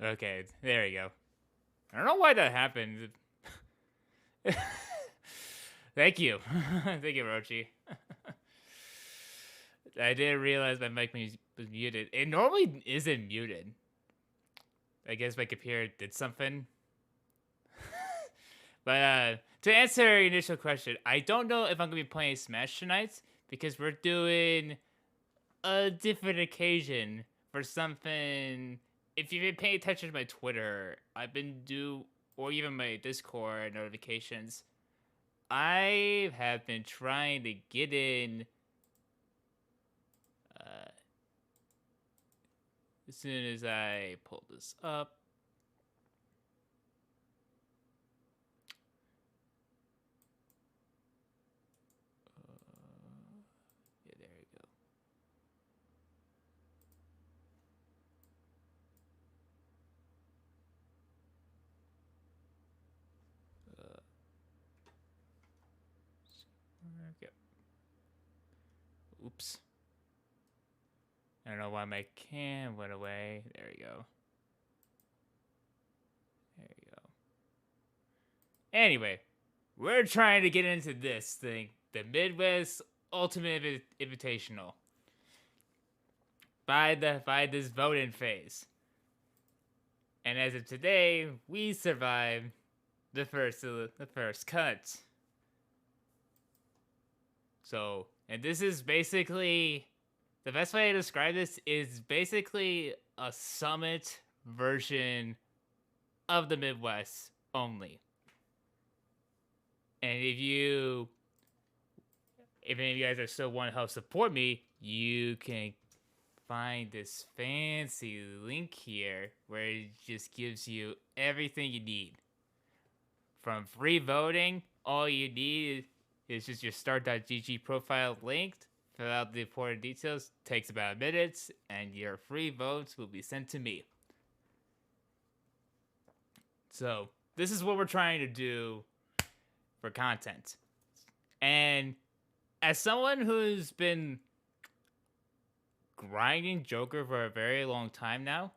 Okay, there you go. I don't know why that happened. Thank you. Thank you, Rochi. I didn't realize my mic was muted. It normally isn't muted. I guess my computer did something. But to answer your initial question, I don't know if I'm gonna be playing Smash tonight because we're doing a different occasion for something. If you've been paying attention to my Twitter, I've been or even my Discord notifications. I have been trying to get in uh, as soon as I pull this up. Yeah, there you go. Uh, okay. Oops. I don't know why my cam went away. There we go. There you go. Anyway, we're trying to get into this thing, the Midwest Ultimate Invitational, by this voting phase. And as of today, we survived the first cut. So, and this is basically the best way to describe this is basically a summit version of the Midwest only. And if any of you guys are still want to help support me, you can find this fancy link here where it just gives you everything you need. From free voting, all you need is just your start.gg profile linked. Fill out the important details, takes about a minute, and your free votes will be sent to me. So, this is what we're trying to do for content. And as someone who's been grinding Joker for a very long time now,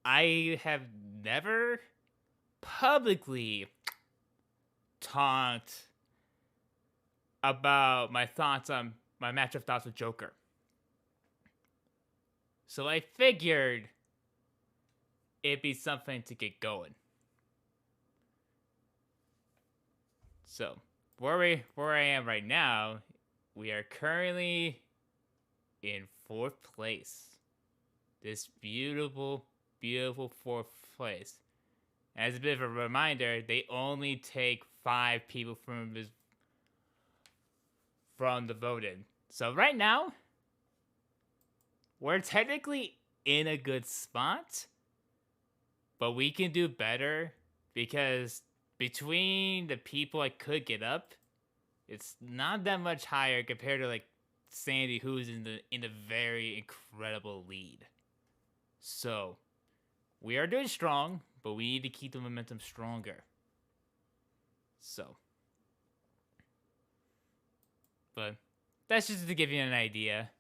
I have never publicly talked about my thoughts on my matchup thoughts with Joker. So I figured it'd be something to get going. So where I am right now, we are currently in 4th place. This beautiful, beautiful 4th place. As a bit of a reminder, they only take 5 people from the voting. So right now, we're technically in a good spot, but we can do better because between the people I could get up, it's not that much higher compared to like Sandy, who's in the very incredible lead. So we are doing strong, but we need to keep the momentum stronger. So, but that's just to give you an idea.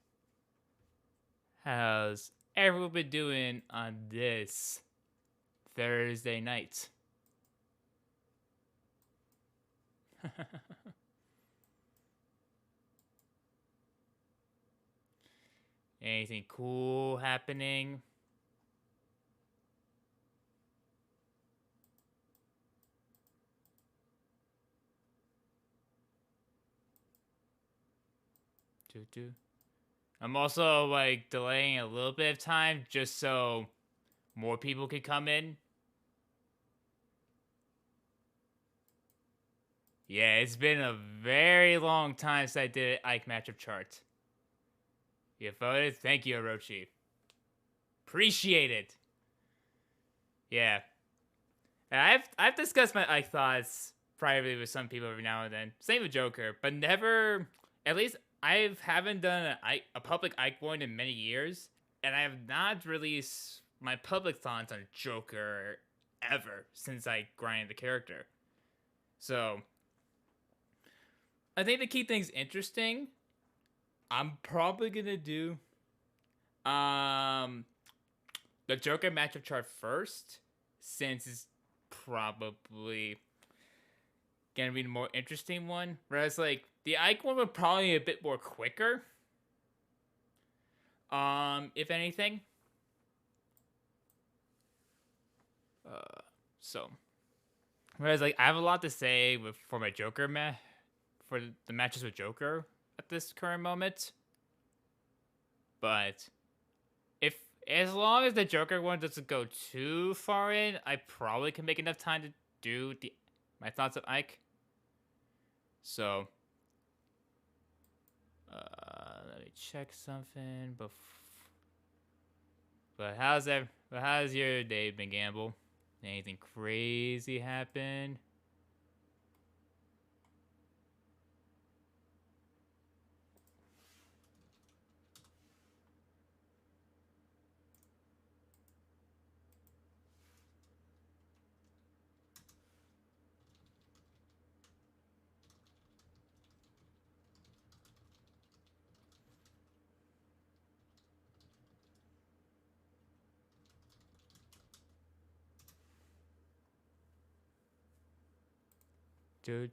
How's everyone been doing on this Thursday night? Anything cool happening? I'm also like delaying a little bit of time just so more people could come in. Yeah, it's been a very long time since I did an Ike matchup chart. You voted? Thank you, Orochi. Appreciate it. Yeah. I've discussed my Ike thoughts privately with some people every now and then. Same with Joker, but never. At least I haven't done a public Ike one in many years, and I have not released my public thoughts on Joker ever since I grinded the character. So I think to keep things interesting, I'm probably gonna do the Joker matchup chart first, since it's probably gonna be the more interesting one. Whereas like the Ike one would probably be a bit more quicker. If anything. So whereas like I have a lot to say for my Joker for the matches with Joker at this current moment. But if as long as the Joker one doesn't go too far in, I probably can make enough time to do my thoughts of Ike. So let me check something. But how's your day been, Gamble? Anything crazy happen?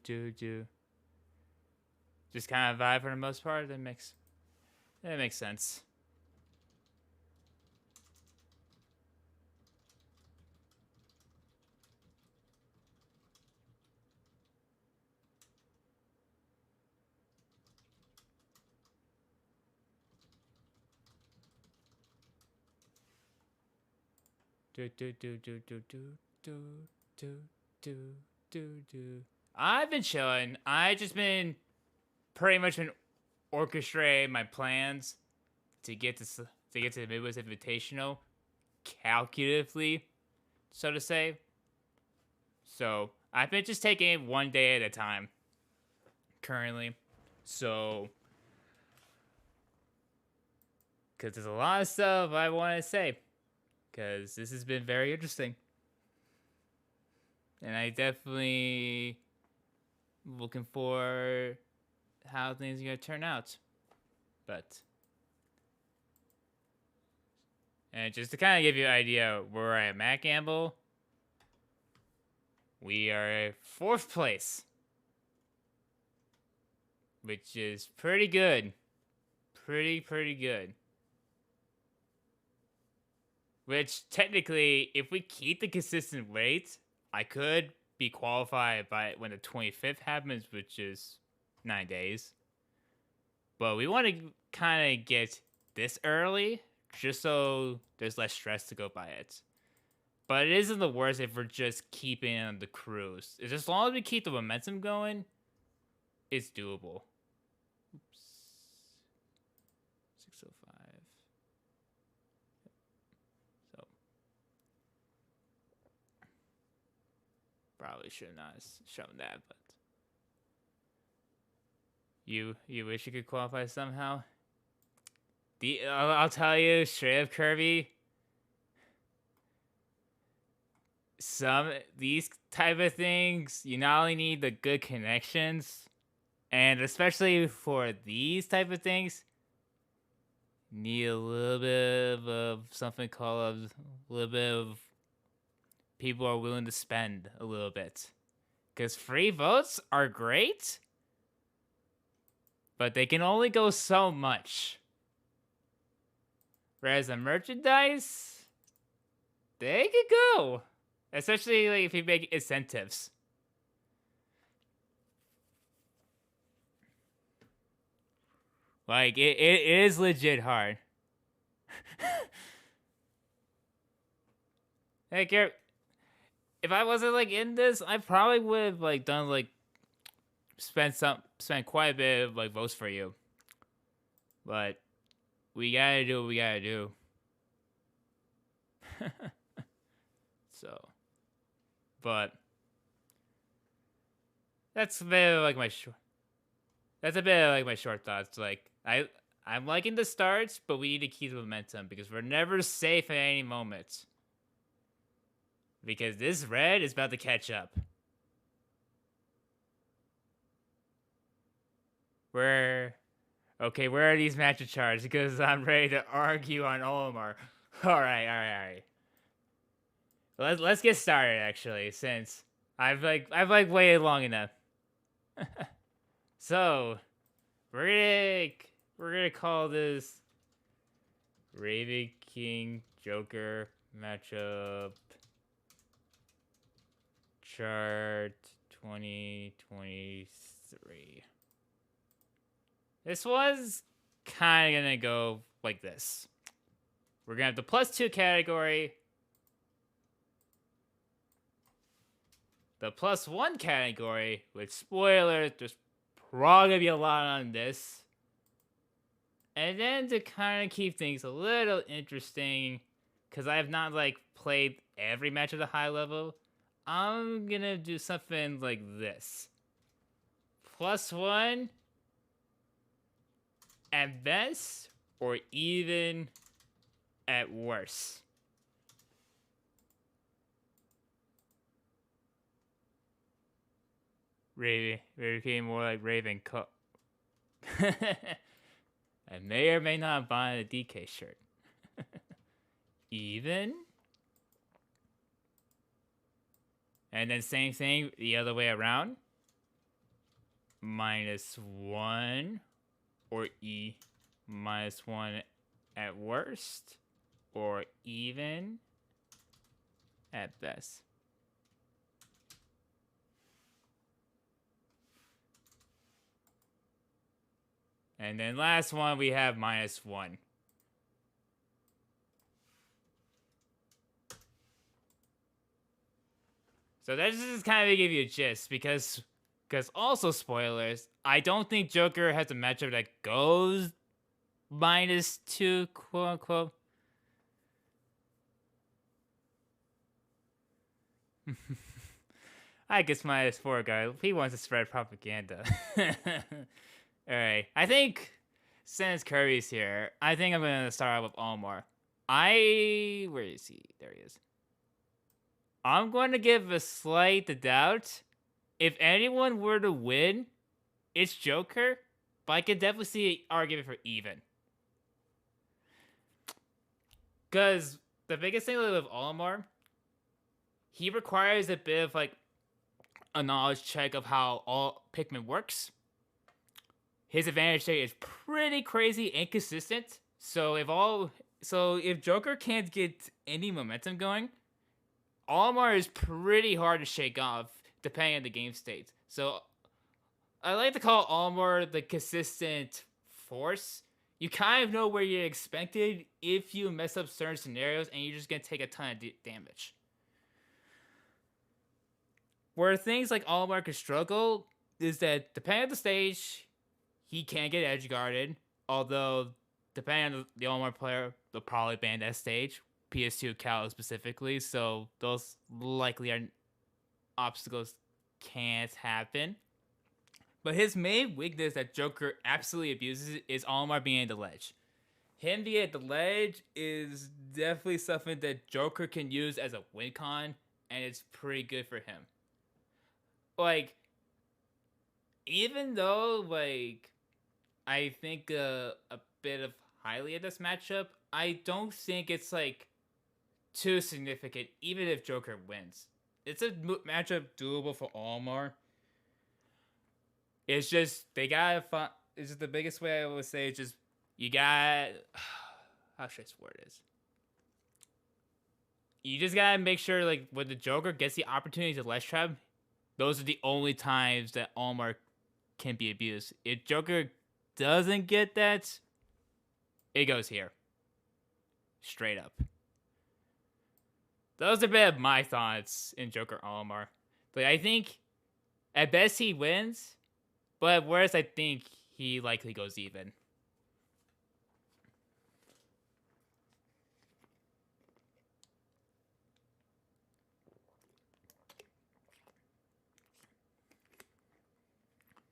Do. Just kind of vibe for the most part. That makes sense. Do. I've been chilling. I just been pretty much been orchestrating my plans to get to the Midwest Invitational calculatively, so to say. So I've been just taking it one day at a time currently. So because there's a lot of stuff I want to say, because this has been very interesting. And I definitely looking for how things are going to turn out. But and just to kind of give you an idea where I am at, Gamble, we are 4th place, which is pretty good. Pretty good. Which technically, if we keep the consistent weight, I could be qualified by when the 25th happens, which is 9 days. But we want to kind of get this early, just so there's less stress to go by it. But it isn't the worst if we're just keeping on the cruise. It's as long as we keep the momentum going, it's doable. Oops. 605. So probably should not have shown that, but you wish you could qualify somehow. I'll tell you straight up, Kirby. These type of things, you not only need the good connections, and especially for these type of things, need a little bit of something called a little bit of people are willing to spend a little bit. Because free votes are great, but they can only go so much. Whereas the merchandise, they could go. Especially like if you make incentives. Like it is legit hard. Hey, Garrett, if I wasn't like in this, I probably would have like done like spent quite a bit of like votes for you. But we gotta do what we gotta do. So, but that's a bit of like my short thoughts. Like I'm liking the starts, but we need to keep the momentum because we're never safe at any moment. Because this red is about to catch up. Where are these matchup charts? Because I'm ready to argue on Olimar. All right, all right, all right. Let's get started. Actually, since I've waited long enough. So we're gonna call this Ravenking Joker matchup chart 2023. This was kind of gonna go like this. We're gonna have the +2 category, the +1 category, with spoilers. There's probably gonna be a lot on this. And then to kind of keep things a little interesting, because I have not played every match at a high level, I'm gonna do something like this: +1 at best, or even at worst. Raven became more like Raven Cup. I may or may not buy a DK shirt. Even. And then same thing the other way around. -1 or -1 at worst, or even at best. And then last one, we have -1. So that's just kind of to give you a gist, because also spoilers, I don't think Joker has a matchup that goes -2, quote unquote. I guess -4 guy. He wants to spread propaganda. Alright. I think since Kirby's here, I think I'm gonna start out with Almar. Where is he? There he is. I'm going to give a slight doubt. If anyone were to win, it's Joker, but I could definitely see an argument for even. Because the biggest thing with Olimar, he requires a bit of a knowledge check of how all Pikmin works. His advantage state is pretty crazy inconsistent. So if Joker can't get any momentum going, Olimar is pretty hard to shake off depending on the game state. So I like to call Olimar the consistent force. You kind of know where you're expected if you mess up certain scenarios, and you're just going to take a ton of damage. Where things like Olimar could struggle is that depending on the stage, he can get edge guarded. Although, depending on the Olimar player, they'll probably ban that stage. PS2 Cal specifically, so those likely are obstacles can't happen. But his main weakness that Joker absolutely abuses is Olimar being at the ledge. Him being at the ledge is definitely something that Joker can use as a win con, and it's pretty good for him. Even though, I think a bit of highly of this matchup, I don't think it's, too significant, even if Joker wins. It's a matchup doable for Olimar. It's just, they gotta find, it's just the biggest way I would say, it's just, you gotta, how should I word this? You just gotta make sure, when the Joker gets the opportunity to ledge trap, those are the only times that Olimar can be abused. If Joker doesn't get that, it goes here. Straight up. Those are a bit of my thoughts in Joker Olimar. I think at best he wins, but at worst I think he likely goes even.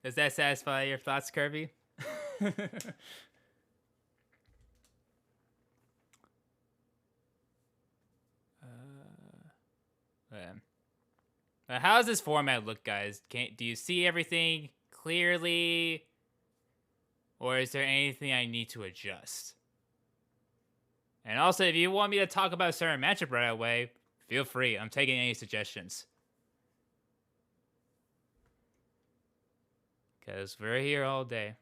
Does that satisfy your thoughts, Kirby? How does this format look, guys? Do you see everything clearly? Or is there anything I need to adjust? And also, if you want me to talk about a certain matchup right away, feel free. I'm taking any suggestions. Because we're here all day.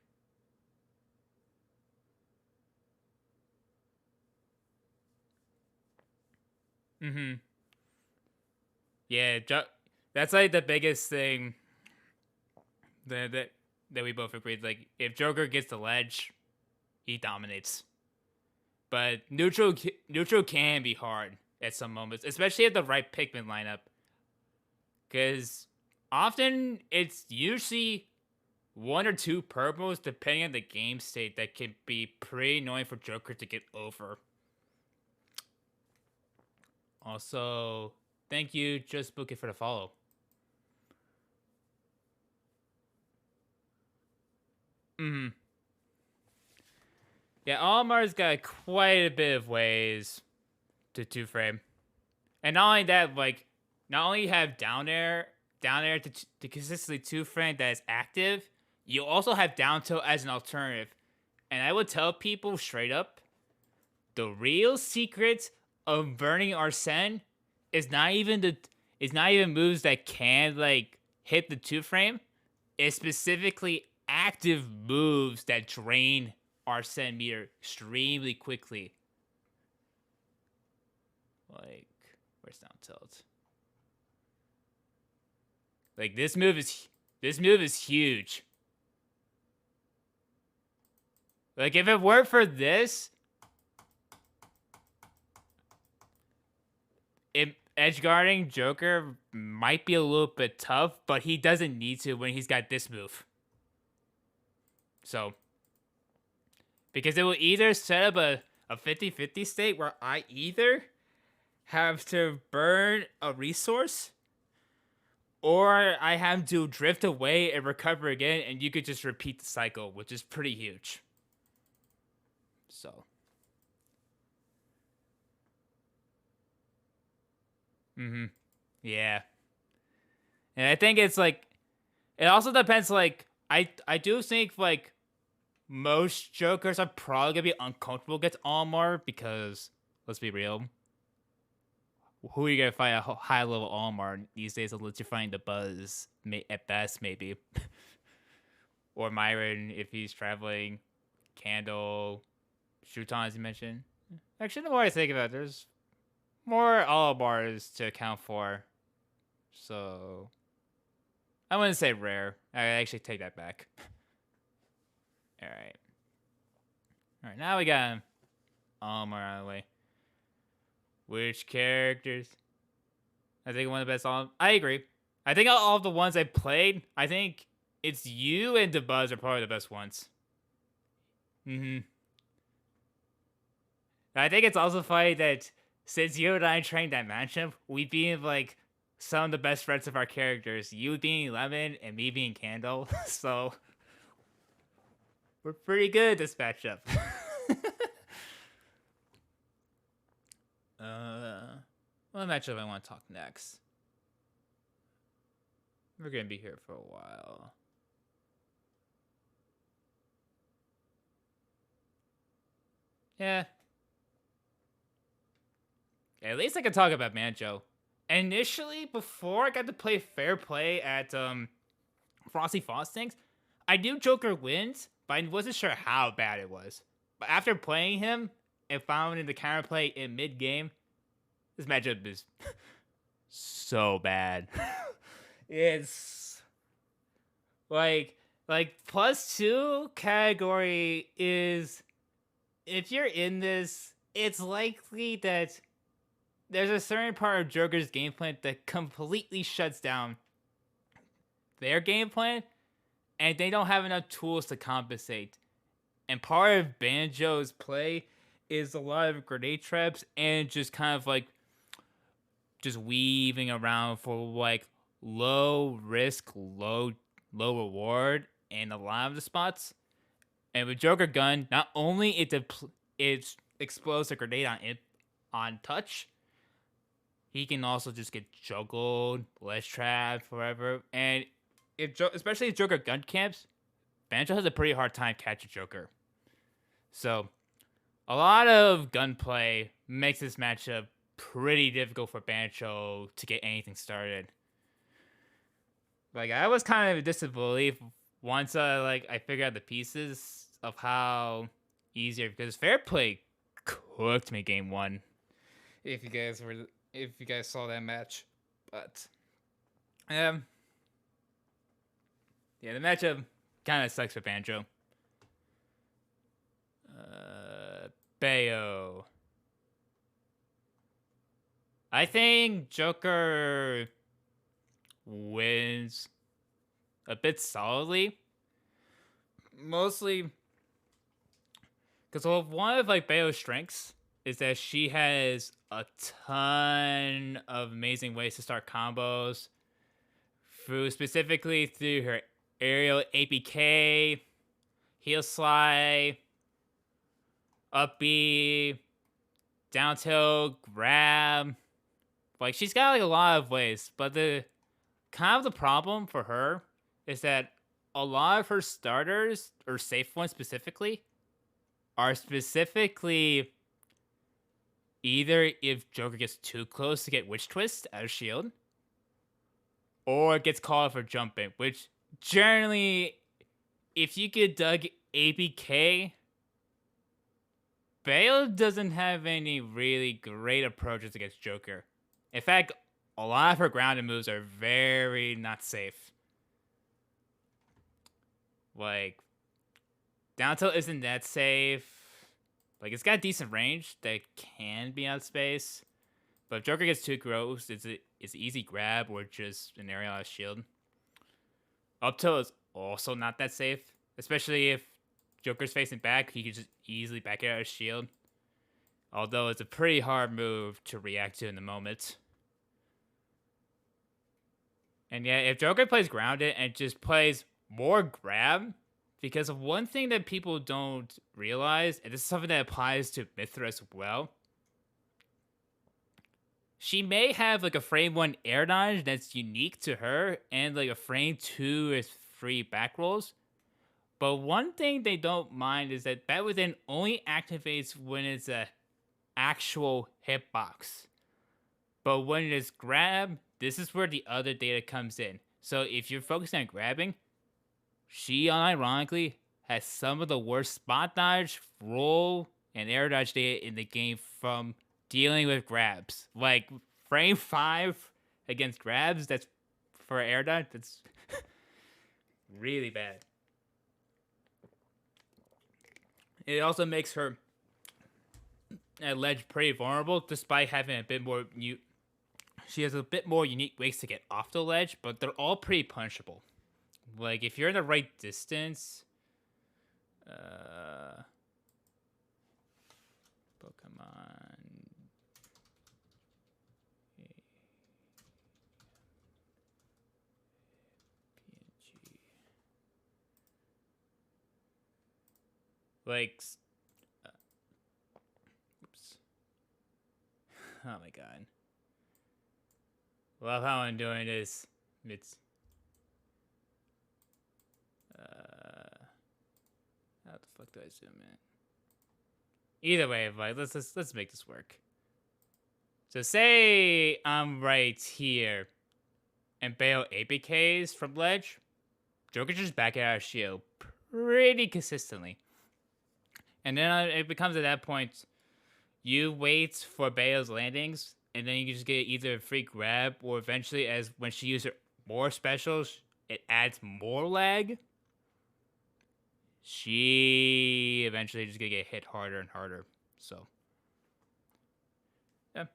Mm-hmm. Yeah, that's like the biggest thing that we both agreed. Like, if Joker gets the ledge, he dominates. But neutral can be hard at some moments, especially at the right Pikmin lineup. Because often it's usually one or two purples, depending on the game state, that can be pretty annoying for Joker to get over. Also, thank you, Just Book It, for the follow. Mm-hmm. Yeah, Olimar's got quite a bit of ways to two frame. And not only that, like, not only have down air to consistently two frame that is active, you also have down tilt as an alternative. And I would tell people straight up, the real secret of burning Arsene is not even moves that can like hit the two frame. It's specifically active moves that drain Arsene meter extremely quickly. Like, where's down tilt? Like, this move is huge. Like, if it weren't for this, edge guarding Joker might be a little bit tough, but he doesn't need to when he's got this move. So, because it will either set up a 50-50 state where I either have to burn a resource, or I have to drift away and recover again, and you could just repeat the cycle, which is pretty huge. So. Mm-hmm. Yeah. And I think it's like, it also depends, like, I do think, like, most Jokers are probably gonna be uncomfortable against Almar because, let's be real, who are you gonna fight a high level Almar these days unless you're fighting the Buzz at best, maybe. Or Myron if he's traveling, Candle, Shuton as you mentioned. Actually, the more I think about it, there's more Almars to account for. So, I wouldn't say rare. I actually take that back. Alright. Alright, now we got Almar out of the way. Which characters? I think one of the best I agree. I think all of the ones I played, I think it's you and the Buzz are probably the best ones. Mm-hmm. I think it's also funny that since you and I trained that matchup, we being like some of the best friends of our characters. You being Lemon and me being Candle. So we're pretty good at this matchup. What matchup I want to talk next? We're gonna be here for a while. Yeah. At least I can talk about Manjo. Initially, before I got to play Fair Play at Frosty Frostings, I knew Joker wins, but I wasn't sure how bad it was. But after playing him and finding the counterplay in mid-game, this matchup is so bad. It's like +2 category is, if you're in this, it's likely that there's a certain part of Joker's game plan that completely shuts down their game plan, and they don't have enough tools to compensate. And part of Banjo's play is a lot of grenade traps and just kind of like just weaving around for like low risk, low reward in a lot of the spots. And with Joker Gun, not only it explodes a grenade on touch, he can also just get juggled, ledge trapped, forever. And especially if Joker gun camps, Banjo has a pretty hard time catching Joker. So A lot of gunplay makes this matchup pretty difficult for Bancho to get anything started. Like, I was kind of in disbelief once I figured out the pieces of how easier, because Fair Play cooked me game one. If you guys saw that match. But yeah, the matchup kind of sucks for Banjo. Bayo. I think Joker wins a bit solidly. Mostly because one of Bayo's strengths is that she has a ton of amazing ways to start combos specifically through her aerial APK, heel slide, up B, down tilt, grab. Like, she's got a lot of ways, but the problem for her is that a lot of her starters, or safe ones specifically, are specifically either if Joker gets too close to get Witch Twist out of shield, or gets called for jumping, which generally, if you get Doug APK, Bale doesn't have any really great approaches against Joker. In fact, a lot of her grounded moves are very not safe. Like, down tilt isn't that safe. Like, it's got decent range that can be out of space. But if Joker gets too close, it's easy grab or just an aerial out of shield. Up tilt is also not that safe. Especially if Joker's facing back, he can just easily back it out of shield. Although it's a pretty hard move to react to in the moment. And yeah, if Joker plays grounded and just plays more grab, because of one thing that people don't realize, and this is something that applies to Mithra as well, she may have a frame 1 air dodge that's unique to her, and a frame 2 is free back rolls. But one thing they don't mind is that within only activates when it's a actual hitbox. But when it is grab, this is where the other data comes in. So if you're focusing on grabbing, she unironically has some of the worst spot dodge, roll, and air dodge data in the game from dealing with grabs. Like, frame 5 against grabs, that's for air dodge, that's really bad. It also makes her at ledge pretty vulnerable, despite having a bit more she has a bit more unique ways to get off the ledge, but they're all pretty punishable. Like, if you're in the right distance, Pokemon. PNG. Like, oops. Oh my god. Love how I'm doing this. It's how the fuck do I zoom in? Either way, let's make this work. So say I'm right here, and Bale APKs from ledge. Joker just back out of shield pretty consistently, and then it becomes at that point, you wait for Bale's landings, and then you can just get either a free grab, or eventually, as when she uses more specials, it adds more lag. She eventually just gonna get hit harder and harder. So, yeah,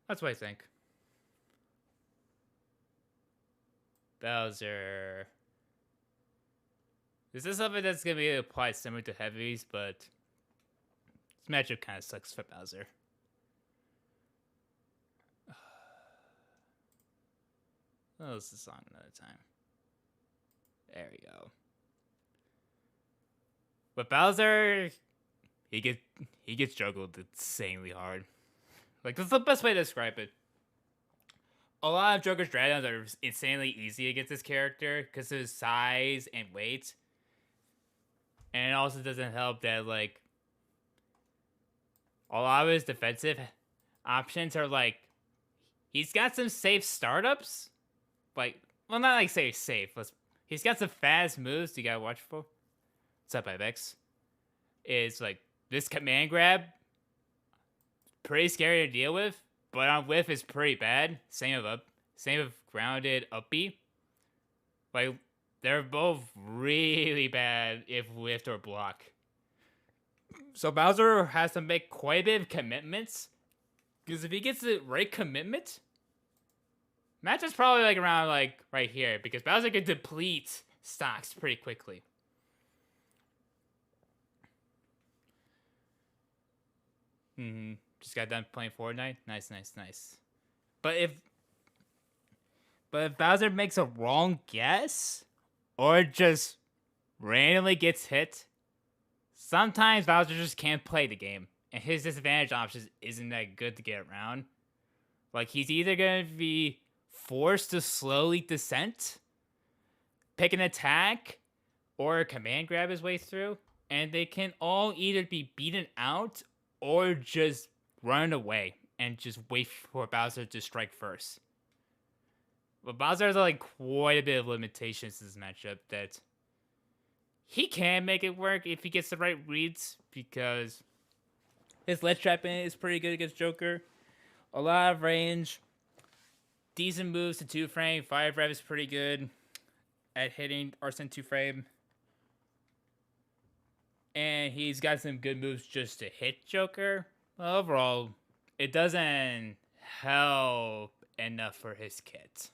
that's what I think. Bowser. This is something that's gonna be applied similar to heavies, but this matchup kind of sucks for Bowser. Oh, this is a song another time. There we go. But Bowser, he gets juggled insanely hard. Like, that's the best way to describe it. A lot of Joker's dragons are insanely easy against this character because of his size and weight. And it also doesn't help that, a lot of his defensive options are like, he's got some safe startups. Like, well, not like safe. He's got some fast moves you gotta watch for. What's up, IBEX? Is like this command grab, pretty scary to deal with, but on whiff is pretty bad. Same with grounded up B. Like, they're both really bad if whiffed or block. So Bowser has to make quite a bit of commitments, because if he gets the right commitment, match is probably like around like right here, because Bowser can deplete stocks pretty quickly. Just got done playing Fortnite. Nice. But if Bowser makes a wrong guess, or just randomly gets hit, sometimes Bowser just can't play the game, and his disadvantage options isn't that good to get around. Like, he's either gonna be forced to slowly descent, pick an attack, or command grab his way through, and they can all either be beaten out or just run away and just wait for Bowser to strike first. But Bowser has like quite a bit of limitations in this matchup that he can make it work if he gets the right reads, because his ledge trapping is pretty good against Joker. A lot of range, decent moves to 2-frame. Fire Breath is pretty good at hitting Arsene 2-frame. And he's got some good moves just to hit Joker. Well, overall, it doesn't help enough for his kit.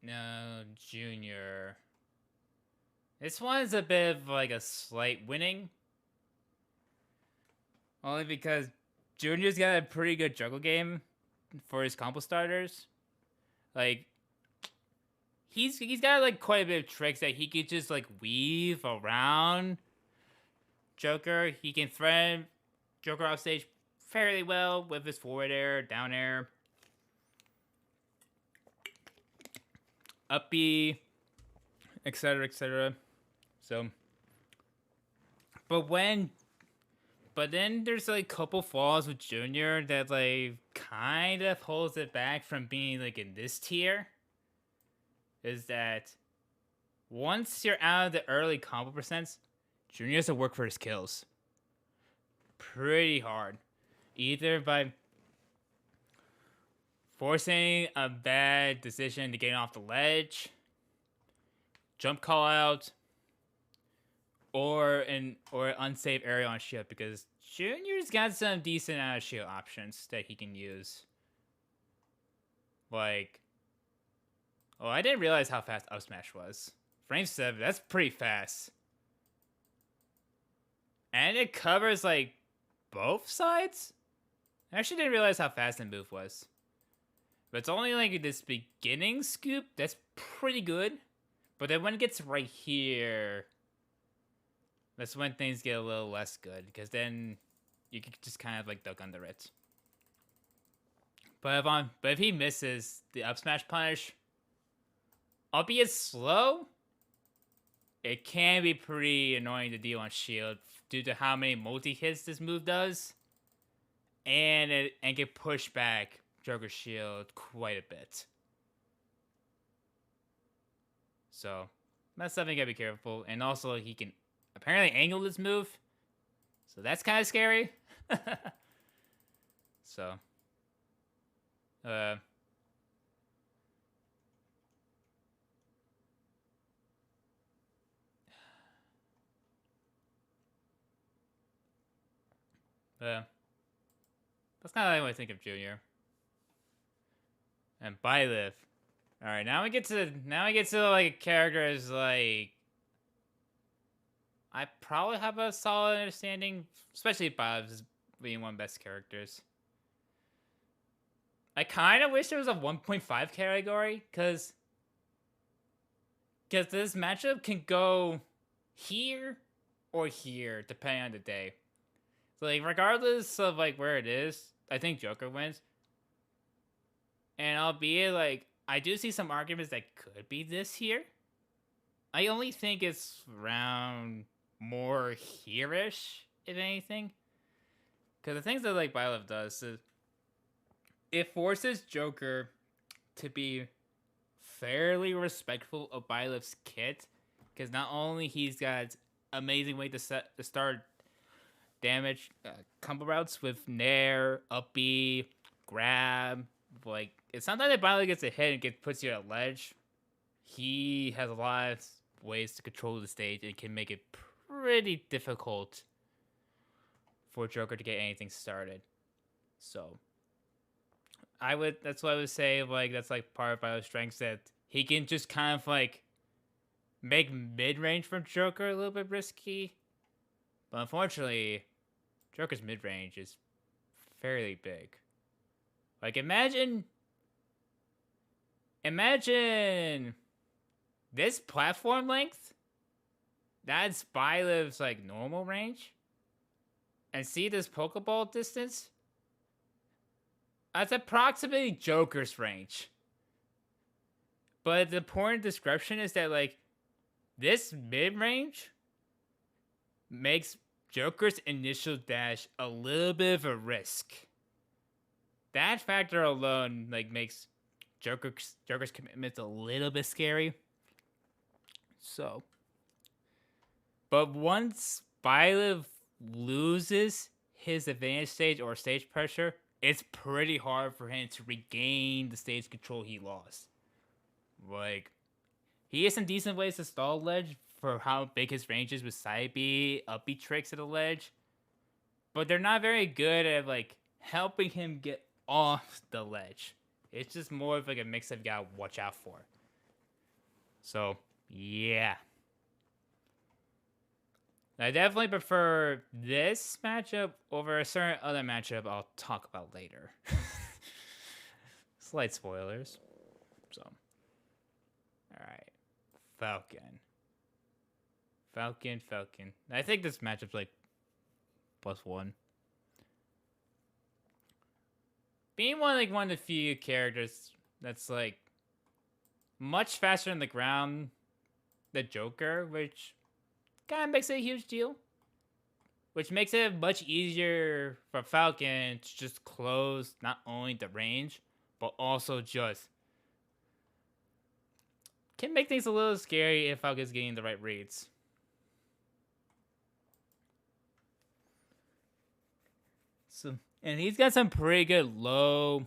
No, Junior. This one's a bit of like a slight winning. Only because Junior's got a pretty good juggle game for his combo starters. Like, he's got like quite a bit of tricks that he could just like weave around Joker. He can thread Joker off stage fairly well with his forward air, down air, up B, etc. So, but then there's like a couple falls with Junior that like kind of holds it back from being like in this tier. Is that once you're out of the early combo percents, Junior has to work for his kills pretty hard. Either by forcing a bad decision to get off the ledge, jump call out, or an unsafe area on shield, because Junior's got some decent out of shield options that he can use. Like, oh, I didn't realize how fast up smash was. Frame 7, that's pretty fast. And it covers like both sides? I actually didn't realize how fast the move was. But it's only like this beginning scoop that's pretty good. But then when it gets right here, that's when things get a little less good, because then you can just kind of like duck under it. But if he misses the up smash punish, albeit slow, it can be pretty annoying to deal on shield due to how many multi hits this move does, and can push back Joker's shield quite a bit. So that's something you gotta be careful. And also, he can apparently angle this move, so that's kind of scary. So, that's kind of how I think of Junior. And Byleth. All right, now we get to like characters like I probably have a solid understanding, especially Byleth as being one of the best characters. I kind of wish there was a 1.5 category, because this matchup can go here or here depending on the day. So like regardless of like where it is, I think Joker wins. And albeit like I do see some arguments that could be this here, I only think it's around more here-ish, if anything. Because the things that like Byleth does is it forces Joker to be fairly respectful of Byleth's kit. Because not only he's got amazing way to start damage combo routes with Nair, up B, grab. Like, it's not that Byleth gets a hit and puts you at a ledge. He has a lot of ways to control the stage and can make it pretty difficult for Joker to get anything started. So that's what I would say, like, that's like part of Byleth's strengths, that he can just kind of like make mid-range from Joker a little bit risky. But unfortunately, Joker's mid-range is fairly big. Like, imagine this platform length. That's Byleth's like normal range. And see this Pokeball distance? That's approximately Joker's range. But the important description is that like this mid-range makes Joker's initial dash a little bit of a risk. That factor alone like makes Joker's commitments a little bit scary. So, but once Byleth loses his advantage stage or stage pressure, it's pretty hard for him to regain the stage control he lost. Like, he has some decent ways to stall ledge for how big his range is with side B, up B tricks at the ledge. But they're not very good at like helping him get off the ledge. It's just more of like a mix that you gotta watch out for. So, yeah. I definitely prefer this matchup over a certain other matchup I'll talk about later. Slight spoilers. So, alright. Falcon. I think this matchup's like +1. Being one of the few characters that's like much faster on the ground than Joker, which kind of makes it a huge deal. Which makes it much easier for Falcon to just close not only the range, but also just can make things a little scary if Falcon's getting the right reads. So, and he's got some pretty good low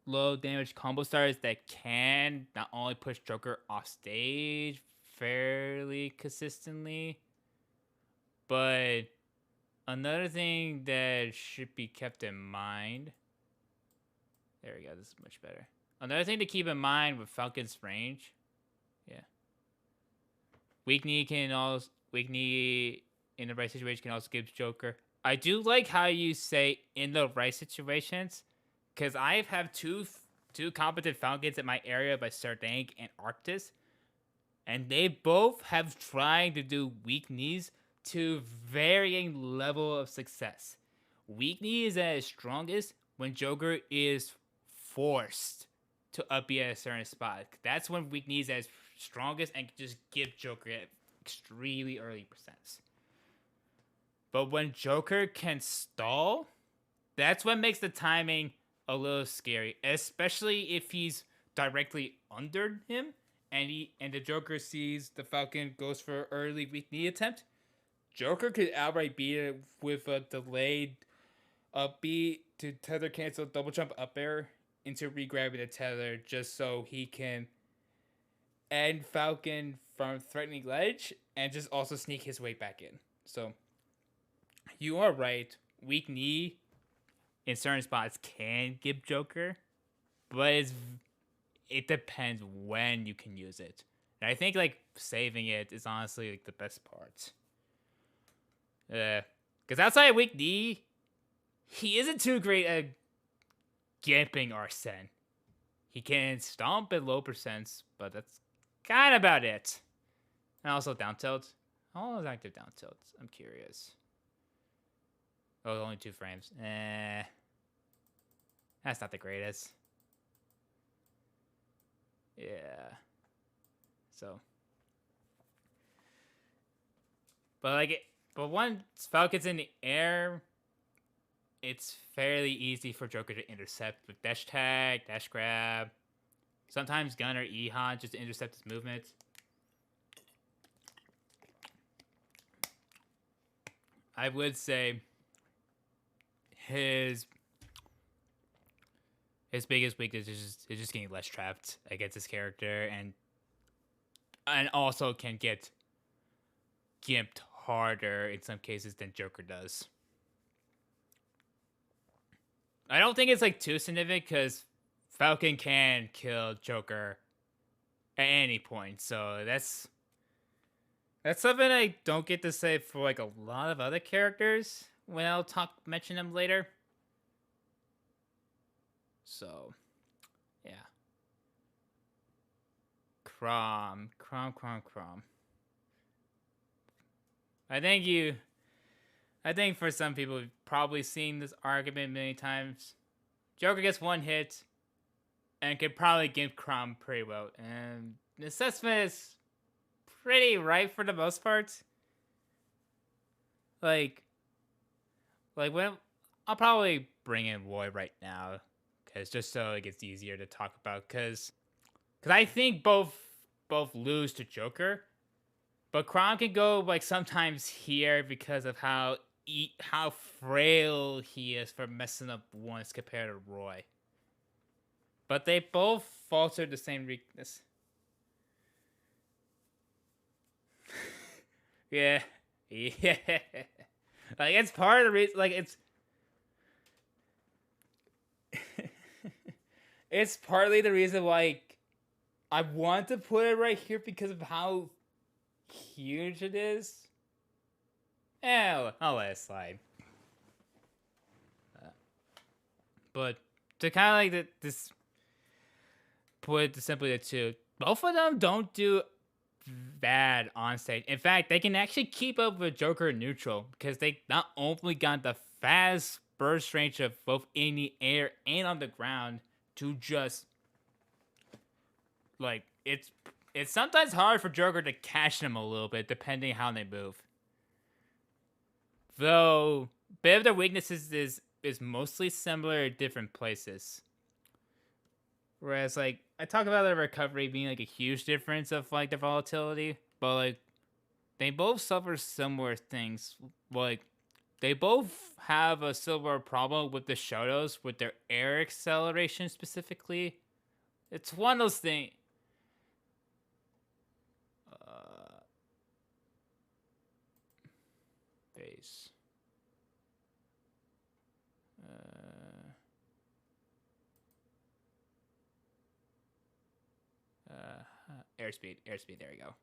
damage combo stars that can not only push Joker off stage fairly consistently, but another thing that should be kept in mind. There we go. This is much better. Another thing to keep in mind with Falcon's range. Yeah. Weak knee in the right situation can also give Joker. I do like how you say in the right situations, because I have two competent Falcons in my area by Sardank and Arctis, and they both have tried to do weak knees to varying level of success. Weak knee is at its strongest when Joker is forced to up B at a certain spot. That's when weak knee is at its strongest and can just give Joker at extremely early percents. But when Joker can stall, that's what makes the timing a little scary, especially if he's directly under him and the Joker sees the Falcon goes for an early weak knee attempt. Joker could outright beat it with a delayed up B to tether cancel double jump up air into regrabbing the tether just so he can end Falcon from threatening ledge and just also sneak his way back in. So you are right. Weak knee in certain spots can give Joker, but it depends when you can use it. And I think like saving it is honestly like the best part. Because outside of weak knee, he isn't too great at gamping Arsene. He can stomp at low percents, but that's kind of about it. And also down tilt. How long is active down tilt? I'm curious. Oh, only 2 frames. That's not the greatest. Yeah. So. but once Falcon's in the air, it's fairly easy for Joker to intercept with dash tag, dash grab. Sometimes gun or E-Han just to intercept his movements. I would say his biggest weakness is just getting less trapped against his character, and also can get gimped harder in some cases than Joker does. I don't think it's like too significant because Falcon can kill Joker at any point, so that's something I don't get to say for like a lot of other characters when I'll mention them later. So, yeah. Crom. I think for some people, you've probably seen this argument many times. Joker gets one hit and could probably give Crom pretty well. And the assessment is pretty right for the most part. Like when I'll probably bring in Roy right now, because just so it gets easier to talk about. Because I think both lose to Joker, but Crom can go like sometimes here because of how frail he is for messing up once compared to Roy. But they both falter the same weakness. Yeah. Like it's part of the reason. Like it's partly the reason why I want to put it right here because of how huge it is. I'll let it slide. But to kind of like this, put it simply the two, both of them don't do bad on stage. In fact, they can actually keep up with Joker neutral because they not only got the fast burst range of both in the air and on the ground to just like it's sometimes hard for Joker to catch them a little bit depending how they move. Though bit of their weaknesses is mostly similar at different places. Whereas like I talk about the recovery being like a huge difference of like the volatility, but like they both suffer similar things. Like they both have a similar problem with the shadows with their air acceleration specifically. It's one of those things. Base. Airspeed. There you go.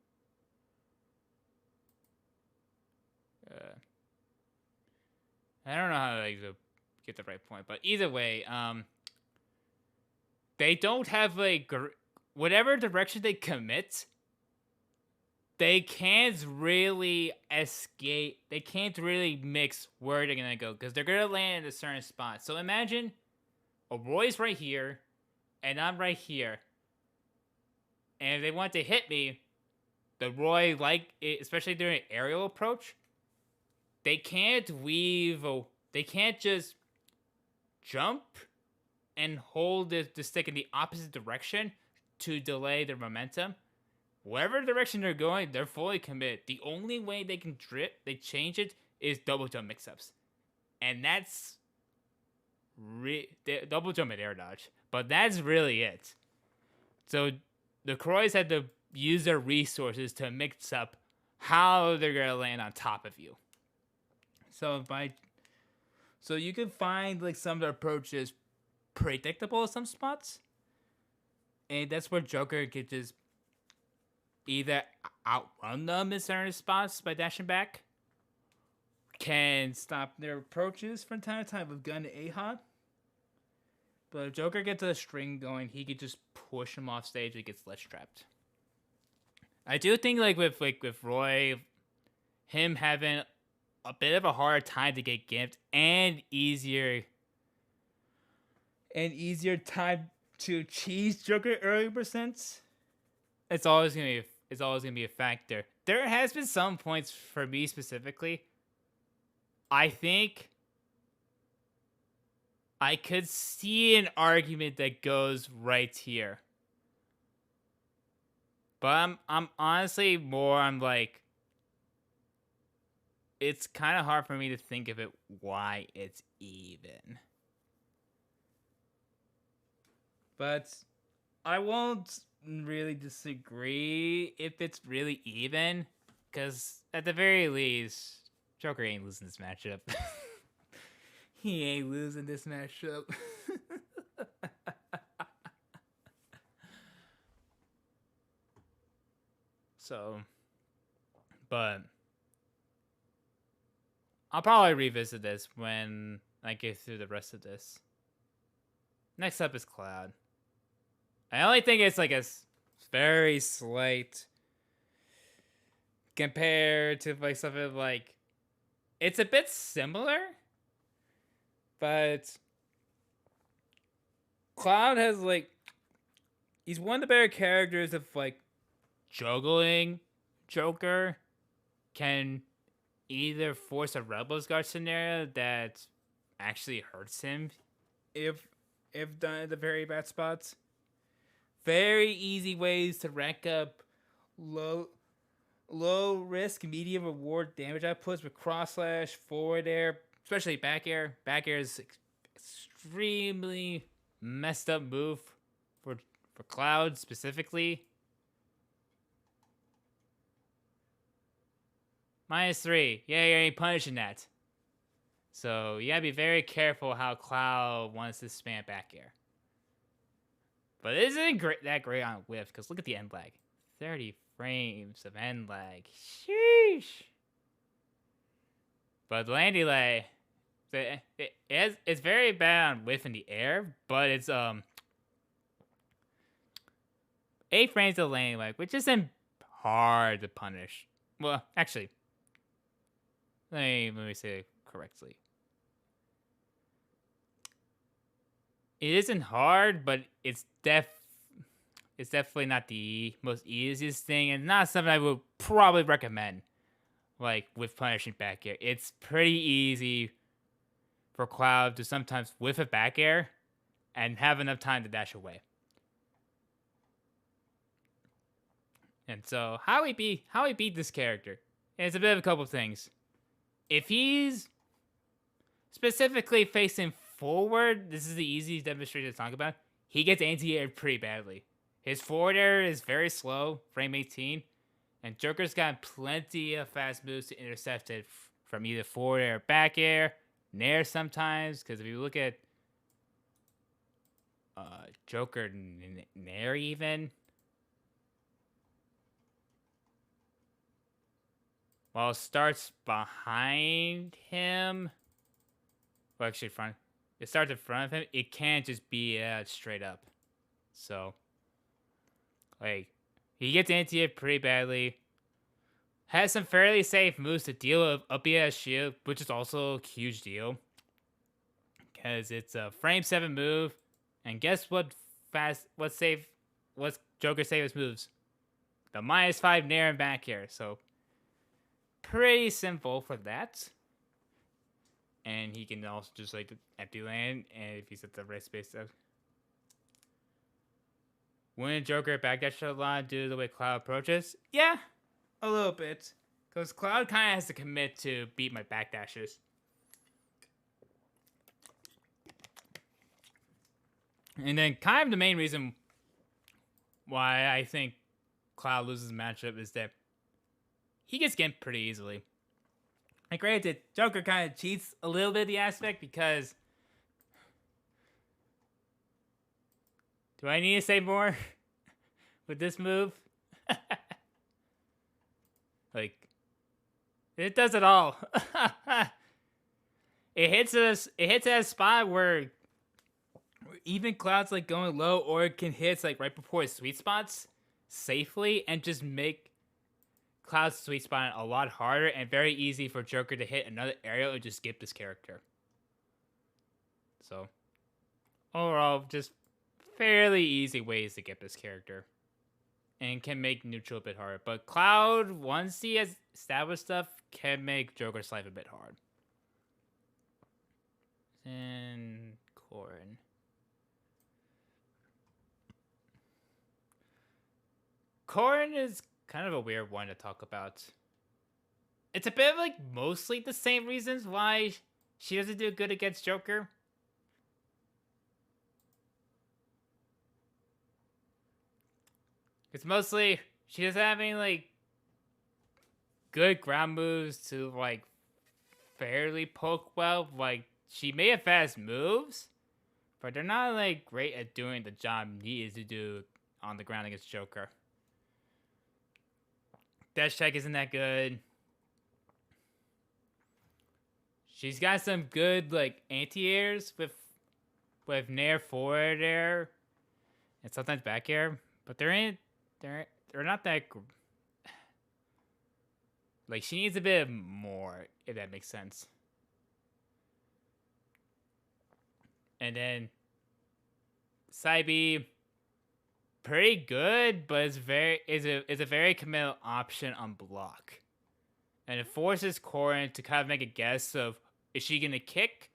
I don't know how to get the right point, but either way, they don't have like whatever direction they commit. They can't really escape. They can't really mix where they're gonna go because they're gonna land in a certain spot. So imagine Roy's right here, and I'm right here. And if they want to hit me, the Roy, like it, especially during an aerial approach, they can't weave. They can't just jump and hold the stick in the opposite direction to delay their momentum. Whatever direction they're going, they're fully committed. The only way they can they change it, is double jump mix-ups. And that's double jump and air dodge. But that's really it. So the Croys had to use their resources to mix up how they're going to land on top of you. So you can find like some of the approaches predictable in some spots. And that's where Joker could just either outrun them in certain spots by dashing back, can stop their approaches from time to time with gun to Ahad. But if Joker gets a string going, he could just push him off stage and gets less trapped. I do think with Roy, him having a bit of a harder time to get gimped and easier time to cheese Joker early percents, it's always gonna be a factor. there has been some points for me specifically. I think I could see an argument that goes right here. But I'm honestly more, I'm like, it's kind of hard for me to think of it why it's even. But I won't really disagree if it's really even, because at the very least, Joker ain't losing this matchup. He ain't losing this matchup. So, but I'll probably revisit this when I get through the rest of this. Next up is Cloud. I only think it's like a very slight compared to like something like, it's a bit similar, but Cloud has like, he's one of the better characters of like juggling Joker can either force a Rebels Guard scenario that actually hurts him if done at the very bad spots. Very easy ways to rack up low risk, medium reward damage outputs with cross slash, forward air, especially back air. Back air is extremely messed up move for Cloud specifically. -3. Yeah, you ain't punishing that. So you gotta be very careful how Cloud wants to spam back air. But it isn't that great on whiff, because look at the end lag. 30 frames of end lag. Sheesh. But the landing lag, it's very bad on whiff in the air, but it's 8 frames of landing lag, which isn't hard to punish. Well, actually, let me say it correctly. It isn't hard, but it's definitely not the most easiest thing, and not something I would probably recommend. Like with punishing back air, it's pretty easy for Cloud to sometimes whiff a back air and have enough time to dash away. And so how we beat this character, it's a bit of a couple things. If he's specifically facing forward, this is the easiest demonstration to talk about. He gets anti-aired pretty badly. His forward air is very slow, frame 18, and Joker's got plenty of fast moves to intercept it from either forward air or back air, nair sometimes, because if you look at Joker nair even, while it starts behind him, well, actually front, it starts in front of him, it can't just be straight up. So, like, he gets anti-hit pretty badly. Has some fairly safe moves to deal with up BS shield, which is also a huge deal. Because it's a frame 7 move. And guess what's Joker's safest moves? The -5 nair and back air. So, pretty simple for that. And he can also just like empty land, and if he's at the right space stuff. When Joker backdash a lot due to the way Cloud approaches? Yeah, a little bit. Because Cloud kind of has to commit to beat my backdashes. And then kind of the main reason why I think Cloud loses the matchup is that he gets gimped pretty easily. And granted, Joker kind of cheats a little bit of the aspect because... Do I need to say more with this move? Like, it does it all. It hits at a spot where even Cloud's like going low, or it can hit like right before his sweet spots safely and just make Cloud's sweet spot a lot harder and very easy for Joker to hit another aerial and just skip this character. So, overall, just fairly easy ways to get this character. and can make neutral a bit harder. But Cloud, once he has established stuff, can make Joker's life a bit hard. And Corrin. Corrin is kind of a weird one to talk about. It's a bit of like mostly the same reasons why she doesn't do good against Joker. It's mostly she doesn't have any like good ground moves to like fairly poke well. Like she may have fast moves, but they're not like great at doing the job needed to do on the ground against Joker. Dash check isn't that good. She's got some good like anti-airs with nair forward air and sometimes back air, but they're not that like she needs a bit more, if that makes sense. And then side B, pretty good, but it's a very committal option on block. And it forces Corrin to kind of make a guess of, is she gonna kick,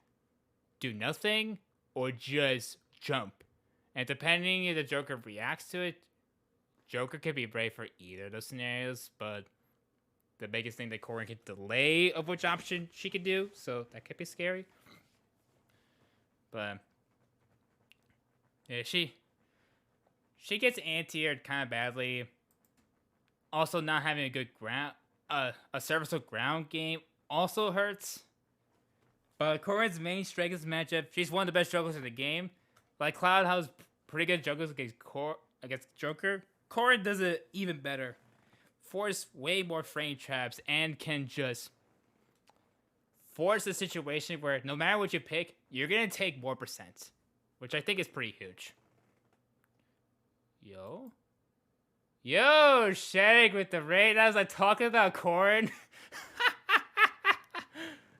do nothing, or just jump? And depending if the Joker reacts to it, Joker could be brave for either of those scenarios, but the biggest thing that Corrin can delay of which option she could do, so that could be scary. But yeah, she gets anti-aired kind of badly. Also, not having a good ground, a serviceable ground game also hurts. But Corrin's main strength is matchup. She's one of the best jugglers in the game. Like Cloud has pretty good jugglers against Joker. Corrin does it even better. Force way more frame traps and can just force a situation where no matter what you pick, you're gonna take more percent, which I think is pretty huge. Yo, Shaddick with the raid. I was like talking about Corrin.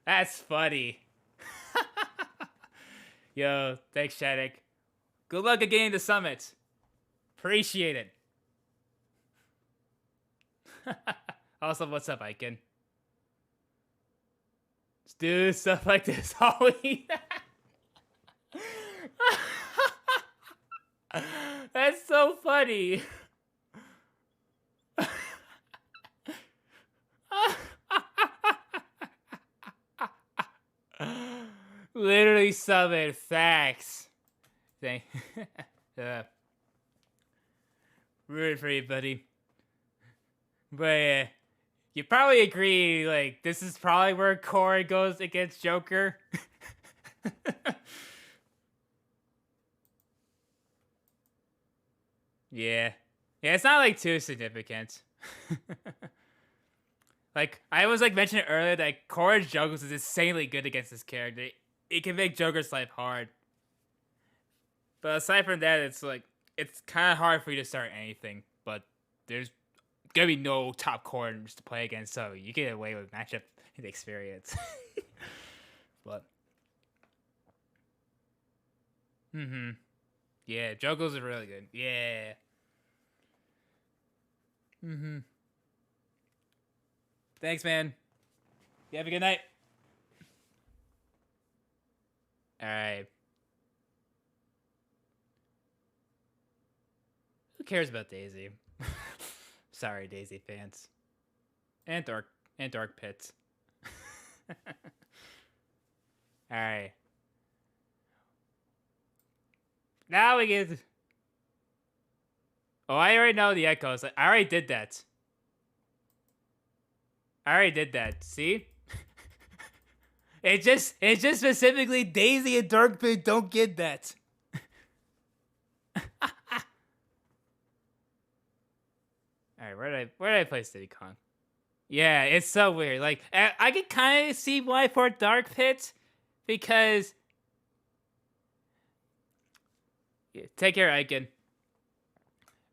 That's funny. Yo, thanks, Shaddick. Good luck at getting the summit. Appreciate it. Also, what's up, Aiken? Let's do stuff like this all week. That's so funny. Literally summon facts. Thank. Rude for you, buddy. But you probably agree, like, this is probably where Corrin goes against Joker. Yeah. Yeah, it's not, like, too significant. Like, I was, like, mentioning earlier that Corrin's juggles is insanely good against this character. It can make Joker's life hard. But aside from that, it's, like, it's kind of hard for you to start anything. But there's gonna be no top Corrins to play against, so you get away with matchup experience. But yeah, juggles are really good. Yeah. Thanks, man. You have a good night. Alright. Who cares about Daisy? Sorry, Daisy fans. And Dark Pits. Alright. Now we get... Oh, I already know the echoes. I already did that. See? It just specifically Daisy and Dark Pit don't get that. Alright, where did I place Diddy Kong? Yeah, it's so weird. Like, I can kind of see why for Dark Pit, because... Yeah, take care, Aiken.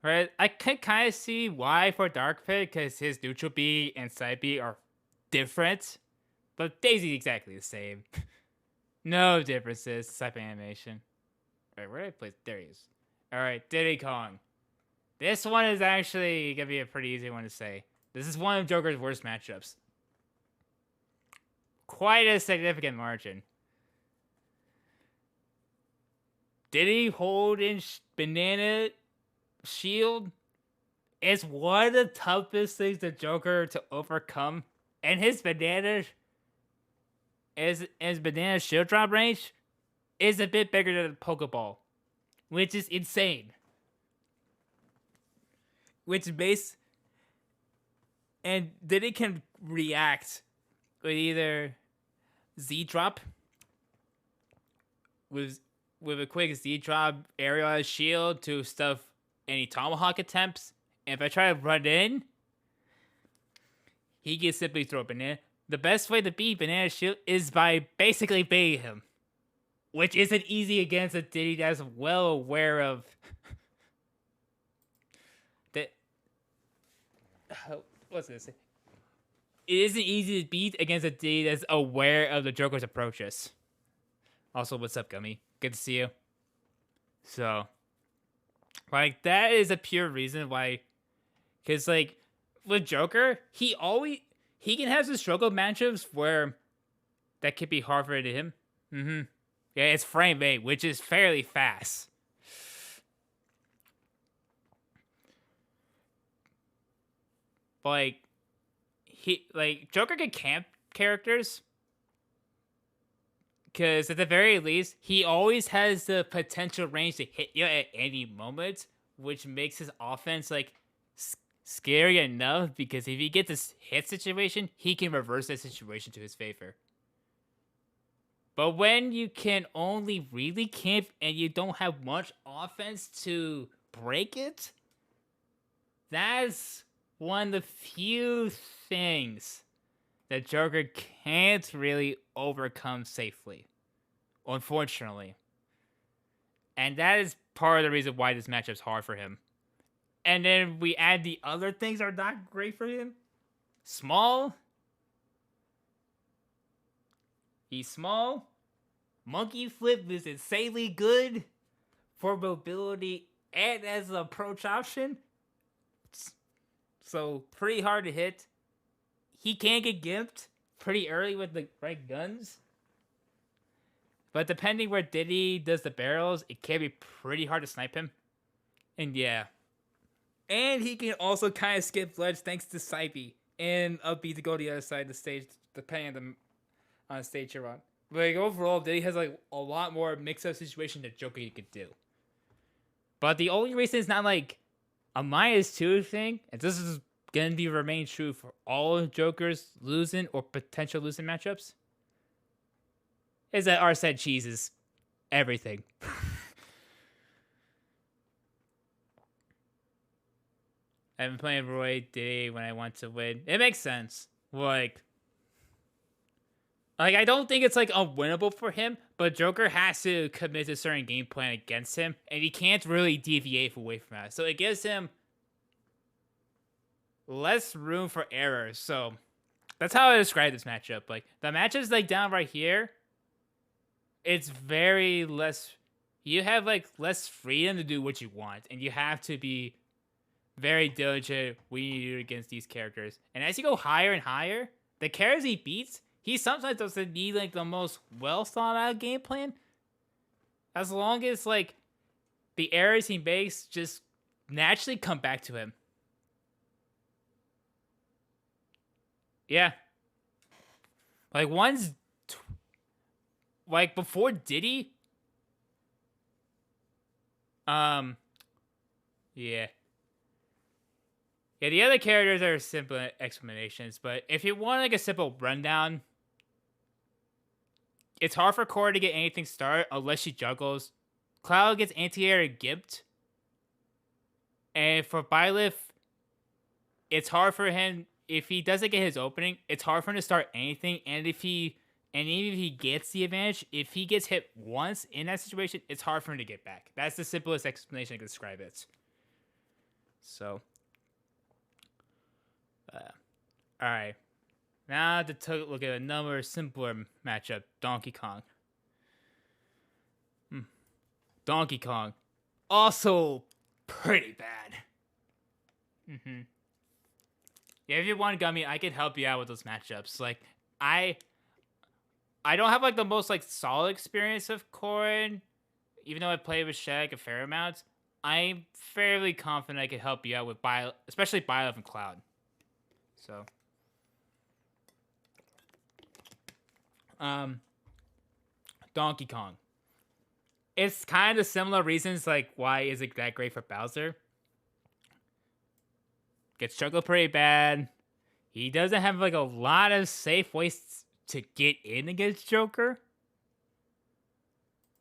Right, I can kind of see why for Dark Pit, because his neutral B and side B are different, but Daisy's exactly the same. No differences, type of animation. Alright, where did I place? There he is. Alright, Diddy Kong. This one is actually gonna be a pretty easy one to say. This is one of Joker's worst matchups. Quite a significant margin. Did he hold in Banana Shield? It's one of the toughest things the Joker to overcome. And his banana shield drop range is a bit bigger than a Pokeball, which is insane. And then it can react with either Z drop with a quick Z drop area shield to stuff any tomahawk attempts. And if I try to run in, he can simply throw a banana. The best way to beat Banana Shield is by basically baiting him, which isn't easy against a Diddy that's well aware of that. What's this? It isn't easy to beat against a Diddy that's aware of the Joker's approaches. Also, what's up, Gummy? Good to see you. So, like, that is a pure reason why. Because, like, with Joker, he can have some struggle matchups where that could be hard for him. Yeah, it's frame rate, which is fairly fast. But Joker can camp characters. Because at the very least, he always has the potential range to hit you at any moment, which makes his offense scary enough, because if he gets this hit situation, he can reverse that situation to his favor. But when you can only really camp and you don't have much offense to break it, that's one of the few things that Joker can't really overcome safely, unfortunately. And that is part of the reason why this matchup's hard for him. And then we add the other things that are not great for him. Small. He's small. Monkey Flip is insanely good for mobility and as an approach option. So, pretty hard to hit. He can get gimped pretty early with the right guns. But depending where Diddy does the barrels, it can be pretty hard to snipe him. And yeah. And he can also kind of skip ledge thanks to Psybe and upbeat to go to the other side of the stage, depending on the stage you're on. But overall, Diddy has a lot more mix-up situation that Joker could do. But the only reason it's not a -2 thing, and this is going to remain true for all Joker's losing or potential losing matchups, is that Arsene cheeses everything. I've been playing Roy Diddy when I want to win. It makes sense. I don't think it's unwinnable for him, but Joker has to commit to a certain game plan against him, and he can't really deviate away from that. So it gives him less room for error. So that's how I describe this matchup. The match is down right here. It's very less. You have less freedom to do what you want, and you have to be very diligent when you do against these characters. And as you go higher and higher, the characters he beats, he sometimes doesn't need the most well thought out game plan. As long as the errors he makes just naturally come back to him. Yeah. One's before Diddy. Yeah. Yeah, the other characters are simple explanations, but if you want a simple rundown, it's hard for Cora to get anything started unless she juggles. Cloud gets anti-air gimped. And for Byleth, it's hard for him, if he doesn't get his opening, it's hard for him to start anything, and even if he gets the advantage, if he gets hit once in that situation, it's hard for him to get back. That's the simplest explanation I can describe it. So, alright. Now to look at another simpler matchup, Donkey Kong. Donkey Kong, also pretty bad. Mm-hmm. Yeah, if you want Gummy, I can help you out with those matchups. Like, I don't have like the most like solid experience of Corrin, even though I play with Shag a fair amount. I'm fairly confident I could help you out with especially Byleth and Cloud. So, Donkey Kong. It's kind of similar reasons like why is it that great for Bowser. Gets struggled pretty bad. He doesn't have like a lot of safe ways to get in against Joker.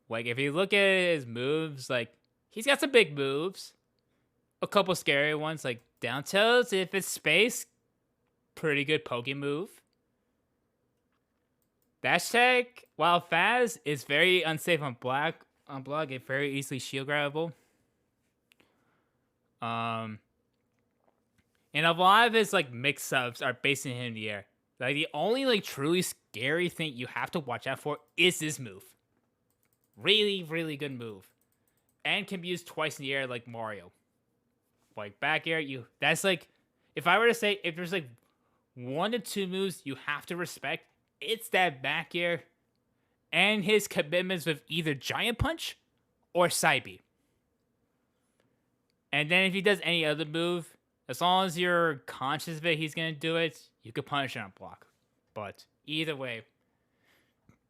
Like if you look at his moves, like he's got some big moves. A couple scary ones like down tilts if it's space. Pretty good poking move. Dash tag, while fast, is very unsafe on block. It's very easily shield grabbable. And a lot of his like mix-ups are based in him in the air. Like the only like truly scary thing you have to watch out for is this move. Really, really good move. And can be used twice in the air like Mario. Like back air, that's like if I were to say if there's like 1 to 2 moves you have to respect, it's that back air and his commitments with either Giant Punch or Side B. And then if he does any other move, as long as you're conscious of it, he's going to do it, you could punish it on block. But either way,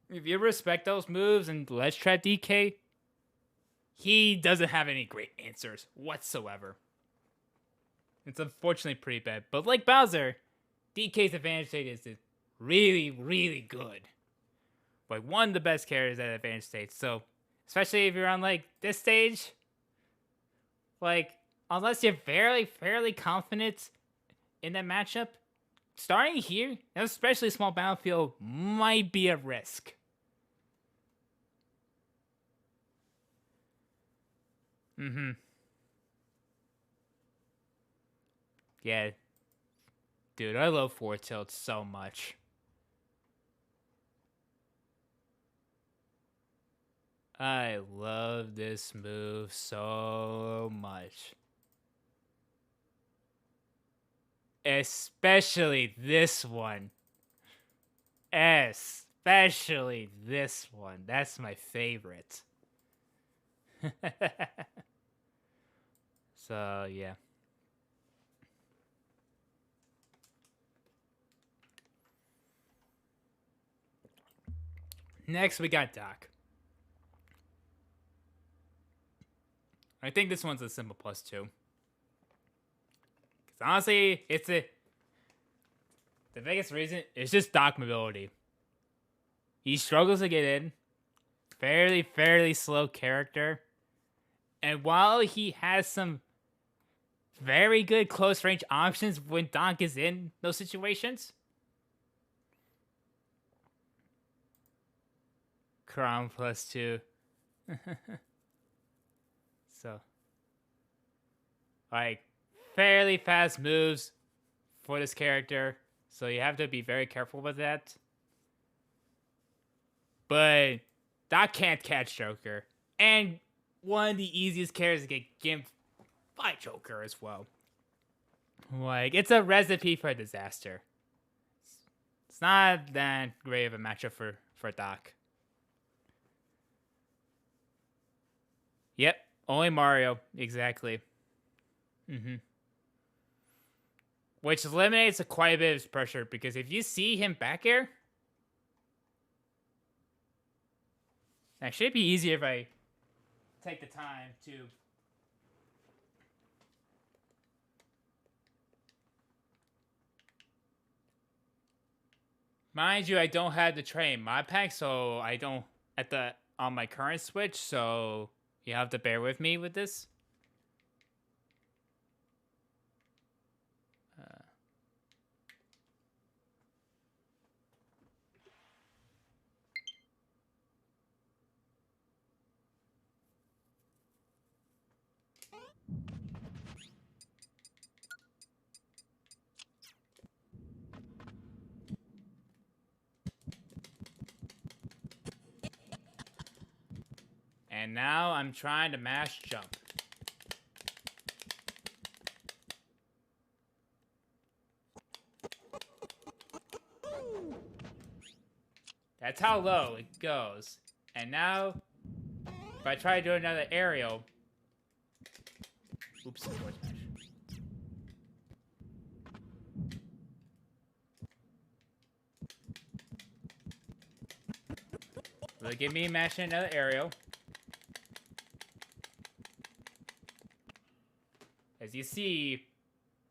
if you respect those moves and let's try DK, he doesn't have any great answers whatsoever. It's unfortunately pretty bad. But like Bowser, DK's advantage state is really, really good. Like one of the best characters at advantage state. So, especially if you're on like this stage, like unless you're fairly confident in that matchup, starting here, especially small battlefield, might be a risk. Mm-hmm. Yeah. Dude, I love 4 tilt so much. I love this move so much. Especially this one. Especially this one. That's my favorite. So, yeah. Next, we got Doc. I think this one's a simple +2. Because honestly, the biggest reason is just Doc mobility. He struggles to get in. Fairly slow character. And while he has some very good close range options when Doc is in those situations, Crown +2. So, like, fairly fast moves for this character. So you have to be very careful with that. But Doc can't catch Joker. And one of the easiest characters to get gimped by Joker as well. Like, it's a recipe for disaster. It's not that great of a matchup for Doc. Yep, only Mario, exactly. Mm-hmm. Which eliminates quite a bit of his pressure, because if you see him back air, actually it'd be easier if I take the time to mind you, I don't have the train mod pack, so I don't on my current Switch, so you have to bear with me with this. And now I'm trying to mash jump. That's how low it goes. And now, if I try to do another aerial... Oops, forward smash. Will it give me mashing another aerial? As you see,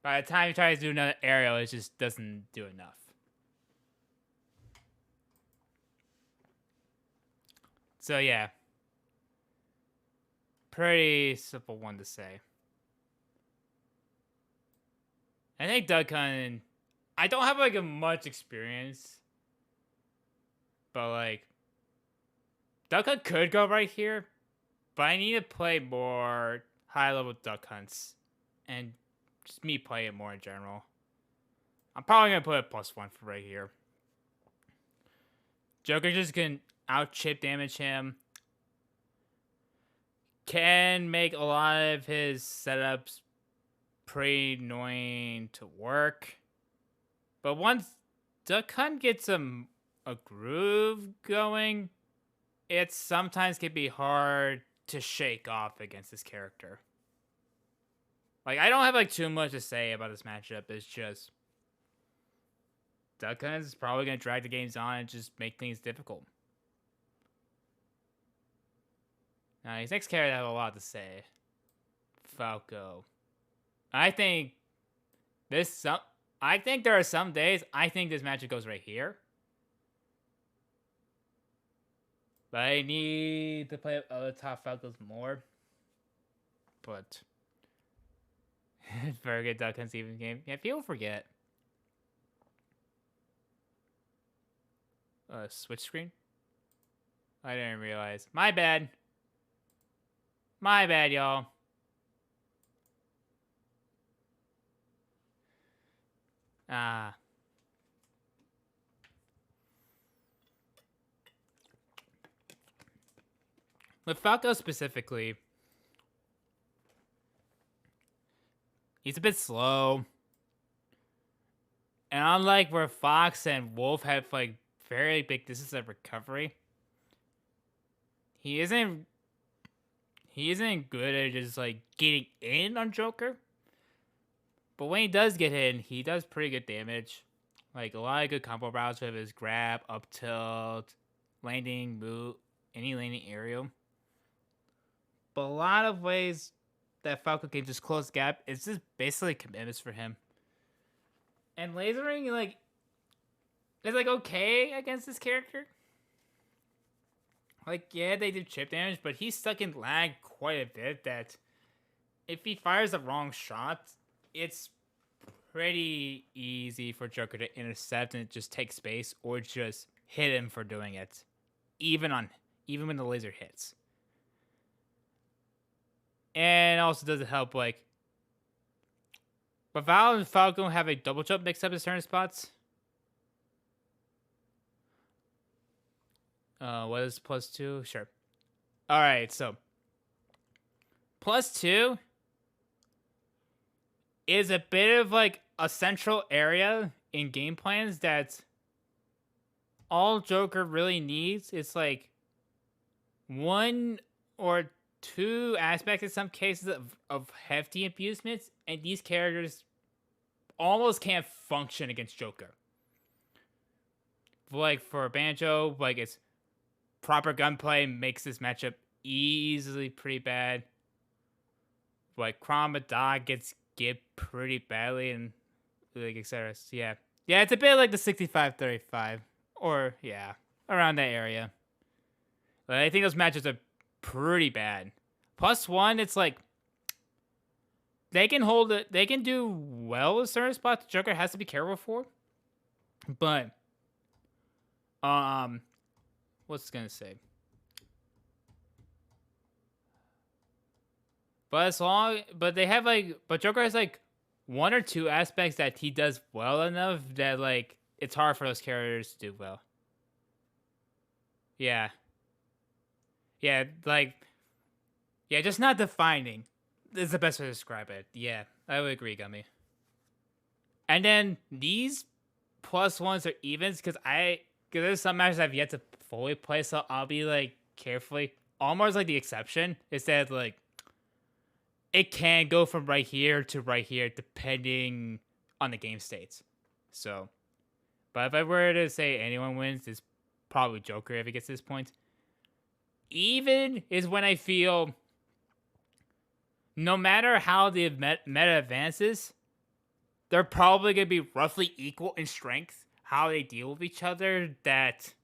by the time you try to do another aerial, it just doesn't do enough. So yeah. Pretty simple one to say. I think Duck Hunt, I don't have like a much experience, but like Duck Hunt could go right here, but I need to play more high level Duck Hunts and just me play it more in general. I'm probably gonna put a +1 for right here. Joker just can out chip damage him. Can make a lot of his setups pretty annoying to work. But once Duck Hunt gets a groove going, it sometimes can be hard to shake off against this character. Like, I don't have like too much to say about this matchup. It's just Duck Hunt is probably going to drag the games on and just make things difficult. Now, his next character has a lot to say. Falco. I think there are some days I think this matchup goes right here. But I need to play other top Falcons more. But very good Duck Hunt even game. Yeah, people forget. Switch screen? I didn't realize. My bad. My bad, y'all. With Falco specifically, he's a bit slow. And unlike where Fox and Wolf have like very big distance of recovery, he isn't good at just like getting in on Joker. But when he does get in, he does pretty good damage. Like a lot of good combo routes with his grab, up tilt, landing, move, any landing aerial. But a lot of ways that Falco can just close the gap, it's just basically commitments for him. And lasering, like, is like okay against this character. Like, yeah, they do chip damage, but he's stuck in lag quite a bit that if he fires the wrong shot, it's pretty easy for Joker to intercept and just take space or just hit him for doing it. Even when the laser hits. And also doesn't help, like, but Val and Falcon have a double jump mix up in certain spots. What is +2? Sure. Alright, so +2 is a bit of like a central area in game plans that all Joker really needs. It's like one or two aspects in some cases of hefty abusement, and these characters almost can't function against Joker. Like for Banjo, like it's proper gunplay makes this matchup easily pretty bad. Like Chroma gets pretty badly and like etc. So yeah, it's a bit like the 65-35 or yeah, around that area. But I think those matchups are pretty bad. +1, it's like they can hold it. They can do well with certain spots. Joker has to be careful for. But what's gonna say? But they have like, but Joker has like one or two aspects that he does well enough that like it's hard for those characters to do well. Yeah, like, yeah, just not defining is the best way to describe it. Yeah, I would agree, Gummy. And then these +1s are evens because Because there's some matches I've yet to fully play, so I'll be like carefully. Almost like the exception is that like it can go from right here to right here depending on the game states. So, but if I were to say anyone wins, it's probably Joker if he gets this point. Even is when I feel no matter how the meta advances, they're probably going to be roughly equal in strength, how they deal with each other, that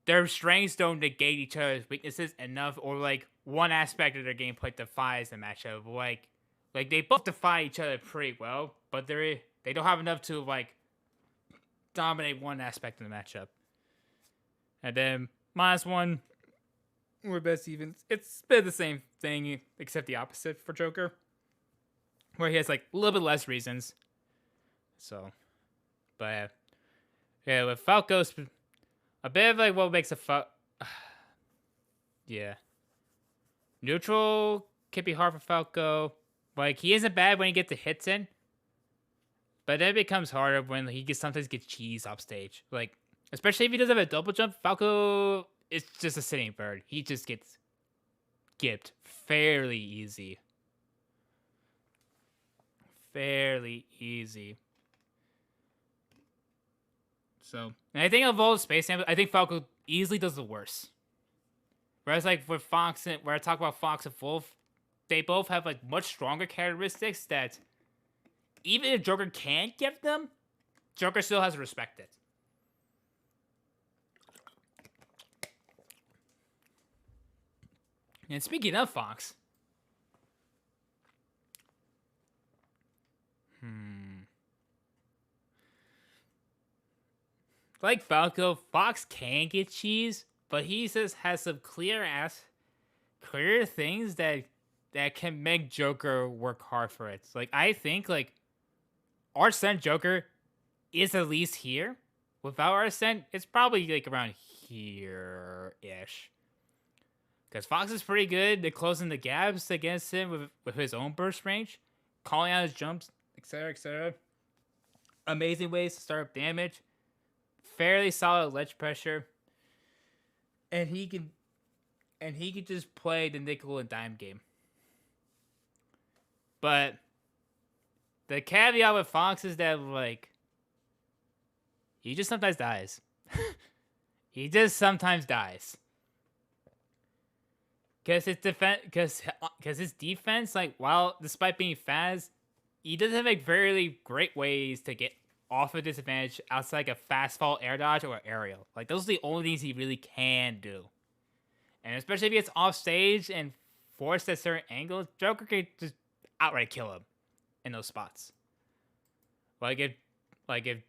their strengths don't negate each other's weaknesses enough, or like one aspect of their gameplay defies the matchup. Like they both defy each other pretty well, but they don't have enough to like dominate one aspect of the matchup. And then -1, we're best even. It's a bit the same thing, except the opposite for Joker, where he has like a little bit less reasons. So, but yeah, with Falco's a bit of like what makes a yeah, neutral can be hard for Falco. Like he isn't bad when he gets the hits in, but then it becomes harder when he sometimes gets cheese off stage. Like especially if he doesn't have a double jump, Falco is just a sitting bird. He just gets gipped fairly easy. Fairly easy. So, and I think of all the Space Jam, I think Falco easily does the worst. Whereas, like, with Fox, and where I talk about Fox and Wolf, they both have, like, much stronger characteristics that even if Joker can't give them, Joker still has to respect it. And speaking of Fox, like Falco, Fox can get cheese, but he just has some clear things that can make Joker work hard for it. Like I think like Arsene Joker is at least here. Without Arsene, it's probably like around here-ish. Because Fox is pretty good at closing the gaps against him with his own burst range, calling out his jumps, etc., etc. Amazing ways to start up damage. Fairly solid ledge pressure. And he can just play the nickel and dime game. But the caveat with Fox is that like he just sometimes dies. He just sometimes dies. Because his defense, like, while despite being fast, he doesn't make very great ways to get off a disadvantage outside like a fast fall air dodge or aerial. Like, those are the only things he really can do. And especially if he gets off stage and forced at certain angles, Joker can just outright kill him in those spots. Like if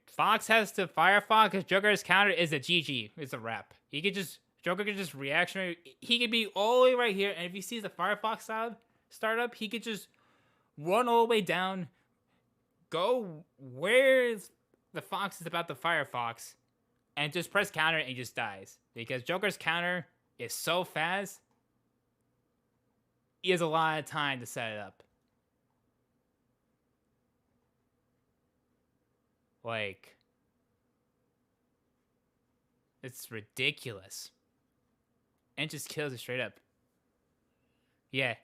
Fox has to fire Fox, Joker's counter is a GG. It's a wrap. Joker can just reactionary. He could be all the way right here, and if he sees the Firefox start up, he could just run all the way down, go where the Fox is about to Firefox, and just press counter and he just dies. Because Joker's counter is so fast, he has a lot of time to set it up. Like, it's ridiculous. And just kills it straight up. Yeah,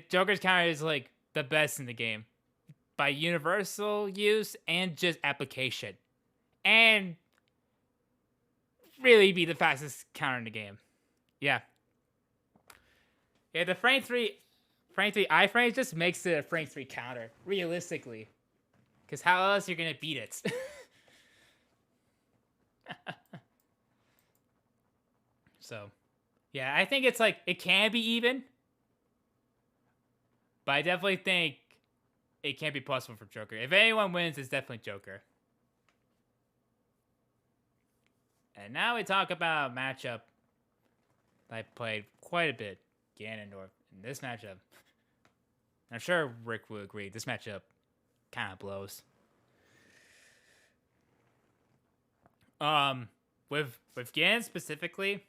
Joker's counter is like the best in the game. By universal use and just application. And really be the fastest counter in the game. Yeah. Yeah, the frame 3 iframe just makes it a frame 3 counter, realistically. Because how else you're going to beat it? So, yeah, I think it's like, it can be even. But I definitely think it can't be possible for Joker. If anyone wins, it's definitely Joker. And now we talk about a matchup I played quite a bit, Ganondorf. In this matchup, I'm sure Rick will agree, this matchup kind of blows. With Ganon specifically,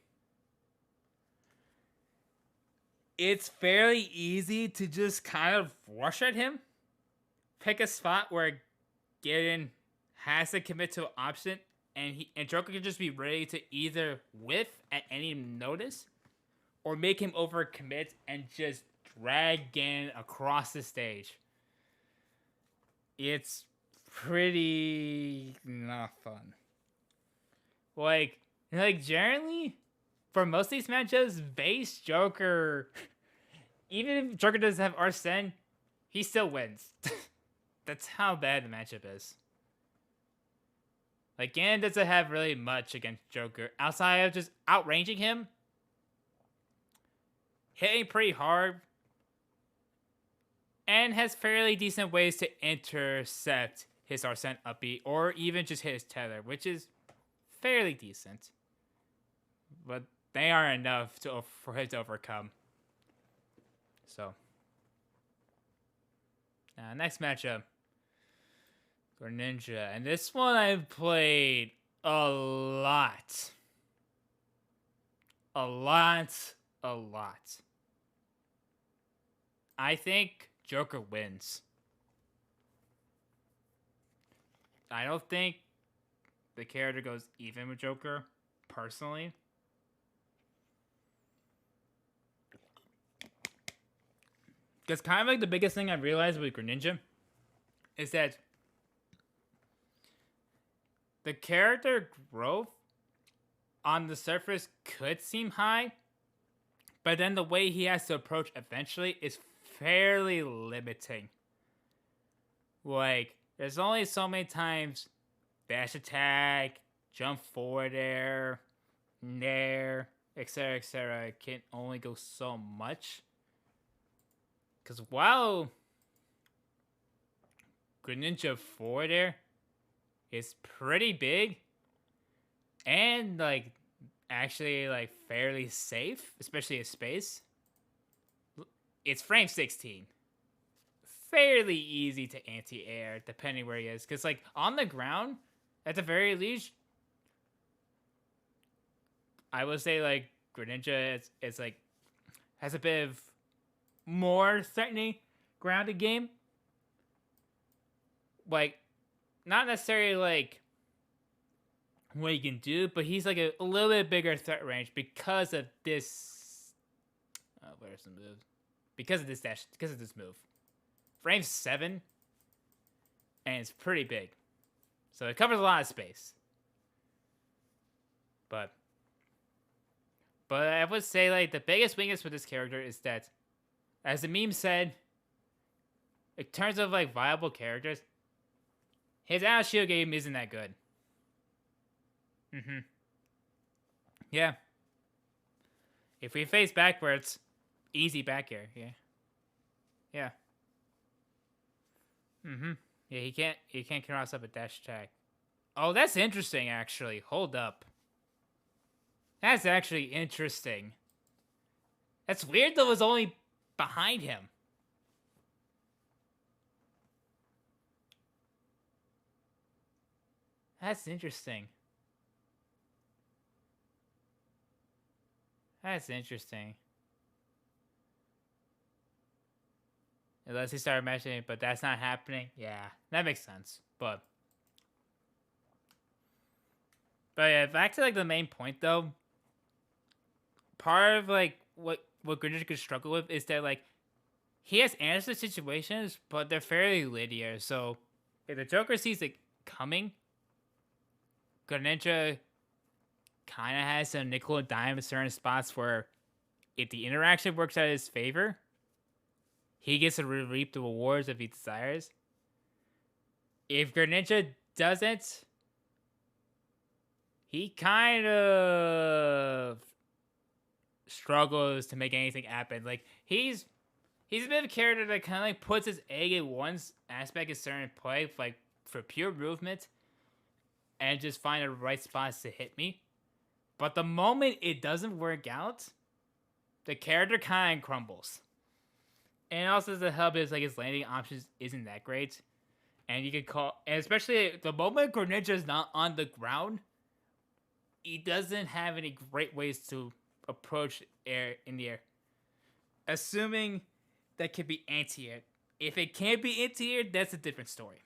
it's fairly easy to just kind of rush at him. Pick a spot where Ganon has to commit to an option and Joker can just be ready to either whiff at any notice or make him overcommit and just drag Ganon across the stage. It's pretty not fun. Like generally, for most of these matchups, base Joker, even if Joker doesn't have Arsene, he still wins. That's how bad the matchup is. Like, Ganon doesn't have really much against Joker outside of just outranging him, hitting pretty hard, and has fairly decent ways to intercept his Arsene upbeat or even just hit his tether, which is fairly decent. But they are enough for him to overcome. So, next matchup. Greninja. And this one I've played a lot. A lot. I think Joker wins. I don't think the character goes even with Joker, personally. Because kind of like the biggest thing I realized with Greninja is that the character growth on the surface could seem high, but then the way he has to approach eventually is fairly limiting. Like, there's only so many times dash attack, jump forward air, nair, etc. It can only go so much. Because while Greninja forward air is pretty big and like actually like fairly safe, especially in space, it's frame 16. Fairly easy to anti-air depending where he is, because like on the ground at the very least I would say like Greninja is like has a bit of more threatening grounded game. Like, not necessarily like what he can do, but he's like a little bit bigger threat range because of this. Where's the move? Because of this dash. Because of this move. Frame 7, and it's pretty big, so it covers a lot of space. But I would say like the biggest weakness with this character is that, as the meme said, in terms of like viable characters, his out shield game isn't that good. Yeah. If we face backwards, easy back air. Yeah. Yeah, he can't cross up a dash attack. Oh, that's interesting actually. Hold up. That's actually interesting. That's weird though, it was only behind him. That's interesting. Unless he started matching it, but that's not happening. Yeah, that makes sense. But yeah, back to like the main point though. Part of like what Greninja could struggle with is that like he has answer situations, but they're fairly linear. So if the Joker sees it coming, Greninja kind of has some nickel and dime in certain spots where if the interaction works out in his favor, he gets to reap the rewards if he desires. If Greninja doesn't, he kind of struggles to make anything happen. Like, he's a bit of a character that kind of like puts his egg in one aspect of certain play, like for pure movement, and just find the right spots to hit me. But the moment it doesn't work out, the character kind of crumbles. And also the hub is like his landing options isn't that great. And you could call, and especially the moment Greninja is not on the ground, he doesn't have any great ways to approach air in the air. Assuming that could be anti-air. If it can't be anti-air, that's a different story.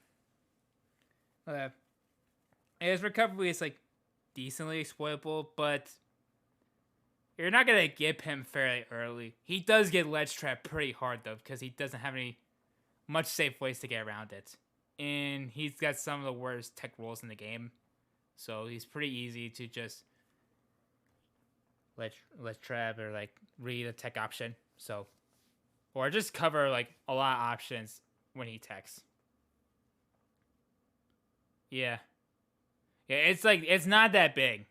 His recovery is like decently exploitable, but you're not gonna get him fairly early. He does get ledge trapped pretty hard though, because he doesn't have any much safe ways to get around it. And he's got some of the worst tech rolls in the game. So he's pretty easy to just ledge trap or like read a tech option. So or just cover like a lot of options when he techs. Yeah. Yeah, it's like it's not that big.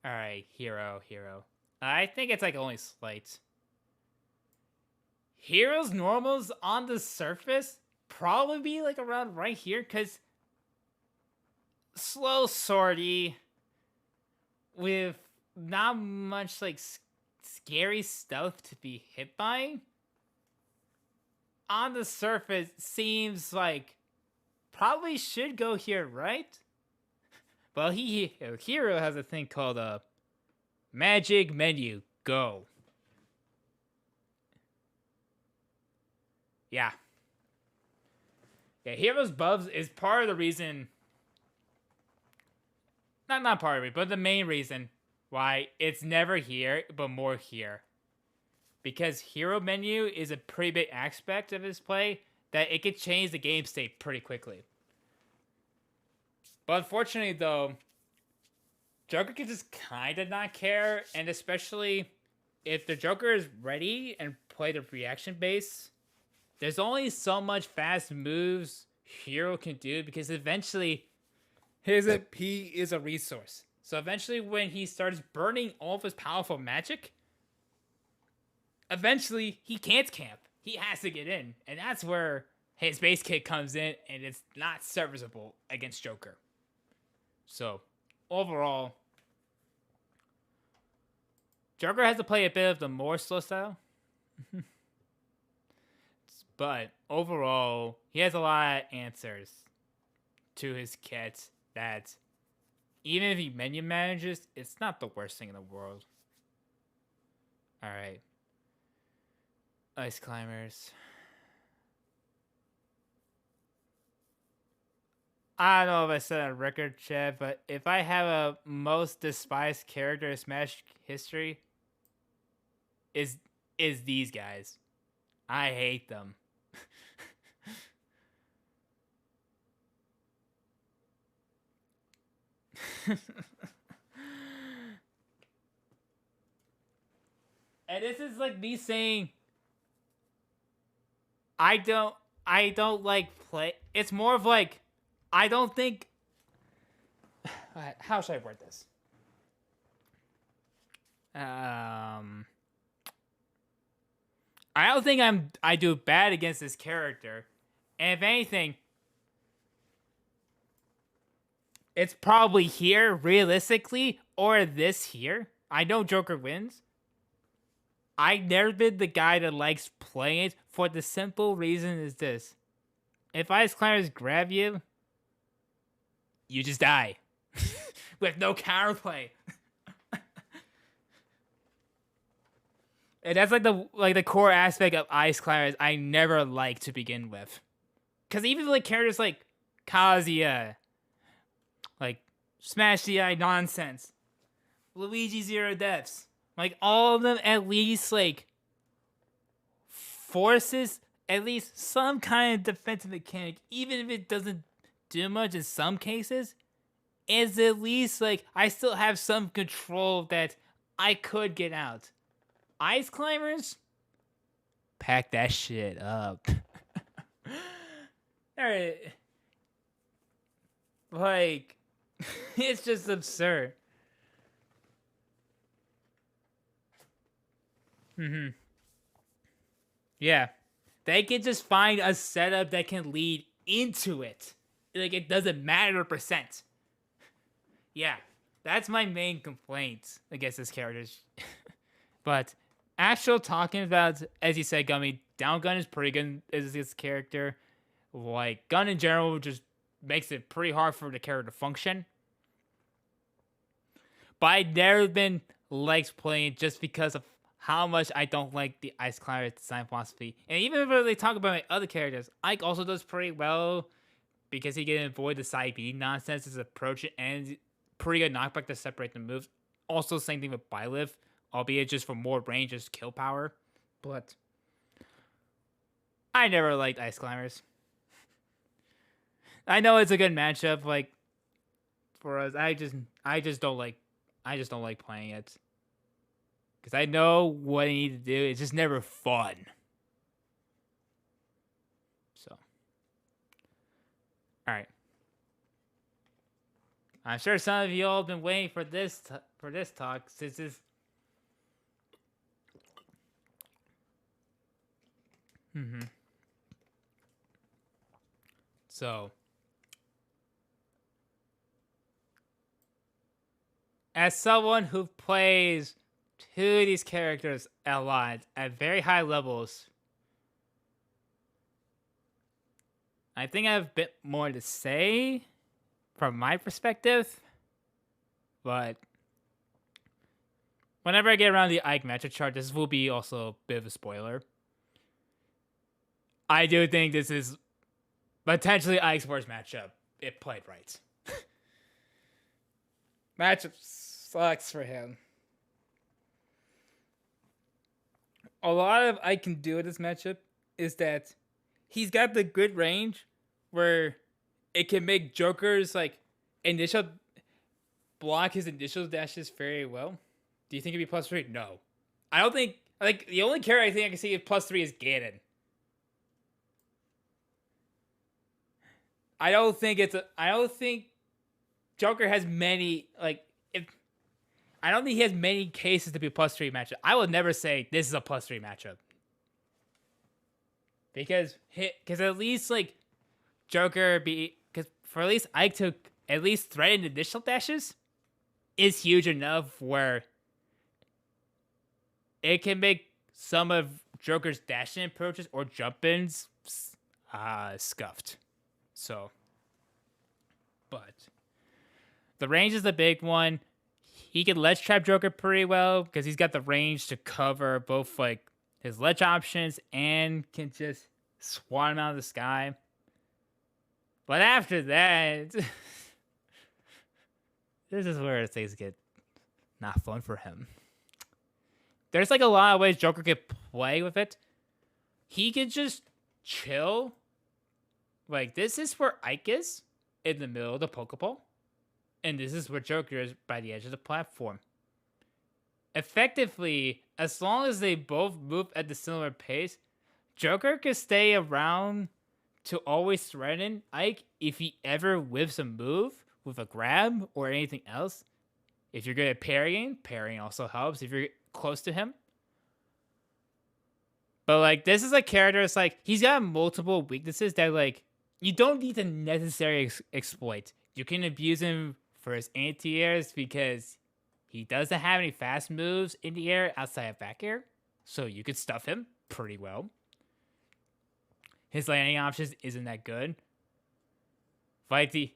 Alright, hero. I think it's like only slight. Heroes normals on the surface probably be like around right here, because slow sortie with not much like scary stuff to be hit by on the surface seems like probably should go here, right? Well, hero has a thing called a magic menu. Go. Yeah. Yeah, heroes buffs is part of the reason. Not part of it, but the main reason why it's never here, but more here. Because hero menu is a pretty big aspect of his play that it could change the game state pretty quickly. But unfortunately, though, Joker can just kind of not care, and especially if the Joker is ready and play the reaction base, there's only so much fast moves Hero can do, because eventually his AP is a resource. So eventually when he starts burning all of his powerful magic, eventually he can't camp. He has to get in. And that's where his base kit comes in, and it's not serviceable against Joker. So overall, Joker has to play a bit of the more slow style. But overall, he has a lot of answers to his kit that even if he menu manages, it's not the worst thing in the world. Alright. Ice Climbers. I don't know if I said on record, chat, but if I have a most despised character in Smash history, is these guys. I hate them. And this is like me saying I don't like play. It's more of like I don't think. How should I word this? I don't think I do bad against this character, and if anything, it's probably here realistically, or this here. I know Joker wins. I never been the guy that likes playing it for the simple reason is this: if Ice Climbers grab you, you just die with no counterplay. And that's like the core aspect of Ice Climbers I never liked to begin with. Cause even like characters like Kazuya, like Smash DI nonsense, Luigi Zero Deaths, like all of them at least like forces at least some kind of defensive mechanic, even if it doesn't do much in some cases, is at least like I still have some control that I could get out. Ice Climbers, pack that shit up. Alright. Like, it's just absurd. Yeah. They can just find a setup that can lead into it. Like, it doesn't matter percent. Yeah. That's my main complaint against this character. But actual talking about, as you said, Gummy, Down Gun is pretty good as this character. Like, Gun in general just makes it pretty hard for the character to function. But I've never been liked playing just because of how much I don't like the Ice Climber design philosophy. And even when they talk about my other characters, Ike also does pretty well because he can avoid the side B nonsense, his approach, and pretty good knockback to separate the moves. Also, same thing with Byleth, albeit just for more range, just kill power. But I never liked Ice Climbers. I know it's a good matchup, like for us. I just don't like playing it because I know what I need to do. It's just never fun. So, all right. I'm sure some of you all have been waiting for this talk since this. So, as someone who plays two of these characters a lot at very high levels, I think I have a bit more to say from my perspective, but whenever I get around the Ike matchup chart, this will be also a bit of a spoiler. I do think this is potentially Ike's worst matchup if played right. Matchup sucks for him. A lot of I can do in this matchup is that he's got the good range where it can make Joker's like initial block his initial dashes very well. Do you think it'd be +3? No. I don't think like the only character I think I can see is +3 is Ganon. I don't think Joker has many I don't think he has many cases to be a +3 matchup. I would never say this is a +3 matchup. Because at least like Joker because for at least Ike to at least threaten initial dashes is huge enough where it can make some of Joker's dashing approaches or jump ins scuffed. So, but the range is the big one. He can ledge trap Joker pretty well because he's got the range to cover both like his ledge options and can just swat him out of the sky. But after that, this is where things get not fun for him. There's like a lot of ways Joker could play with it. He could just chill. Like, this is where Ike is in the middle of the Pokeball. And this is where Joker is by the edge of the platform. Effectively, as long as they both move at the similar pace, Joker could stay around to always threaten Ike if he ever whiffs a move with a grab or anything else. If you're good at parrying also helps if you're close to him. But like, this is a character that's like, he's got multiple weaknesses that like, you don't need to necessarily exploit. You can abuse him for his anti-airs because he doesn't have any fast moves in the air outside of back air. So you could stuff him pretty well. His landing options isn't that good. Fight the...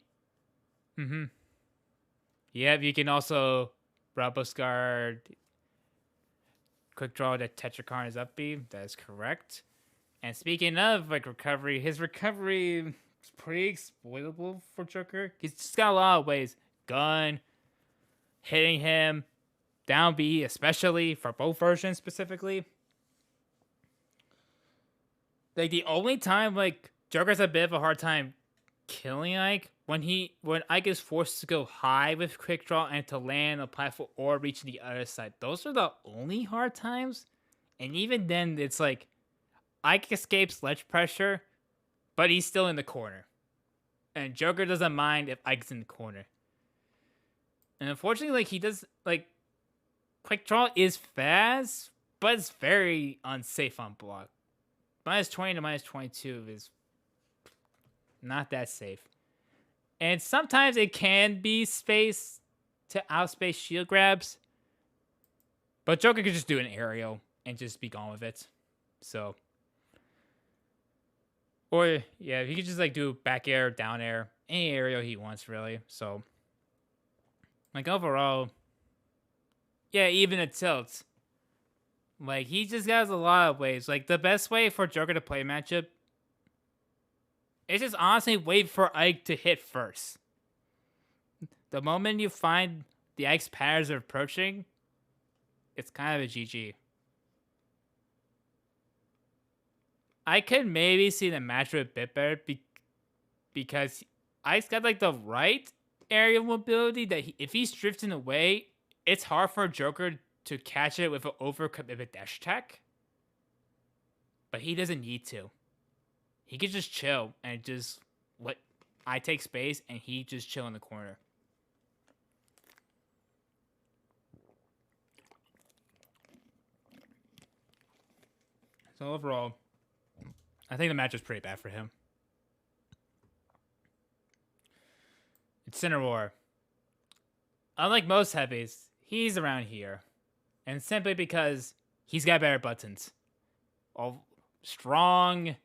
Yep, you can also Roboscar quick draw that Tetrakarn is up B. That is correct. And speaking of like recovery, his recovery is pretty exploitable for Joker. He's just got a lot of ways. Gun, hitting him, down B, especially for both versions specifically. Like the only time like Joker's a bit of a hard time killing Ike when Ike is forced to go high with quick draw and to land a platform or reach the other side. Those are the only hard times. And even then it's like Ike escapes ledge pressure, but he's still in the corner. And Joker doesn't mind if Ike's in the corner. And unfortunately, like he does like quick draw is fast, but it's very unsafe on block. -20 to -22 is not that safe. And sometimes it can be space to outspace shield grabs. But Joker could just do an aerial and just be gone with it. So. Or, yeah, he could just like do back air, down air, any aerial he wants, really. So. Like overall. Yeah, even a tilt. Like, he just has a lot of ways. Like, the best way for Joker to play matchup is just honestly wait for Ike to hit first. The moment you find the Ike's patterns are approaching, it's kind of a GG. I could maybe see the matchup a bit better because Ike's got like the right aerial mobility that if he's drifting away, it's hard for Joker to catch it with an overcommitted dash attack. But he doesn't need to. He could just chill and just let I take space and he just chill in the corner. So overall, I think the match was pretty bad for him. It's Cineroar. Unlike most heavies, he's around here. And simply because he's got better buttons. All strong,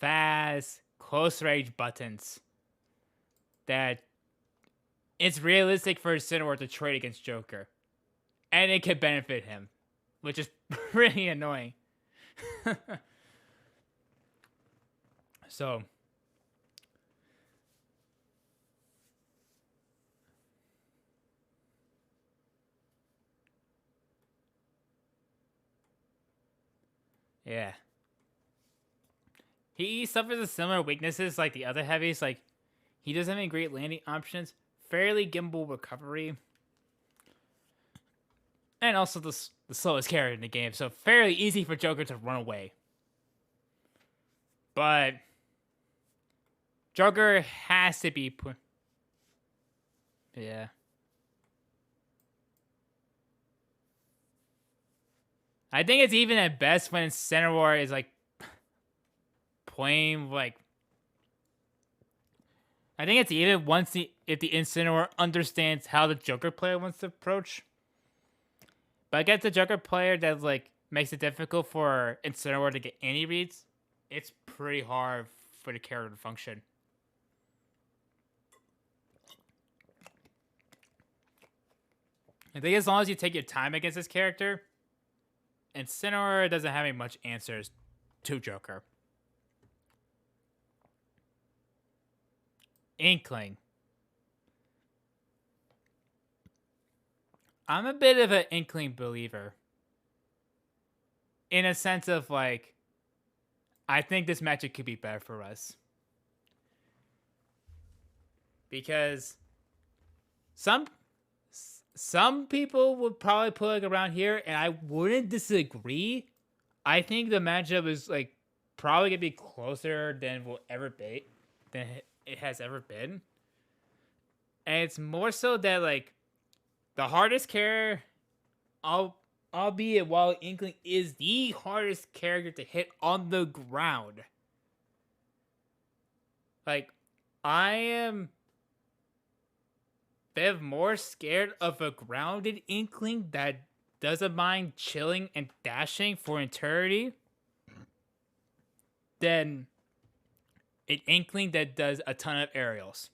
fast, close range buttons that it's realistic for Cineroar to trade against Joker. And it could benefit him, which is pretty annoying. So, yeah. He suffers a similar weaknesses like the other heavies. Like, he doesn't have any great landing options, fairly gimbal recovery, and also the slowest character in the game, so fairly easy for Joker to run away. But Joker has to be yeah. I think it's even at best when Cineroar is like playing like. I think it's even once if the Incineroar understands how the Joker player wants to approach. But against the Joker player that like makes it difficult for Incineroar to get any reads, it's pretty hard for the character to function. I think as long as you take your time against this character, Incineroar doesn't have any much answers to Joker. Inkling. I'm a bit of an Inkling believer. In a sense of like, I think this matchup could be better for us. Because some people would probably put like around here, and I wouldn't disagree. I think the matchup is like probably gonna be closer than will ever be, than it has ever been. And it's more so that like the hardest character, albeit while Inkling is the hardest character to hit on the ground. Like, I am a bit more scared of a grounded Inkling that doesn't mind chilling and dashing for eternity than an Inkling that does a ton of aerials.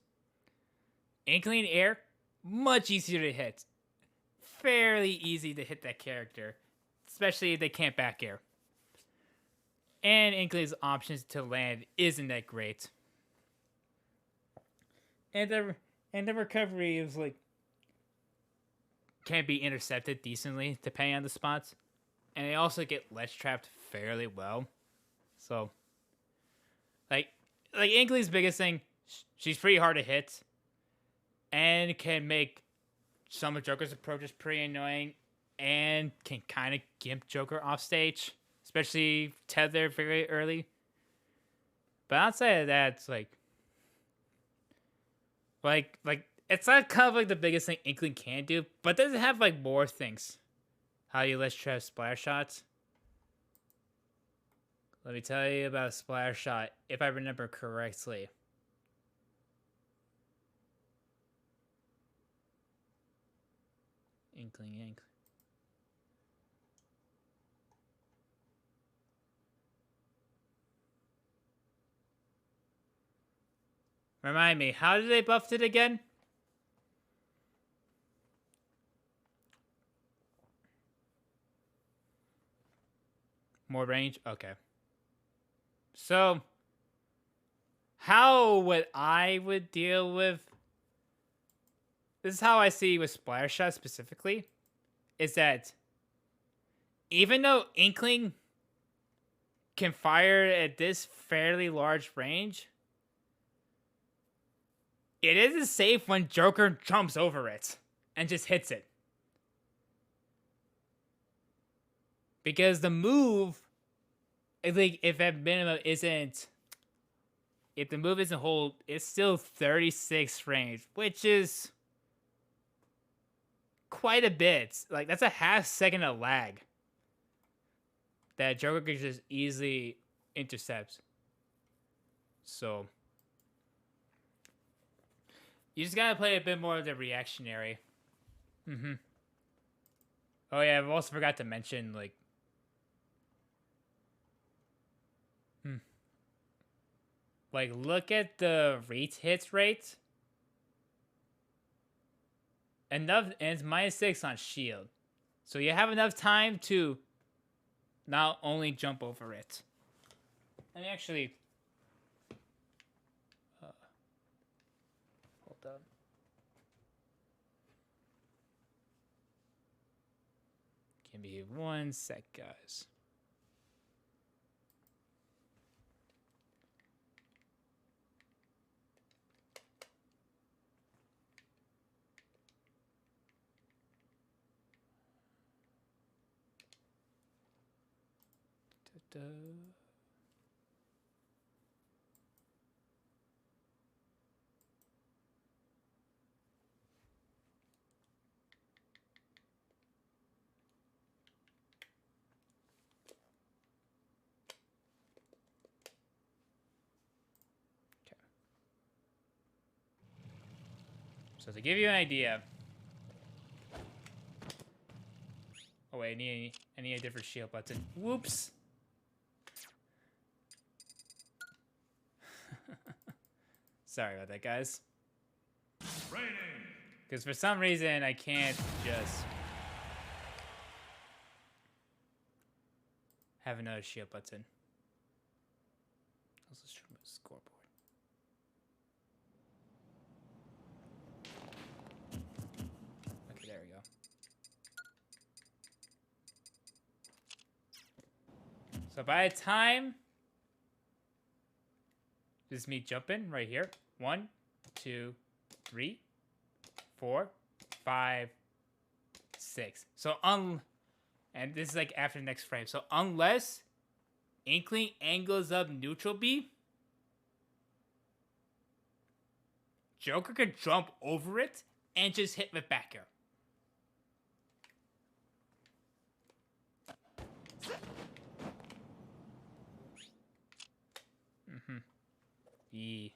Inkling in air, much easier to hit. Fairly easy to hit that character, especially if they can't back air. And Inkling's options to land isn't that great. And the recovery is like can be intercepted decently depending on the spots. And they also get ledge trapped fairly well. So like Inkling's biggest thing, she's pretty hard to hit and can make some of Joker's approaches pretty annoying and can kind of gimp Joker off stage, especially tether very early. But outside of that, it's like it's not kind of like the biggest thing Inkling can do, but does it have like more things? How you let's try splash shots. Let me tell you about a splash shot, if I remember correctly. Inkling. Remind me, how did they buff it again? More range? Okay. So, how would I deal with... This is how I see with Splash Shot specifically. Is that even though Inkling can fire at this fairly large range, it isn't safe when Joker jumps over it and just hits it. Because the move, like, if at minimum isn't... If the move isn't hold, it's still 36 range, which is quite a bit. Like, that's a half second of lag that Joker could just easily intercept. So, you just gotta play a bit more of the reactionary. Oh yeah, I've also forgot to mention, like... Like, look at the hits rate. Enough, and it's -6 on shield. So you have enough time to not only jump over it. Let me actually... hold up. Give me 1 sec, guys. So to give you an idea... Oh wait, I need a different shield button. Whoops! Sorry about that, guys. Because for some reason, I can't just have another shield button. Let's just remove the scoreboard. Okay, there we go. So by the time... This is me jumping right here. 1, 2, 3, 4, 5, 6. So and this is like after the next frame. So unless Inkling angles up neutral B, Joker could jump over it and just hit with back air. Yeah.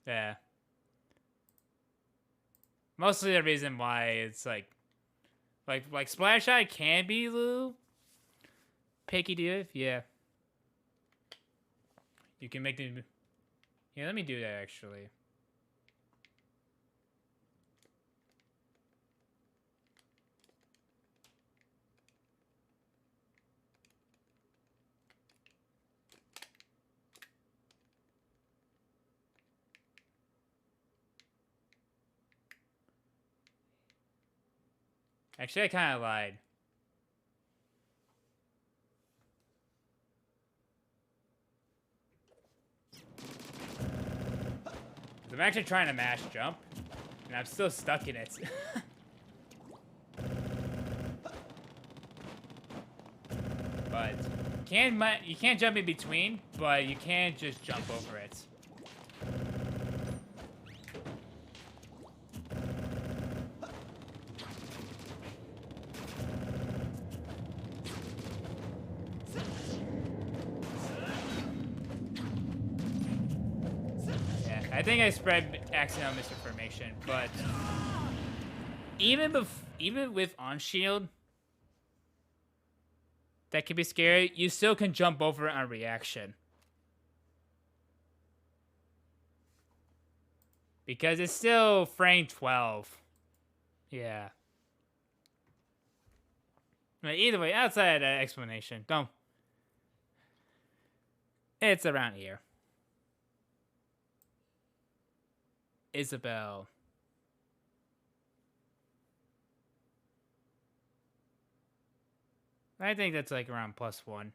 Yeah. Mostly the reason why it's like Splash Shot can be a little picky, dude. Yeah. You can make the... Yeah, let me do that actually. Actually, I kind of lied. I'm actually trying to mash jump, and I'm still stuck in it. But you can't jump in between, but you can just jump over it. I think I spread accidental misinformation, but even with on shield, that can be scary. You still can jump over it on reaction because it's still frame 12. Yeah. But either way, outside that explanation, don't. It's around here. Isabel. I think that's like around +1.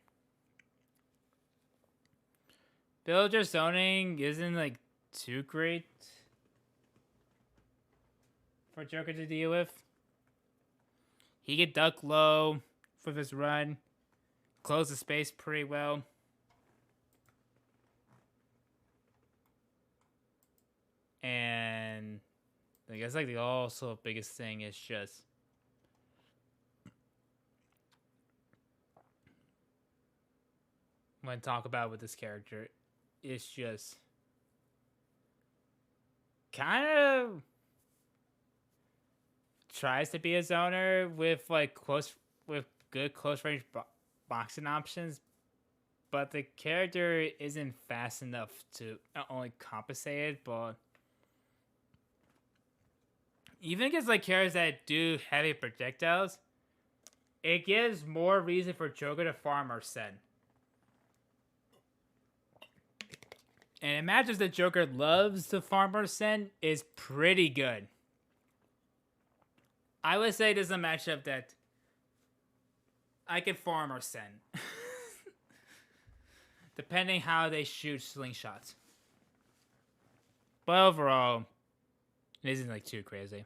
Villager zoning isn't like too great for Joker to deal with. He can duck low for this run, close the space pretty well. And I guess like the also biggest thing is just when talk about with this character, it's just kind of tries to be a zoner with like with good close range boxing options, but the character isn't fast enough to not only compensate it, but even against like characters that do heavy projectiles, it gives more reason for Joker to farm Arsene. And it matches that Joker loves to farm Arsene is pretty good. I would say this is a matchup that I could farm Arsene. Depending how they shoot slingshots. But overall, it isn't like too crazy.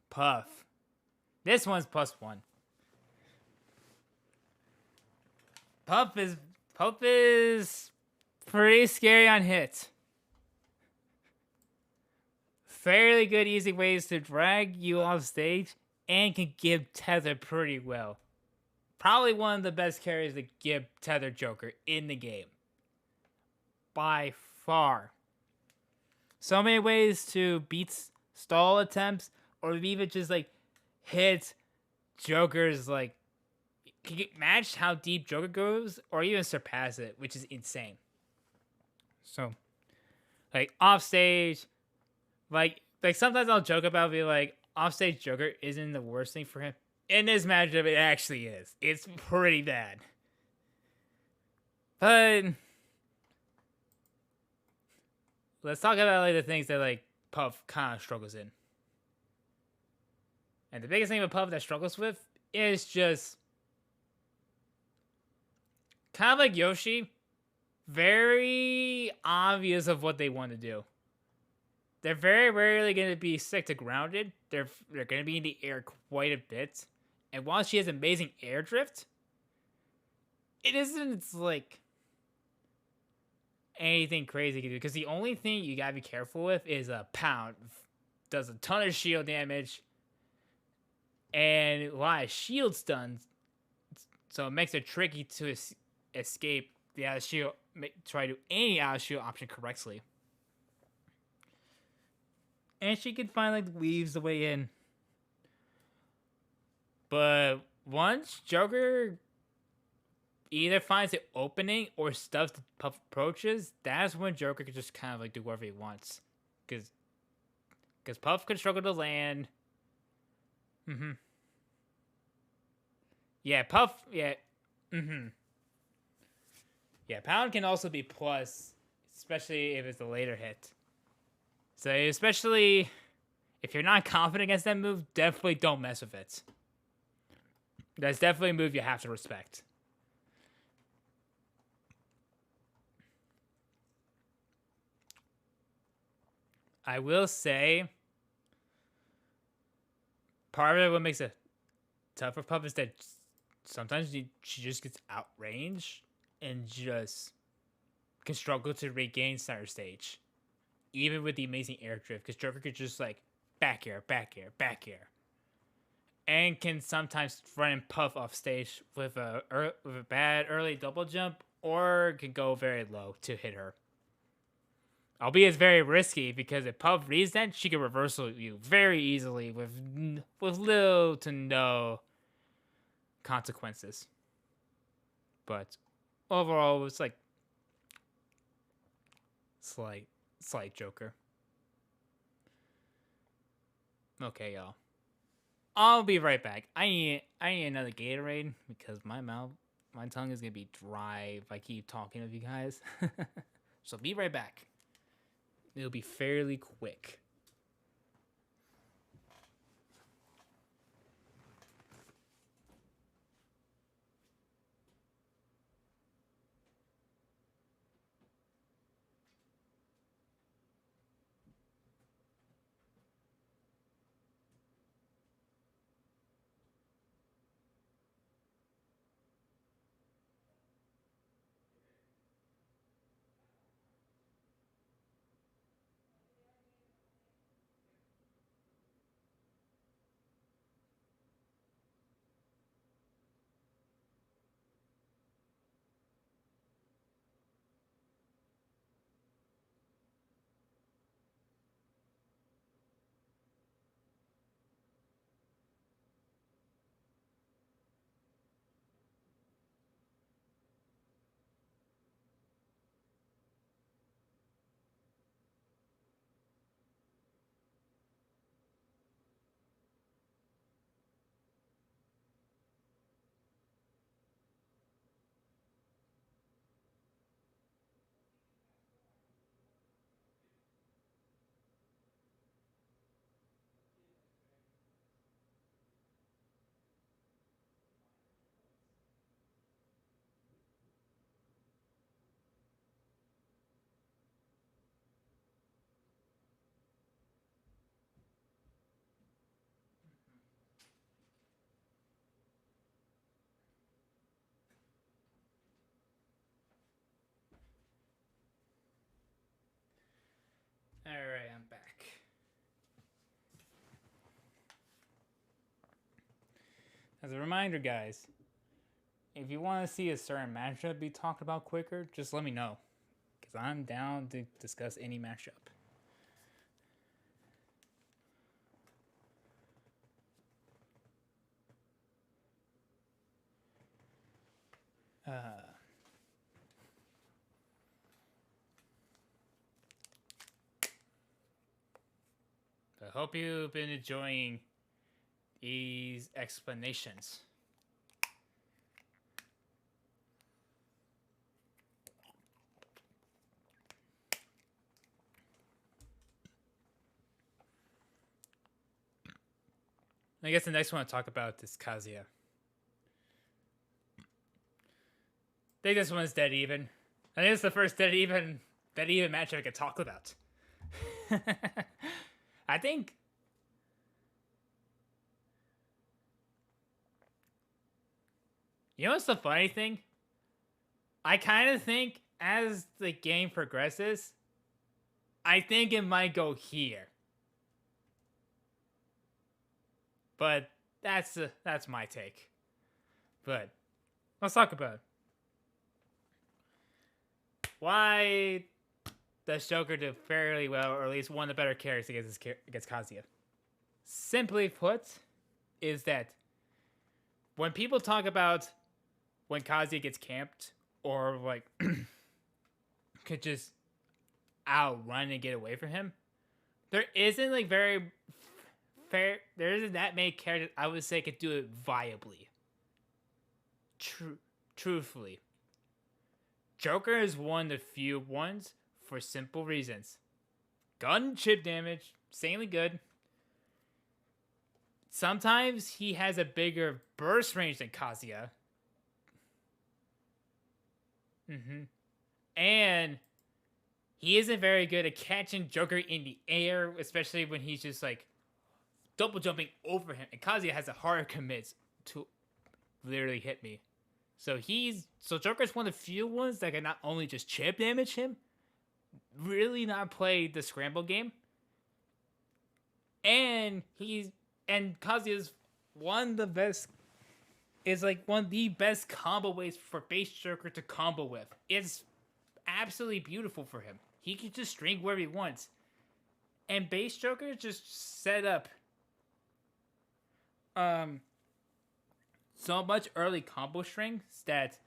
Puff. This one's +1. Puff is pretty scary on hit. Fairly good, easy ways to drag you off stage and can give tether pretty well. Probably one of the best carries to give tether Joker in the game. By far. So many ways to beat stall attempts or even just like hit Joker's like can get matched how deep Joker goes or even surpass it, which is insane. So like off stage, like sometimes I'll joke about being like offstage Joker isn't the worst thing for him. In this matchup, it actually is. It's pretty bad. But let's talk about like the things that like Puff kind of struggles in. And the biggest thing with Puff that struggles with is just kind of like Yoshi, very obvious of what they want to do. They're very rarely going to be stick to grounded. They're going to be in the air quite a bit. And while she has amazing air drift, it isn't like anything crazy to do. Because the only thing you got to be careful with is a pound. Does a ton of shield damage. And a lot of shield stuns. So it makes it tricky to escape the out of shield. Try to do any out of shield option correctly. And she can find like weaves the way in. But once Joker either finds the opening or stuff the Puff approaches, that's when Joker can just kind of like do whatever he wants. Because Puff can struggle to land. Yeah, Puff, yeah. Yeah, Pound can also be plus, especially if it's a later hit. So especially if you're not confident against that move, definitely don't mess with it. That's definitely a move you have to respect. I will say, part of it what makes it tough for Puff is that sometimes she just gets outranged and just can struggle to regain center stage. Even with the amazing air drift, because Joker could just like back air, back air, back air. And can sometimes run and Puff off stage with a bad early double jump, or can go very low to hit her. Albeit it's very risky because if Puff reads that, she can reversal you very easily with little to no consequences. But overall, it's like slight Joker. Okay, y'all. I'll be right back. I need another Gatorade because my tongue is gonna be dry if I keep talking with you guys. So be right back. It'll be fairly quick. All right, I'm back. As a reminder, guys, if you want to see a certain matchup be talked about quicker, just let me know, because I'm down to discuss any matchup. I hope you've been enjoying these explanations. I guess the next one to talk about is Kazuya. I think this one's dead even. I think it's the first dead even match I could talk about. I think you know what's the funny thing? I kind of think as the game progresses, I think it might go here. But that's my take. But let's talk about why does Joker do fairly well, or at least one of the better characters against Kazuya. Simply put, is that when people talk about when Kazuya gets camped or like could just outrun and get away from him, there isn't like very fair. There isn't that many characters I would say could do it viably. Truthfully, Joker is one of the few ones for simple reasons. Gun chip damage, insanely good. Sometimes he has a bigger burst range than Kazuya. And he isn't very good at catching Joker in the air, especially when he's just like double jumping over him. And Kazuya has a hard commit to literally hit me. So Joker's one of the few ones that can not only just chip damage him, really not play the scramble game. And Kazuya's one of the best one of the best combo ways for base Joker to combo with. It's absolutely beautiful for him. He can just string wherever he wants. And base Joker just set up so much early combo strings that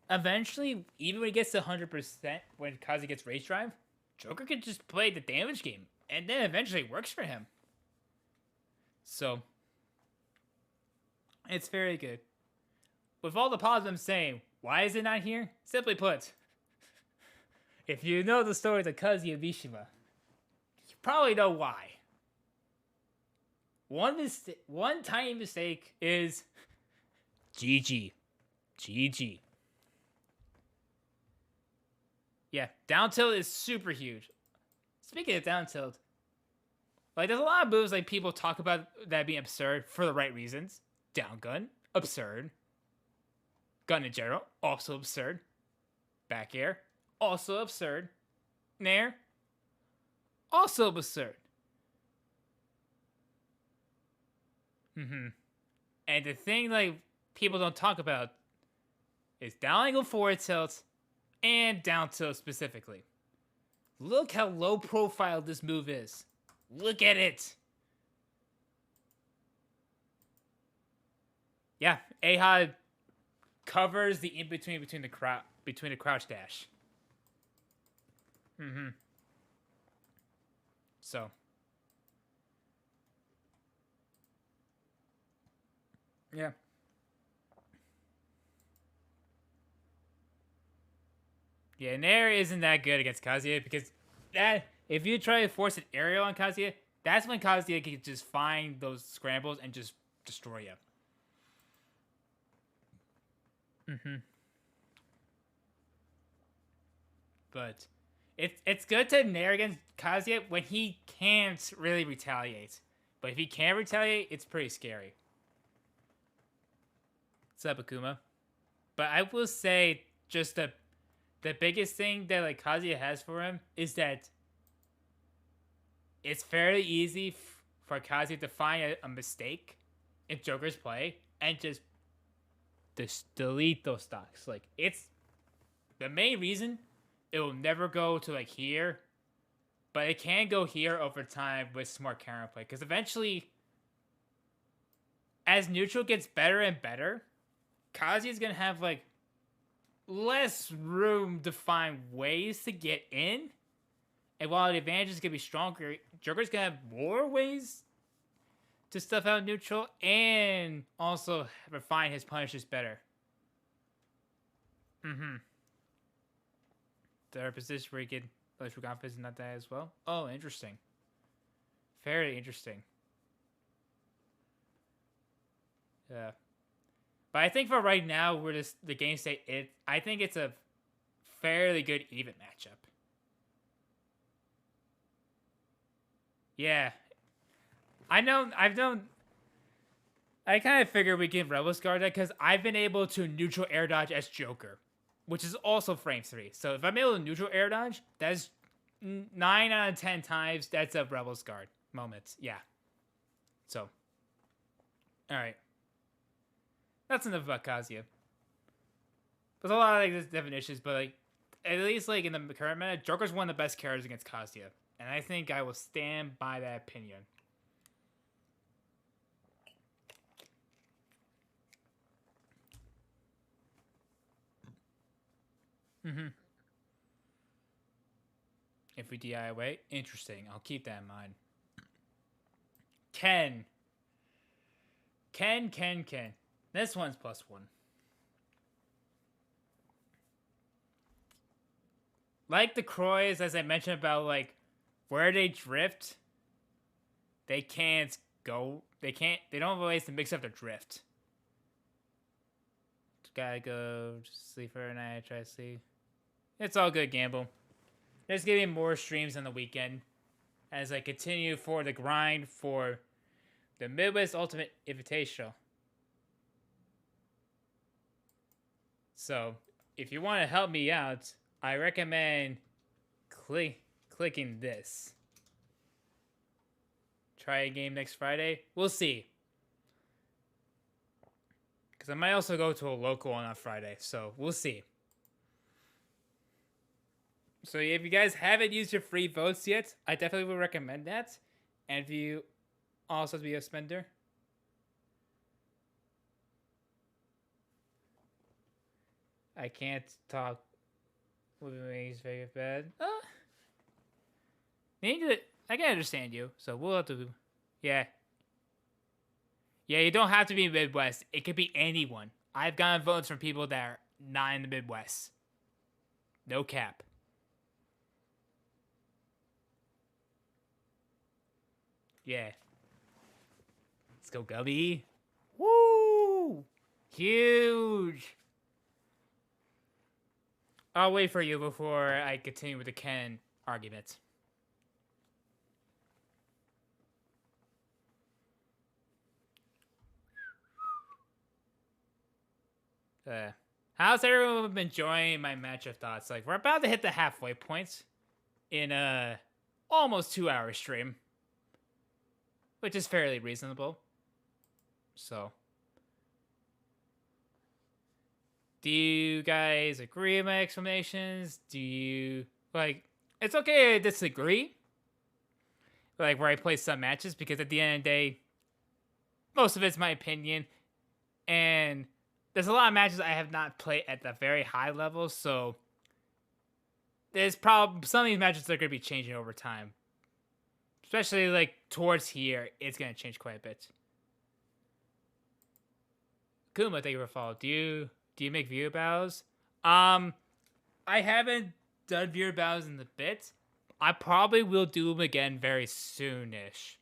eventually, even when he gets to 100%, when Kazuya gets Rage Drive, Joker can just play the damage game. And then eventually it works for him. So it's very good. With all the positives I'm saying, why is it not here? Simply put, if you know the story of Kazuya Mishima, you probably know why. One tiny mistake is GG. GG. Yeah, down tilt is super huge. Speaking of down tilt, like there's a lot of moves like people talk about that being absurd for the right reasons. Down gun, absurd. Gun in general, also absurd. Back air, also absurd. Nair, also absurd. And the thing like people don't talk about is down angle forward tilt and down tilt specifically. Look how low profile this move is. Look at it. Yeah, Aha covers the in between between the crouch dash. So yeah. Yeah, Nair isn't that good against Kazuya because that if you try to force an aerial on Kazuya, that's when Kazuya can just find those scrambles and just destroy you. But it's good to Nair against Kazuya when he can't really retaliate. But if he can retaliate, it's pretty scary. What's up, Akuma? But I will say just the biggest thing that like Kazuya has for him is that it's fairly easy for Kazuya to find a mistake in Joker's play and just delete those stocks. Like it's the main reason it will never go to like here, but it can go here over time with smart counterplay because eventually, as neutral gets better and better, Kazuya's gonna have like less room to find ways to get in. And while the advantage is going to be stronger, Joker's going to have more ways to stuff out neutral and also refine his punishes better. Third position where he can punish with confidence and not die as well. Oh, interesting. Very interesting. Yeah. But I think for right now, where the game state, I think it's a fairly good even matchup. Yeah. I kind of figured we can Rebel Scar that because I've been able to neutral air dodge as Joker, which is also frame 3. So if I'm able to neutral air dodge, that's 9 out of 10 times that's a Rebel Scar moment. Yeah. So. Alright. That's enough about Kazuya. There's a lot of like definitions, but like at least like in the current meta, Joker's one of the best characters against Kazuya. And I think I will stand by that opinion. If we DIY, interesting. I'll keep that in mind. Ken. This one's +1. Like the Croys, as I mentioned about like where they drift, they can't go. They don't have ways to mix up their drift. Gotta go sleep for a night, try to sleep. It's all good, Gamble. There's gonna be more streams on the weekend as I continue for the grind for the Midwest Ultimate Invitational. So, if you want to help me out, I recommend clicking this. Try a game next Friday. We'll see. Because I might also go to a local one on Friday, so we'll see. So if you guys haven't used your free votes yet, I definitely would recommend that. And if you also be a spender, I can't talk with me very bad. I can understand you, so we'll have to. Yeah. Yeah, you don't have to be Midwest. It could be anyone. I've gotten votes from people that are not in the Midwest. No cap. Yeah. Let's go, Gubby. Woo! Huge. I'll wait for you before I continue with the Ken argument. How's everyone been enjoying my match of thoughts? Like, we're about to hit the halfway point in a almost 2-hour stream, which is fairly reasonable. So, do you guys agree with my explanations? Do you like? It's okay to disagree. Like where I play some matches, because at the end of the day, most of it's my opinion, and there's a lot of matches I have not played at the very high level, so there's probably some of these matches that are going to be changing over time. Especially like towards here, it's going to change quite a bit. Kuma, thank you for follow. Do you make viewer battles? I haven't done viewer battles in a bit. I probably will do them again very soonish.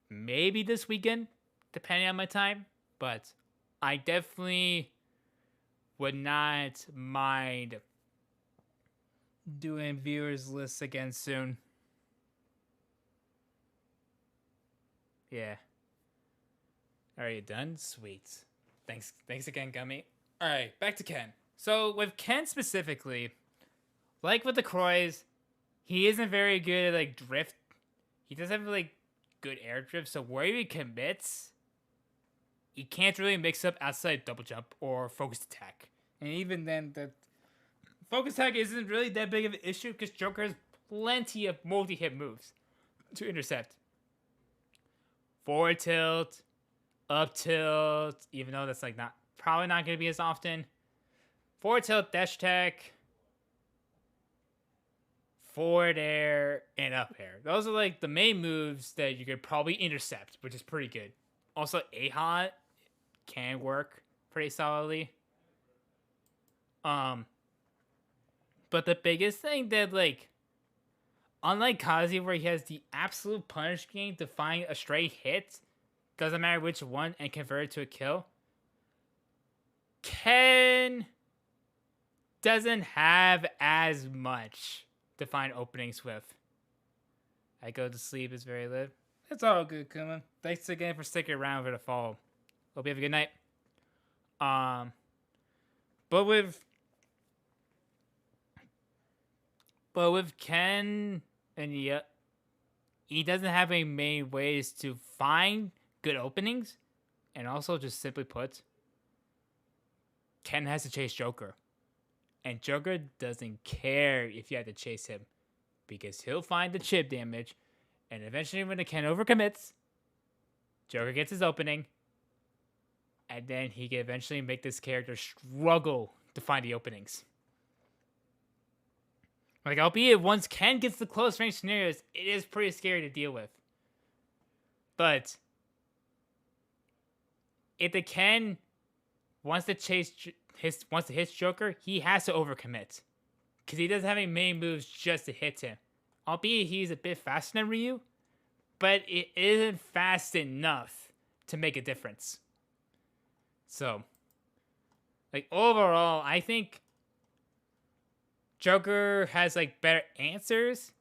Maybe this weekend, depending on my time. But I definitely would not mind doing viewers lists again soon. Yeah. Are you done? Sweet. Thanks again, Gummy. Alright, back to Ken. So with Ken specifically, like with the Croys, he isn't very good at like drift. He doesn't have like good air drift, so where he commits, he can't really mix up outside double jump or focused attack. And even then, the focus attack isn't really that big of an issue because Joker has plenty of multi-hit moves to intercept. Forward tilt, up tilt, even though that's like probably not going to be as often. Forward tilt, dash attack, forward air, and up air. Those are like the main moves that you could probably intercept, which is pretty good. Also, A-Hot can work pretty solidly. But the biggest thing that, like, unlike Kazi, where he has the absolute punish game to find a straight hit, doesn't matter which one, and convert it to a kill, Ken doesn't have as much to find openings with. I go to sleep is very lit. It's all good, Kuma. Thanks again for sticking around for the fall. Hope you have a good night. But with Ken and he doesn't have any main ways to find good openings, and also just simply put, Ken has to chase Joker, and Joker doesn't care if you have to chase him, because he'll find the chip damage, and eventually when the Ken overcommits, Joker gets his opening, and then he can eventually make this character struggle to find the openings. Like, albeit once Ken gets the close range scenarios, it is pretty scary to deal with. But if the Ken wants to hit Joker, he has to overcommit, because he doesn't have any main moves just to hit him. Albeit he's a bit faster than Ryu, but it isn't fast enough to make a difference. So, like, overall, I think Joker has like better answers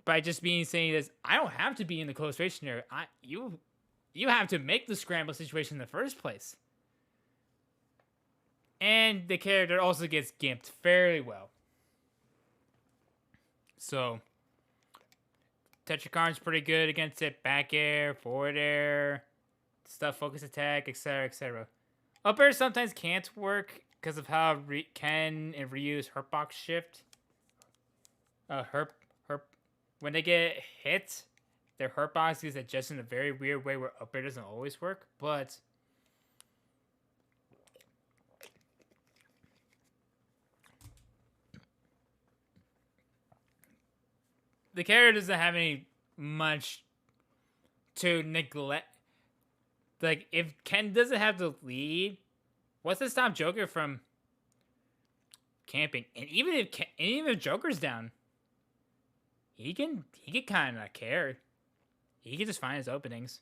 by just saying this. I don't have to be in the close range scenario. You have to make the scramble situation in the first place. And the character also gets gimped fairly well. So, Tetrakarn's pretty good against it. Back air, forward air, stuff, focus attack, etc., etc. Up air sometimes can't work because of how Ken and Ryu's hurtbox shift. When they get hit, their hurtbox is adjusted in a very weird way where up air doesn't always work. But the character doesn't have any much to neglect. Like, if Ken doesn't have the lead, what's to stop Joker from camping? And even if Joker's down, he can kind of care. He can just find his openings.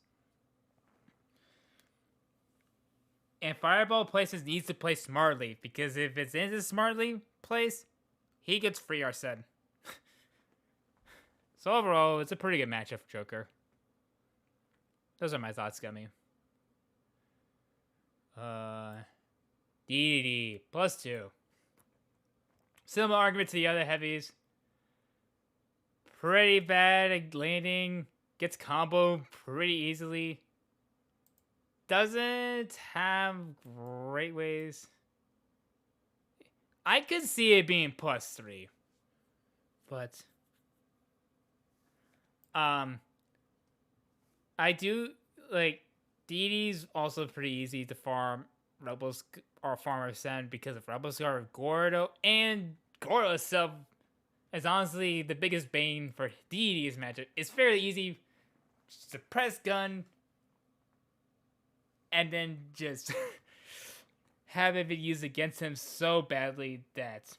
And Fireball Places needs to play smartly, because if it's in his smartly place, he gets free Arsene. So overall, it's a pretty good matchup for Joker. Those are my thoughts, Gummy. DDD +2. Similar argument to the other heavies. Pretty bad at landing. Gets combo pretty easily. Doesn't have great ways. I could see it being +3. But I do like DD's also pretty easy to farm Rebels or Farmer Sen because of Rebels Guard Gordo, and Gordo itself is honestly the biggest bane for DD's matchup. It's fairly easy. Suppress gun and then just have it be used against him so badly that it's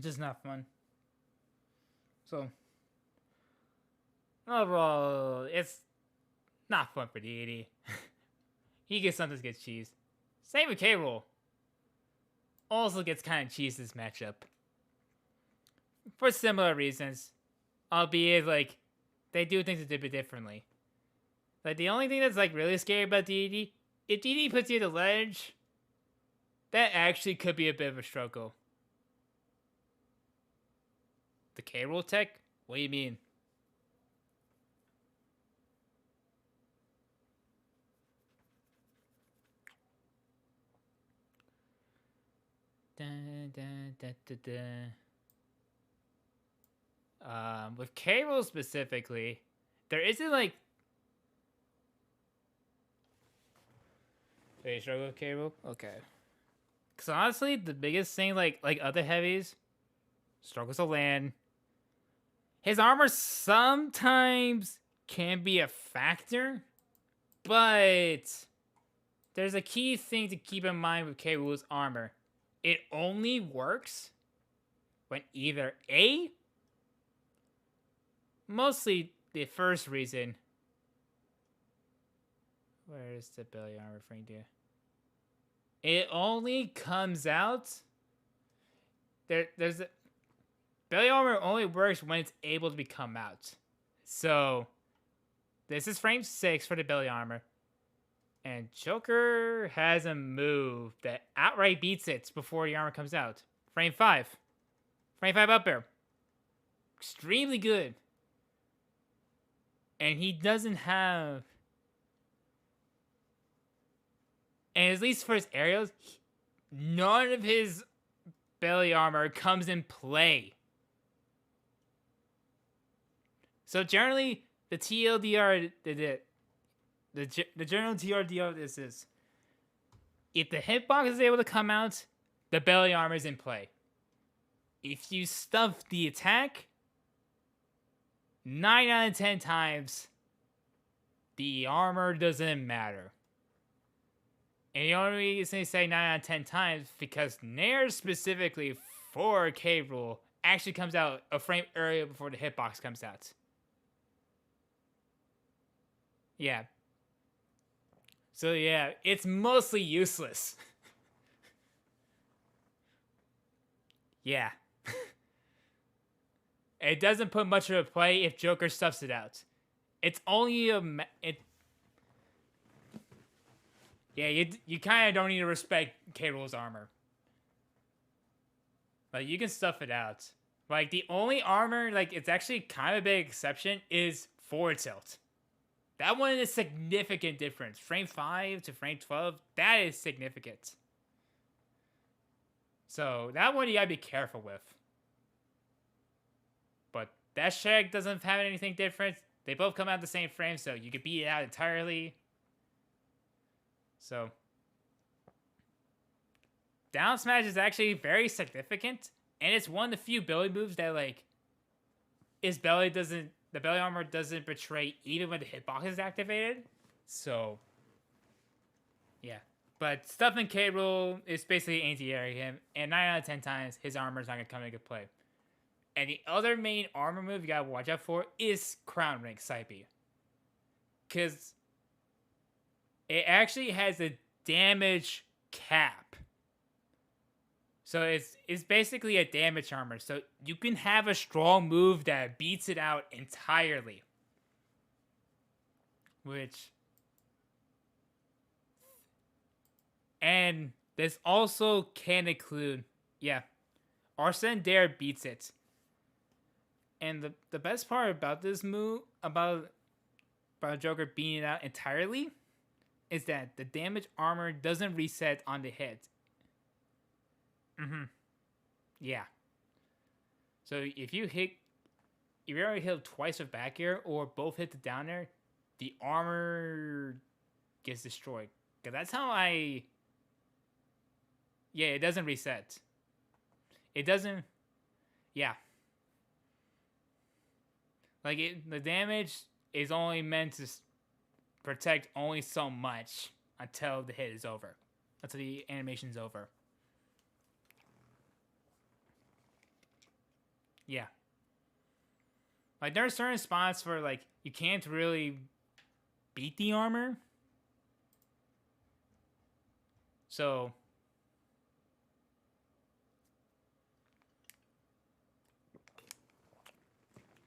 just not fun. So overall, it's not fun for DD. He gets sometimes gets cheesed. Same with K-Rool. Also gets kind of cheesed this matchup. For similar reasons. Albeit, like, they do things a bit differently. Like, the only thing that's, like, really scary about DD, if DD puts you at the ledge, that actually could be a bit of a struggle. The K-Rool tech? What do you mean? With K-Rool specifically, there isn't like. Wait, you struggle with K-Rool? Okay. Because honestly, the biggest thing, like other heavies, struggles to land. His armor sometimes can be a factor, but there's a key thing to keep in mind with K-Rool's armor. It only works when either A, mostly the first reason. Where is the belly armor referring to? It only comes out. There's a belly armor only works when it's able to become out. So this is frame 6 for the belly armor. And Joker has a move that outright beats it before the armor comes out. Frame 5. Frame 5 up air. Extremely good. And he doesn't have... And at least for his aerials, none of his belly armor comes in play. So generally, the TLDR... The general TRDR of this is, if the hitbox is able to come out, the belly armor is in play. If you stuff the attack, 9 out of 10 times, the armor doesn't matter. And the only reason I say 9 out of 10 times because Nair specifically for K-Rool actually comes out a frame earlier before the hitbox comes out. Yeah. So yeah, it's mostly useless. Yeah. It doesn't put much of a play if Joker stuffs it out. It's only a... Yeah, you kind of don't need to respect K-Rool's armor. Like, you can stuff it out. Like, the only armor, like, it's actually kind of a big exception, is forward tilt. That one is a significant difference. Frame 5 to frame 12, that is significant. So, that one you gotta be careful with. But that Shag doesn't have anything different. They both come out the same frame, so you could beat it out entirely. So, down smash is actually very significant. And it's one of the few belly moves that, like, his belly doesn't the belly armor doesn't betray even when the hitbox is activated. So, yeah. But stuff in K. Rool is basically anti-air him, and 9 out of 10 times, his armor is not going to come into good play. And the other main armor move you got to watch out for is Crown Rank Psype. Because it actually has a damage cap. So it's basically a damage armor. So you can have a strong move that beats it out entirely. Which... And this also can include... Yeah. Arsene Dare beats it. And the best part about this move, about Joker beating it out entirely, is that the damage armor doesn't reset on the hit. Yeah. So if you already hit twice with back air or both hit the down air, the armor gets destroyed. Cause that's how I... Yeah, it doesn't reset. It doesn't... Yeah. Like, the damage is only meant to protect only so much until the hit is over. Until the animation's over. Yeah. Like, there are certain spots where, like, you can't really beat the armor. So...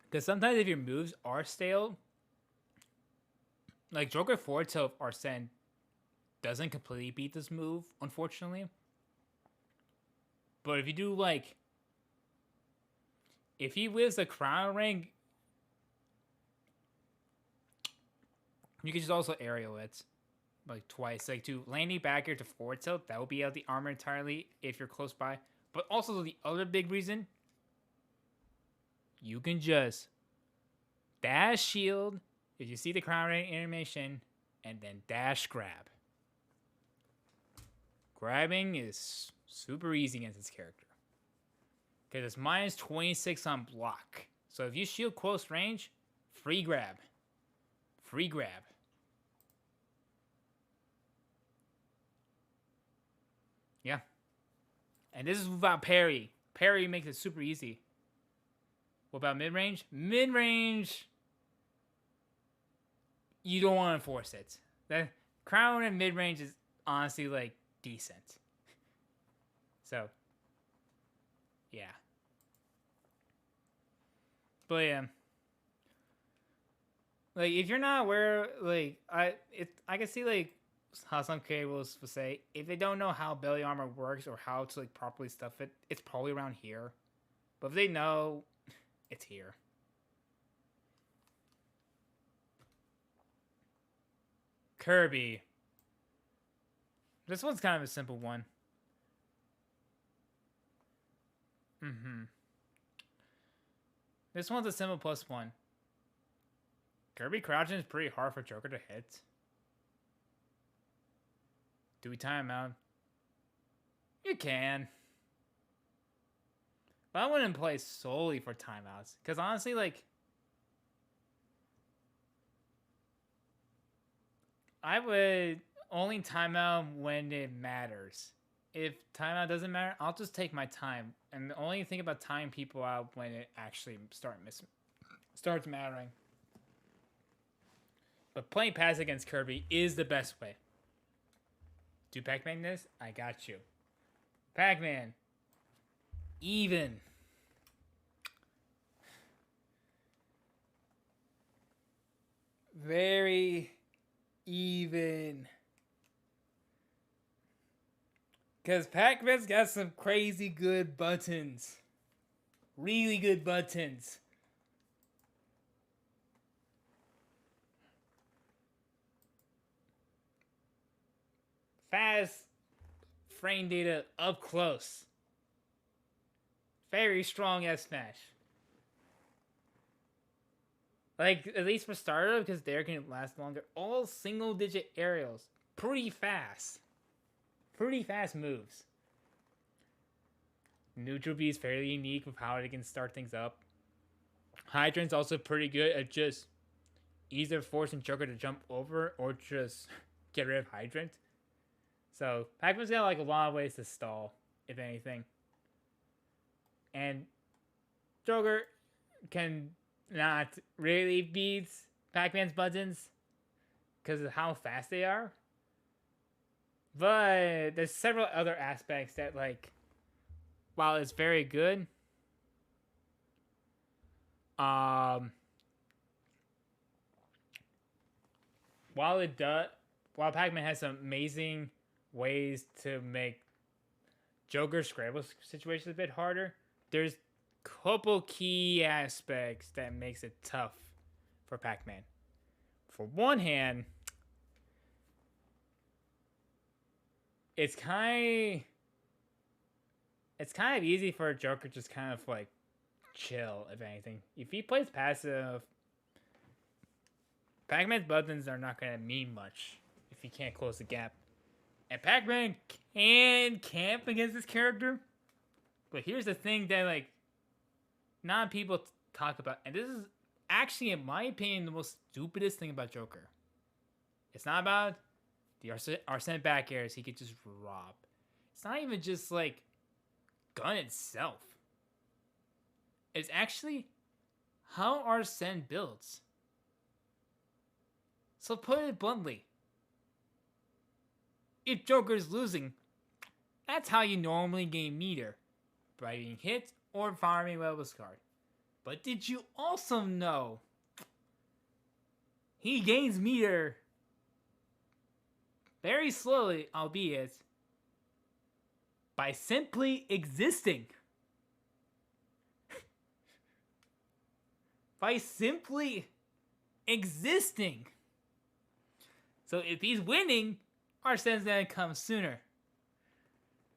Because sometimes if your moves are stale, like Joker forward tilt Arsene doesn't completely beat this move, unfortunately. But if you do like... If he whips a crown ring, you can just also aerial it. Like twice. Like to landing back here to forward tilt, that will be out the armor entirely if you're close by. But also the other big reason... You can just dash shield if you see the crown ring animation, and then dash grab. Grabbing is super easy against this character. Because it's minus 26 on block. So if you shield close range, free grab. Free grab. Yeah. And this is without parry. Parry makes it super easy. What about mid-range? Mid-range, you don't want to force it. The crown and mid-range is honestly, like, decent. So, yeah. But, yeah. Like, if you're not aware, like, I can see, like, how some cables will say, if they don't know how belly armor works or how to, like, properly stuff it, it's probably around here. But if they know... It's here. Kirby. This one's kind of a simple one. This one's a simple +1. Kirby crouching is pretty hard for Joker to hit. Do we time him out? You can. But I wouldn't play solely for timeouts. Because honestly, like... I would only timeout when it matters. If timeout doesn't matter, I'll just take my time. And only think about timing people out when it actually starts mattering. But playing pass against Kirby is the best way. Do Pac-Man this? I got you. Pac-Man. Even. Very even. Because Pac-Man's got some crazy good buttons. Really good buttons. Fast frame data up close. Very strong S-Smash. Like, at least for starter, because there can last longer. All single-digit aerials. Pretty fast. Pretty fast moves. Neutral B is fairly unique with how it can start things up. Hydrant's also pretty good at just either forcing Joker to jump over or just get rid of Hydrant. So Pac-Man's got like a lot of ways to stall, if anything. And Joker can not really beat Pac-Man's buttons because of how fast they are. But there's several other aspects that, like, while it's very good, while Pac-Man has some amazing ways to make Joker's scramble situations a bit harder, there's a couple key aspects that makes it tough for Pac-Man. For one hand, it's kind of easy for a Joker just kind of like chill, if anything. If he plays passive, Pac-Man's buttons are not going to mean much if he can't close the gap. And Pac-Man can camp against this character. But here's the thing that, like, not people talk about. And this is actually, in my opinion, the most stupidest thing about Joker. It's not about the Arsene back airs he could just rob. It's not even just, like, gun itself. It's actually how Arsene builds. So put it bluntly, if Joker's losing, that's how you normally gain meter, by being hit or farming Rebel's card. But did you also know he gains meter very slowly, albeit, by simply existing? By simply existing. So if he's winning, Arsene's gonna come sooner.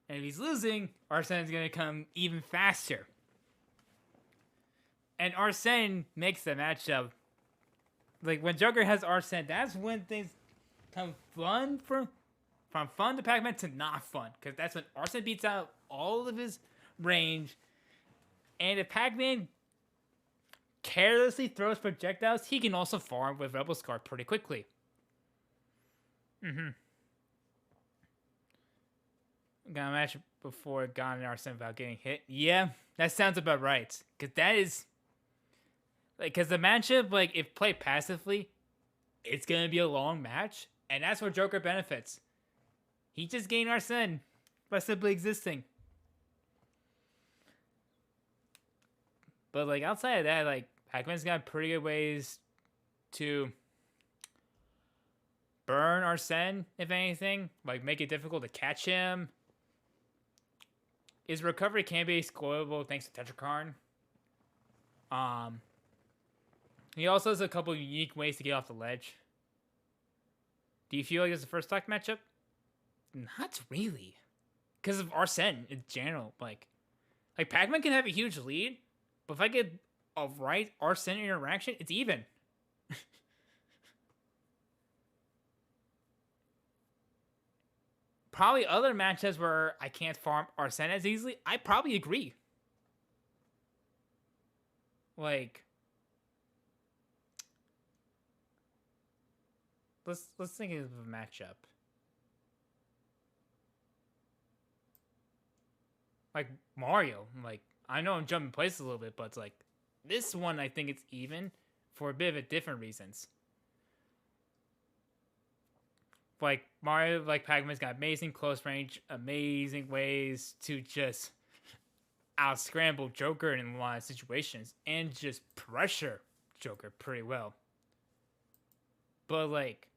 And if he's losing, Arsene's gonna come even faster. And Arsene makes the matchup. Like, when Joker has Arsene, that's when things come from fun to Pac-Man to not fun. Because that's when Arsene beats out all of his range. And if Pac-Man carelessly throws projectiles, he can also farm with Rebel Scar pretty quickly. Got a match before Gon and Arsene without getting hit. Yeah, that sounds about right. Because that is... like, because the matchup, like, if played passively, it's going to be a long match. And that's where Joker benefits. He just gained Arsene by simply existing. But, like, outside of that, like, Pac-Man's got pretty good ways to burn Arsene, if anything. Like, make it difficult to catch him. His recovery can be scoreable thanks to Tetrakarn. He also has a couple unique ways to get off the ledge. Do you feel like it's the first stock matchup? Not really. Because of Arsene in general. Like Pac-Man can have a huge lead, but if I get a right Arsene interaction, it's even. Probably other matchups where I can't farm Arsene as easily, I probably agree. Like, let's think of a matchup. Like Mario, like, I know I'm jumping places a little bit, but it's like this one I think it's even for a bit of a different reasons. Like Mario, like Pac-Man's got amazing close range, amazing ways to just out scramble Joker in a lot of situations and just pressure Joker pretty well. But like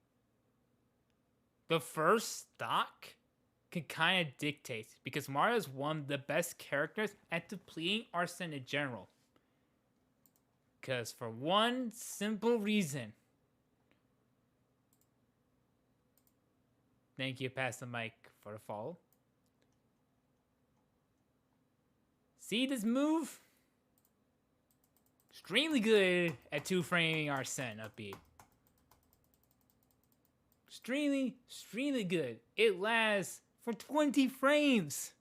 the first stock can kind of dictate, because Mario's one of the best characters at depleting Arsene in general. Because for one simple reason. Thank you, pass the mic for the follow. See this move? Extremely good at two-framing Arsene upbeat. Extremely good. It lasts for 20 frames.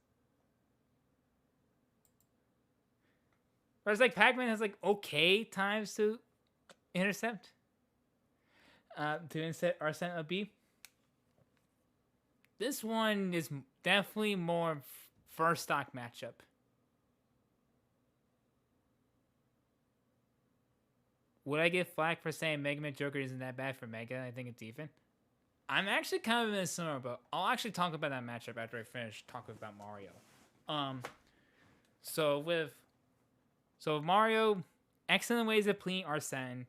Whereas like Pac-Man has like okay times to intercept. To intercept Arsene of B. This one is definitely more first stock matchup. Would I get flack for saying Mega Man Joker isn't that bad for Mega? I think it's even. I'm actually kind of in a similar, but I'll actually talk about that matchup after I finish talking about Mario. So with Mario, excellent ways of playing Arsene,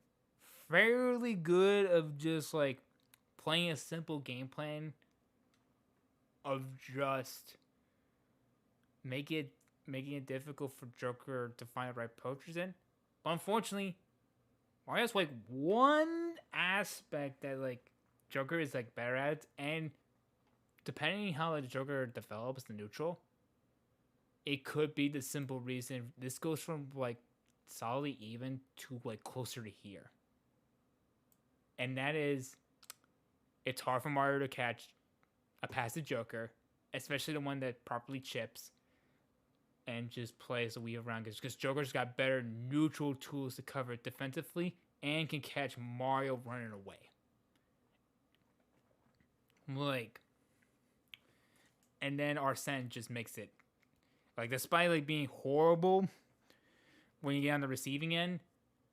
fairly good of just like playing a simple game plan of just making it difficult for Joker to find the right approaches in. But unfortunately, Mario's like one aspect that like Joker is like better at, and depending how the Joker develops the neutral, it could be the simple reason this goes from like solidly even to like closer to here. And that is, it's hard for Mario to catch a passive Joker, especially the one that properly chips and just plays the weave around, because Joker's got better neutral tools to cover it defensively and can catch Mario running away. Like, and then Arsene just makes it, like, despite like being horrible when you get on the receiving end,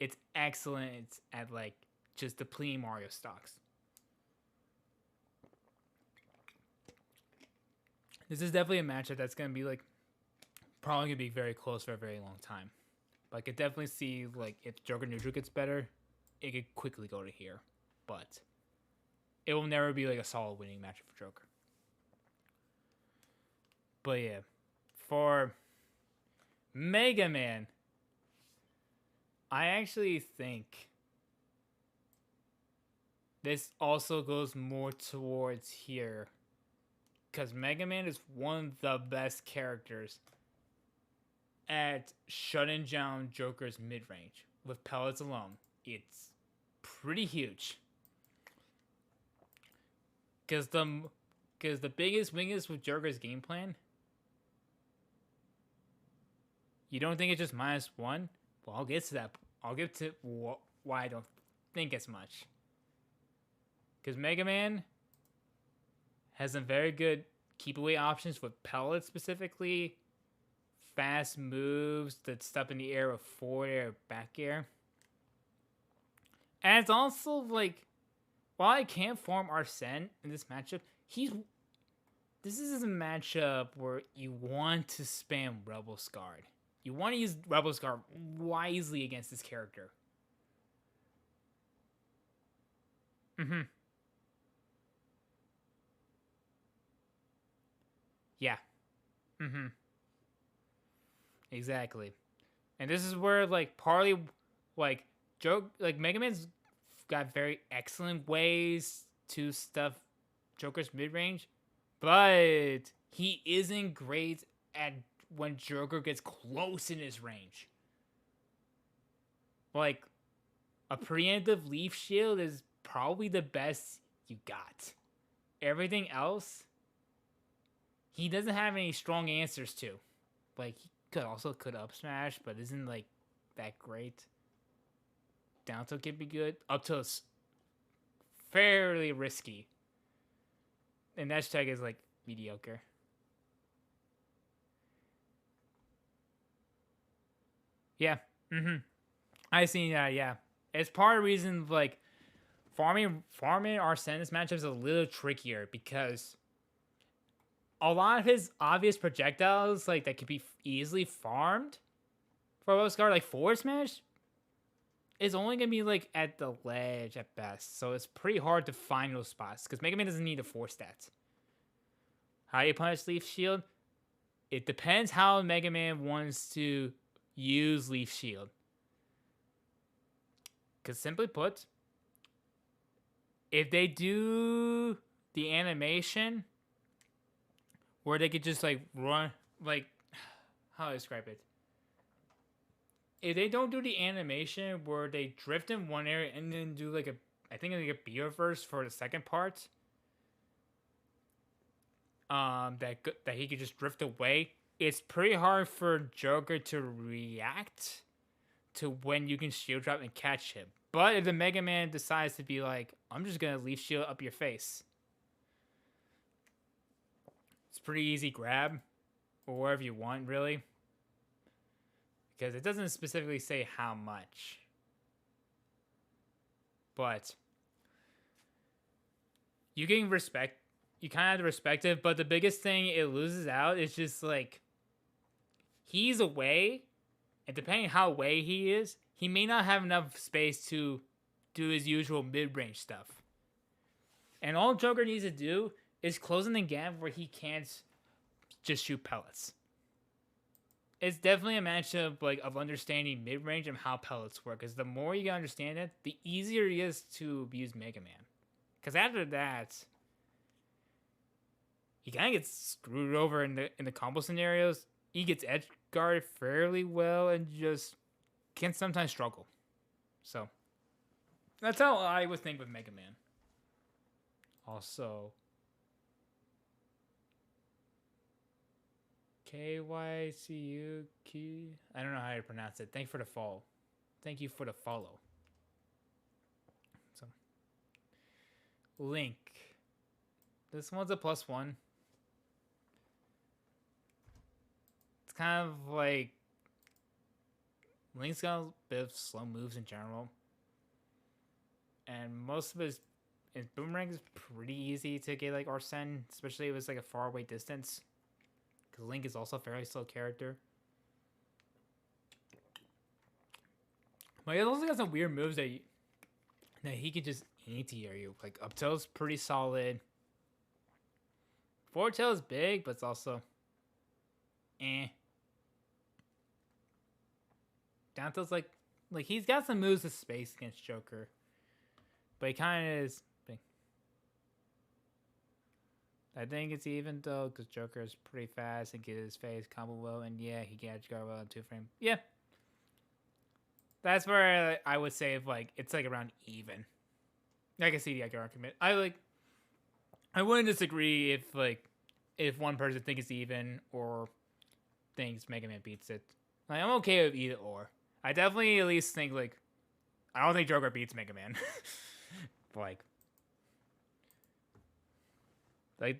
it's excellent at like just depleting Mario stocks. This is definitely a matchup that's gonna be like probably gonna be very close for a very long time. But I could definitely see like if Joker neutral gets better, it could quickly go to here. But it will never be like a solid winning matchup for Joker. But yeah, for Mega Man, I actually think this also goes more towards here, because Mega Man is one of the best characters at shutting down Joker's mid-range with pellets alone. It's pretty huge. Because the biggest weakness with Joker's game plan, you don't think it's just -1? Well, I'll get to that. I'll get to why I don't think as much. Because Mega Man has some very good keep away options with pellets specifically, fast moves that step in the air with forward air, back air. And it's also like, while I can't farm Arsene in this matchup, this is a matchup where you want to spam Rebel Scarred. You want to use Rebel Scar wisely against this character. Yeah. Exactly. And this is where like partly like Mega Man's got very excellent ways to stuff Joker's mid range, but he isn't great at when Joker gets close in his range. Like, a preemptive leaf shield is probably the best you got. Everything else, he doesn't have any strong answers to. Like, he could up smash, but isn't like that great. Down tilt can be good. Up tilt's fairly risky. And dash tag is like mediocre. Yeah. I seen that. Yeah, it's part of the reason like farming Arsene this matchup is a little trickier, because a lot of his obvious projectiles like that could be easily farmed for Roscar, like forward smash, is only gonna be like at the ledge at best. So it's pretty hard to find those spots because Mega Man doesn't need a 4 stats. How you punish Leaf Shield? It depends how Mega Man wants to use Leaf Shield. Because simply put, if they do the animation where they could just like run, like, how do I describe it? If they don't do the animation where they drift in one area and then do like I think like a B reverse for the second part, that he could just drift away, it's pretty hard for Joker to react to when you can shield drop and catch him. But if the Mega Man decides to be like, I'm just gonna leaf shield up your face, it's pretty easy grab or wherever you want, really, because it doesn't specifically say how much. But you can respect, you kind of have to respect it, but the biggest thing it loses out is just like, he's away, and depending how away he is, he may not have enough space to do his usual mid-range stuff. And all Joker needs to do is close in the gap where he can't just shoot pellets. It's definitely a matchup like of understanding mid-range and how pellets work, because the more you understand it, the easier it is to abuse Mega Man. Because after that, he kind of gets screwed over in the combo scenarios. He gets edge guard fairly well and just can sometimes struggle. So that's how I would think with Mega Man. Also, KYCU key. I don't know how to pronounce it. Thank you for the follow. Thank you for the follow. So, Link. This one's a +1. It's kind of like Link's got a bit of slow moves in general, and most of his boomerang is pretty easy to get like Arsene, especially if it's like a far away distance. Because Link is also a fairly slow character. But he also got some weird moves that he can just anti-air you. Like, up tilt's pretty solid. Forward tail is big, but it's also Down tilt's like he's got some moves with space against Joker. But he kind of is big. I think it's even though, because Joker is pretty fast and get his face combo well, and yeah, he can edge guard well in 2-frame. Yeah, that's where I would say if like it's like around even. I can see the argument. I wouldn't disagree if one person thinks it's even or thinks Mega Man beats it. Like, I'm okay with either or. I definitely at least think like I don't think Joker beats Mega Man. Like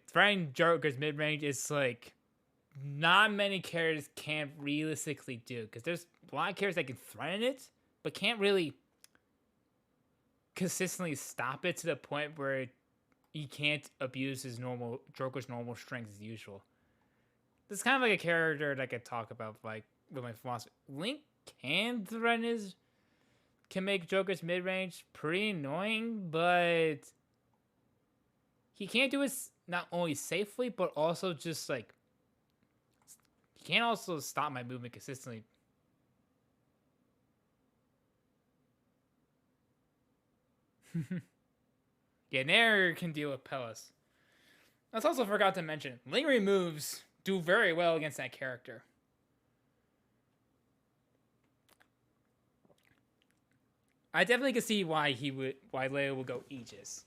threatening Joker's mid-range is like not many characters can realistically do, because there's a lot of characters that can threaten it but can't really consistently stop it to the point where he can't abuse his Joker's normal strength as usual. This is kind of like a character that I could talk about like with my philosophy. Link can make Joker's mid-range pretty annoying, but he can't do it not only safely, but also just like he can't also stop my movement consistently. Yeah, Nair can deal with Pellis. I also forgot to mention, lingering moves do very well against that character. I definitely can see why Leo would go Aegis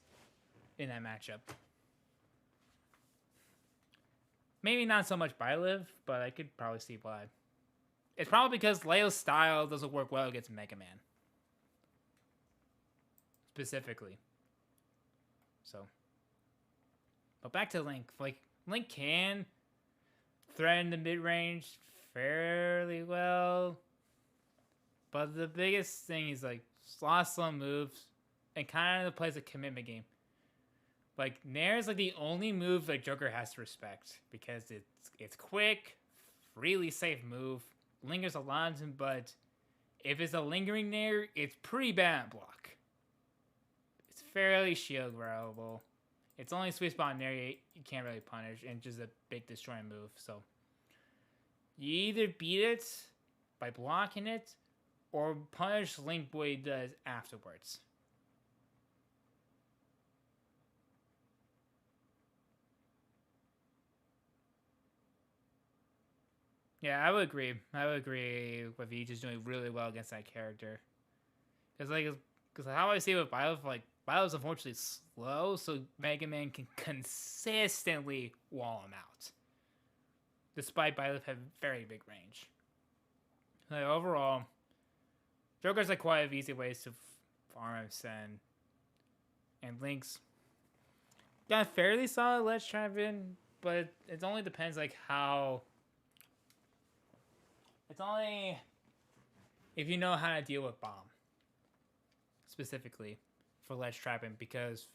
in that matchup. Maybe not so much Byleth, but I could probably see why. It's probably because Leo's style doesn't work well against Mega Man. Specifically. So. But back to Link. Like, Link can threaten the mid-range fairly well. But the biggest thing is, like, a lot of slow moves and kind of plays a commitment game. Like, Nair is like the only move that Joker has to respect, because it's quick, really safe move, lingers a lot, but if it's a lingering Nair, it's pretty bad block. It's fairly shield grabbable. It's only sweet spot Nair you can't really punish, and just a big destroying move. So you either beat it by blocking it, or punish Link what he does afterwards. Yeah, I would agree. I would agree with you just doing really well against that character. Because how I see it with Byleth, like, Byleth's unfortunately slow, so Mega Man can consistently wall him out. Despite Byleth having very big range. Like, overall, Joker's like quite easy ways to farm and Link's got fairly solid ledge trap in, but it only depends like how. It's only if you know how to deal with bomb specifically for ledge trapping, because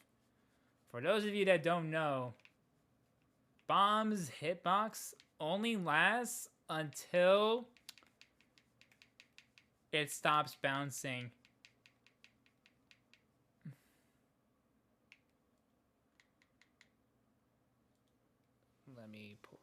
for those of you that don't know, bomb's hitbox only lasts until it stops bouncing. Let me pull it.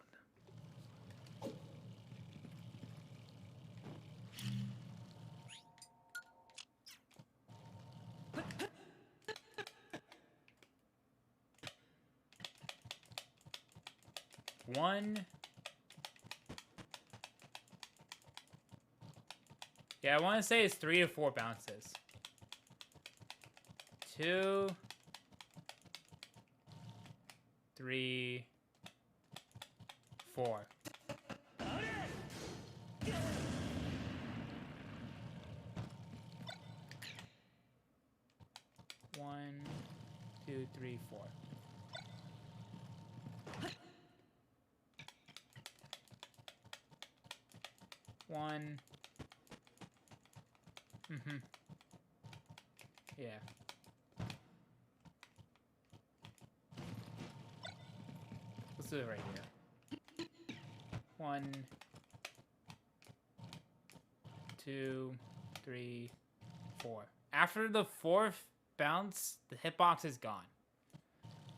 One. Yeah, I want to say it's 3 to 4 bounces. 2, 3, 4. One, 2, 3, 4. One. Yeah. Let's do it right here. 1, 2, 3, 4. After the 4th bounce, the hitbox is gone.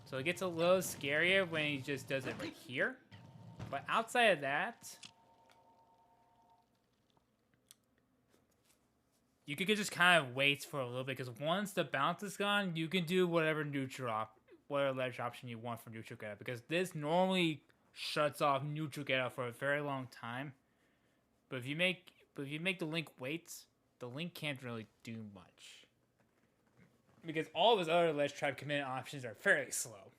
So it gets a little scarier when he just does it right here. But outside of that, you could just kind of wait for a little bit, because once the bounce is gone, you can do whatever ledge option you want for neutral get out, because this normally shuts off neutral get out for a very long time. But if you make the Link wait, the Link can't really do much, because all of his other ledge trap command options are fairly slow.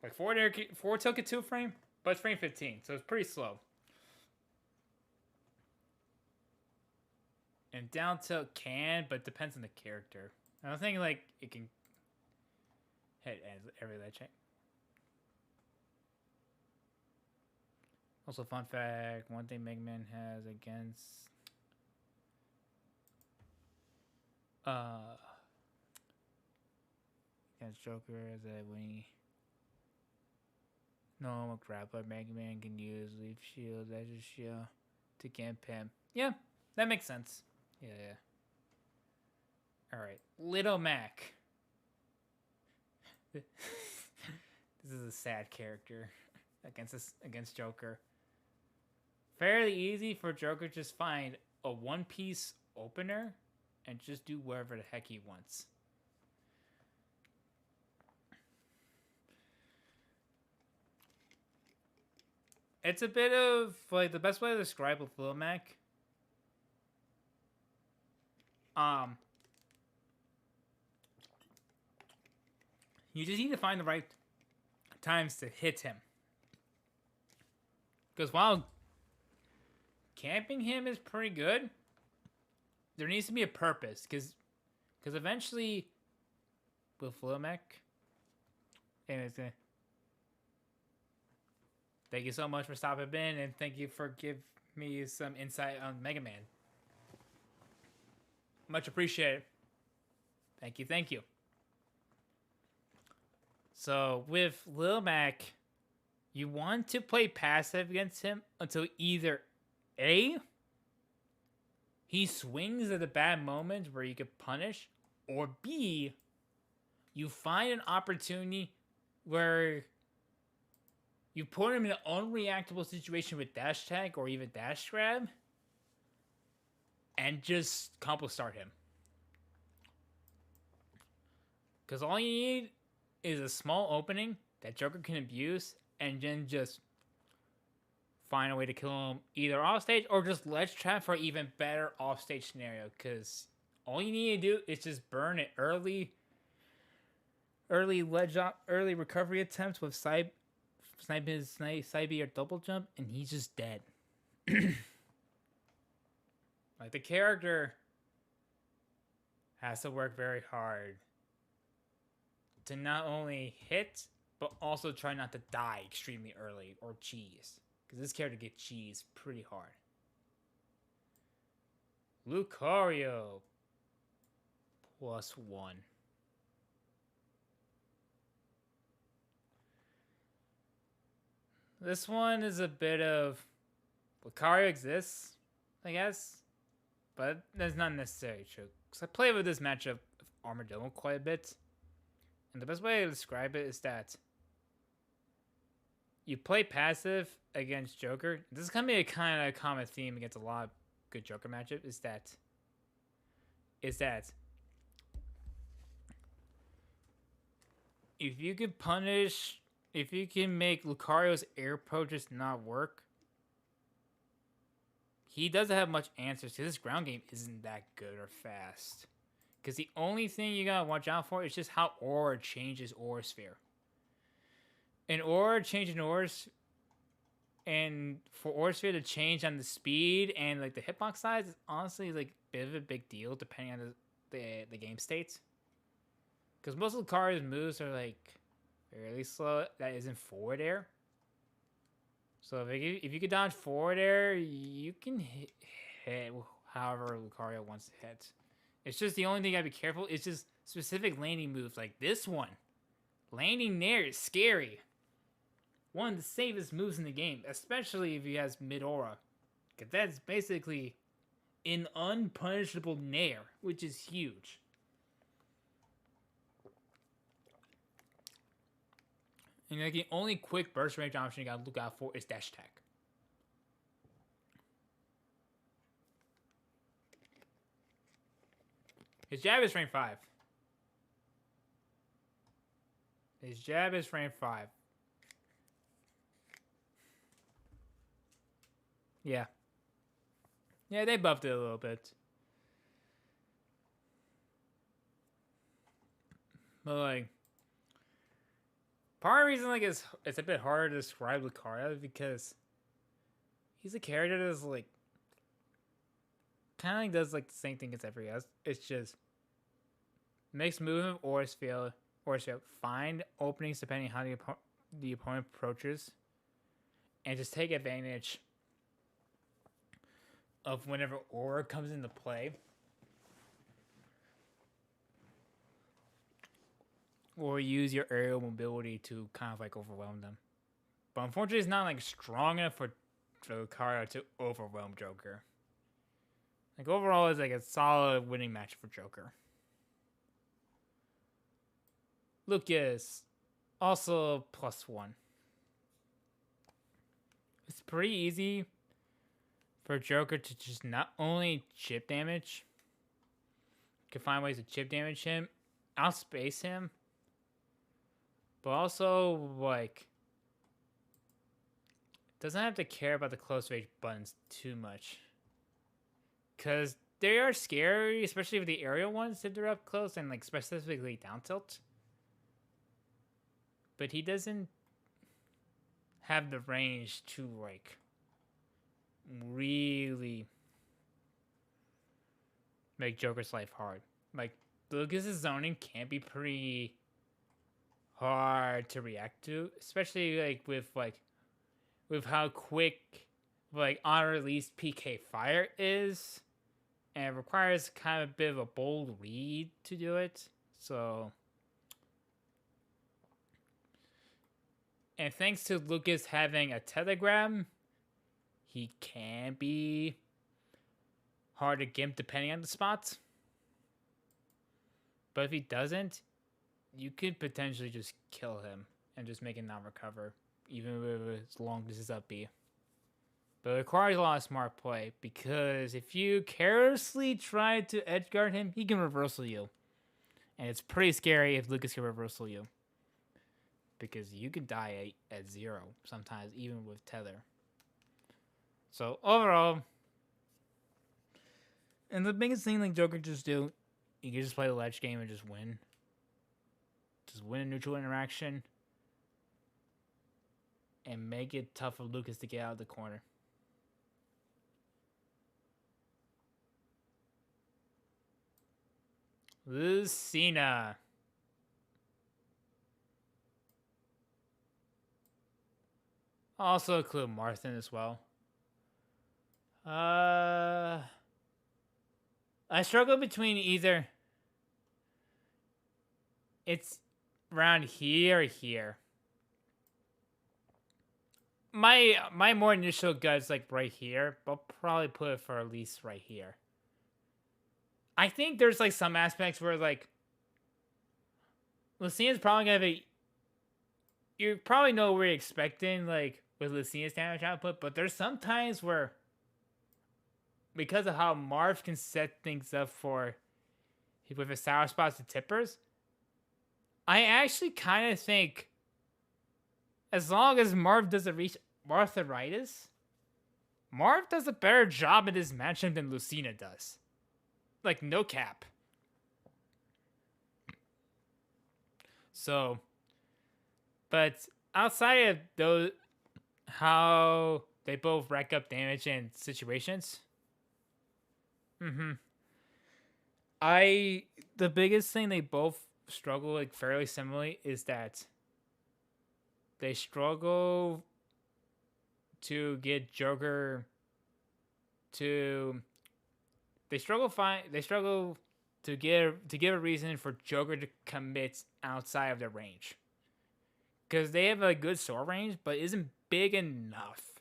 Like forward tilt at 2 frame, but it's frame 15, so it's pretty slow. And down tilt can, but depends on the character. I don't think like it can hit every ledge check. Also, fun fact: one thing Mega Man has against Joker is that when he normal grappler, Mega Man can use leaf shield as a shield to camp him. Yeah, that makes sense. Yeah. Alright. Little Mac. This is a sad character against Joker. Fairly easy for Joker to just find a one-piece opener and just do whatever the heck he wants. It's a bit of like the best way to describe with Little Mac. You just need to find the right times to hit him. Because while camping him is pretty good, there needs to be a purpose. Because eventually, with Little Mac, thank you so much for stopping in, and thank you for giving me some insight on Mega Man. Much appreciated. Thank you. So with Lil Mac, you want to play passive against him until either A, he swings at a bad moment where you could punish, or B, you find an opportunity where you put him in an unreactable situation with dash tag or even dash grab, and just combo start him. Because all you need is a small opening that Joker can abuse, and then just find a way to kill him either off stage or just ledge trap for even better off stage scenario. Because all you need to do is just burn it early recovery attempts with snipe B or double jump, and he's just dead. Like the character has to work very hard to not only hit, but also try not to die extremely early or cheese. Because this character gets cheese pretty hard. Lucario. +1. This one is a bit of... Lucario exists, I guess. But that's not necessarily true. Because I play with this matchup of Armadillo quite a bit. And the best way to describe it is that you play passive against Joker. This is going to be a kind of common theme against a lot of good Joker matchup. Is that if you can make Lucario's air approaches not work, he doesn't have much answers because his ground game isn't that good or fast. Because the only thing you gotta watch out for is just how Aura changes Aura Sphere. And Aura changing Aura's, and for Aura Sphere to change on the speed and like the hitbox size is honestly like a bit of a big deal depending on the game states. Because most of Lucario's moves are like fairly slow. That isn't forward air. So if you can dodge forward air, you can hit however Lucario wants to hit. It's just the only thing you gotta be careful. It's just specific landing moves like this one. Landing there is scary. One of the safest moves in the game, especially if he has mid-aura. Because that's basically an unpunishable nair, which is huge. And like the only quick burst range option you gotta look out for is dash attack. His jab is frame 5. His jab is frame 5. Yeah. Yeah, they buffed it a little bit. But like, part of the reason like it's a bit harder to describe Lucario because he's a character that's like kind of like does like the same thing as every else. It's just makes movement or sphere, find openings depending on how the opponent approaches, and just take advantage of whenever aura comes into play. Or use your aerial mobility to kind of like overwhelm them. But unfortunately, it's not like strong enough for Lucario to overwhelm Joker. Like overall, it's like a solid winning match for Joker. Lucas, also +1. It's pretty easy for Joker to just not only chip damage, you can find ways to chip damage him, outspace him, but also like doesn't have to care about the close range buttons too much, because they are scary, especially with the aerial ones if they're up close and like specifically down tilt. But he doesn't have the range to like really make Joker's life hard. Like Lucas's zoning can be pretty hard to react to, especially like with how quick like on release PK Fire is, and it requires kind of a bit of a bold read to do it. So, and thanks to Lucas having a telegram, he can be hard to gimp depending on the spots. But if he doesn't, you could potentially just kill him and just make him not recover, even with as long as his up B. But it requires a lot of smart play, because if you carelessly try to edgeguard him, he can reversal you. And it's pretty scary if Lucas can reversal you, because you could die at 0 sometimes, even with tether. So overall, and the biggest thing like Joker just do, you can just play the ledge game and just win. Just win a neutral interaction and make it tough for Lucas to get out of the corner. Lucina. Also include Marthin as well. I struggle between either. It's around here or here. My more initial gut's like right here, but I'll probably put it for at least right here. I think there's like some aspects where like Lucina's probably gonna be. You probably know what we're expecting like with Lucina's damage output, but there's some times where because of how Marv can set things up for with his sour spots and tippers, I actually kind of think as long as Marv doesn't reach arthritis, Marv does a better job in this matchup than Lucina does. Like, no cap. So, but outside of those, how they both rack up damage in situations, the biggest thing they both struggle like fairly similarly is that they struggle to get Joker to they struggle to give a reason for Joker to commit outside of their range. Because they have a good sword range, but isn't big enough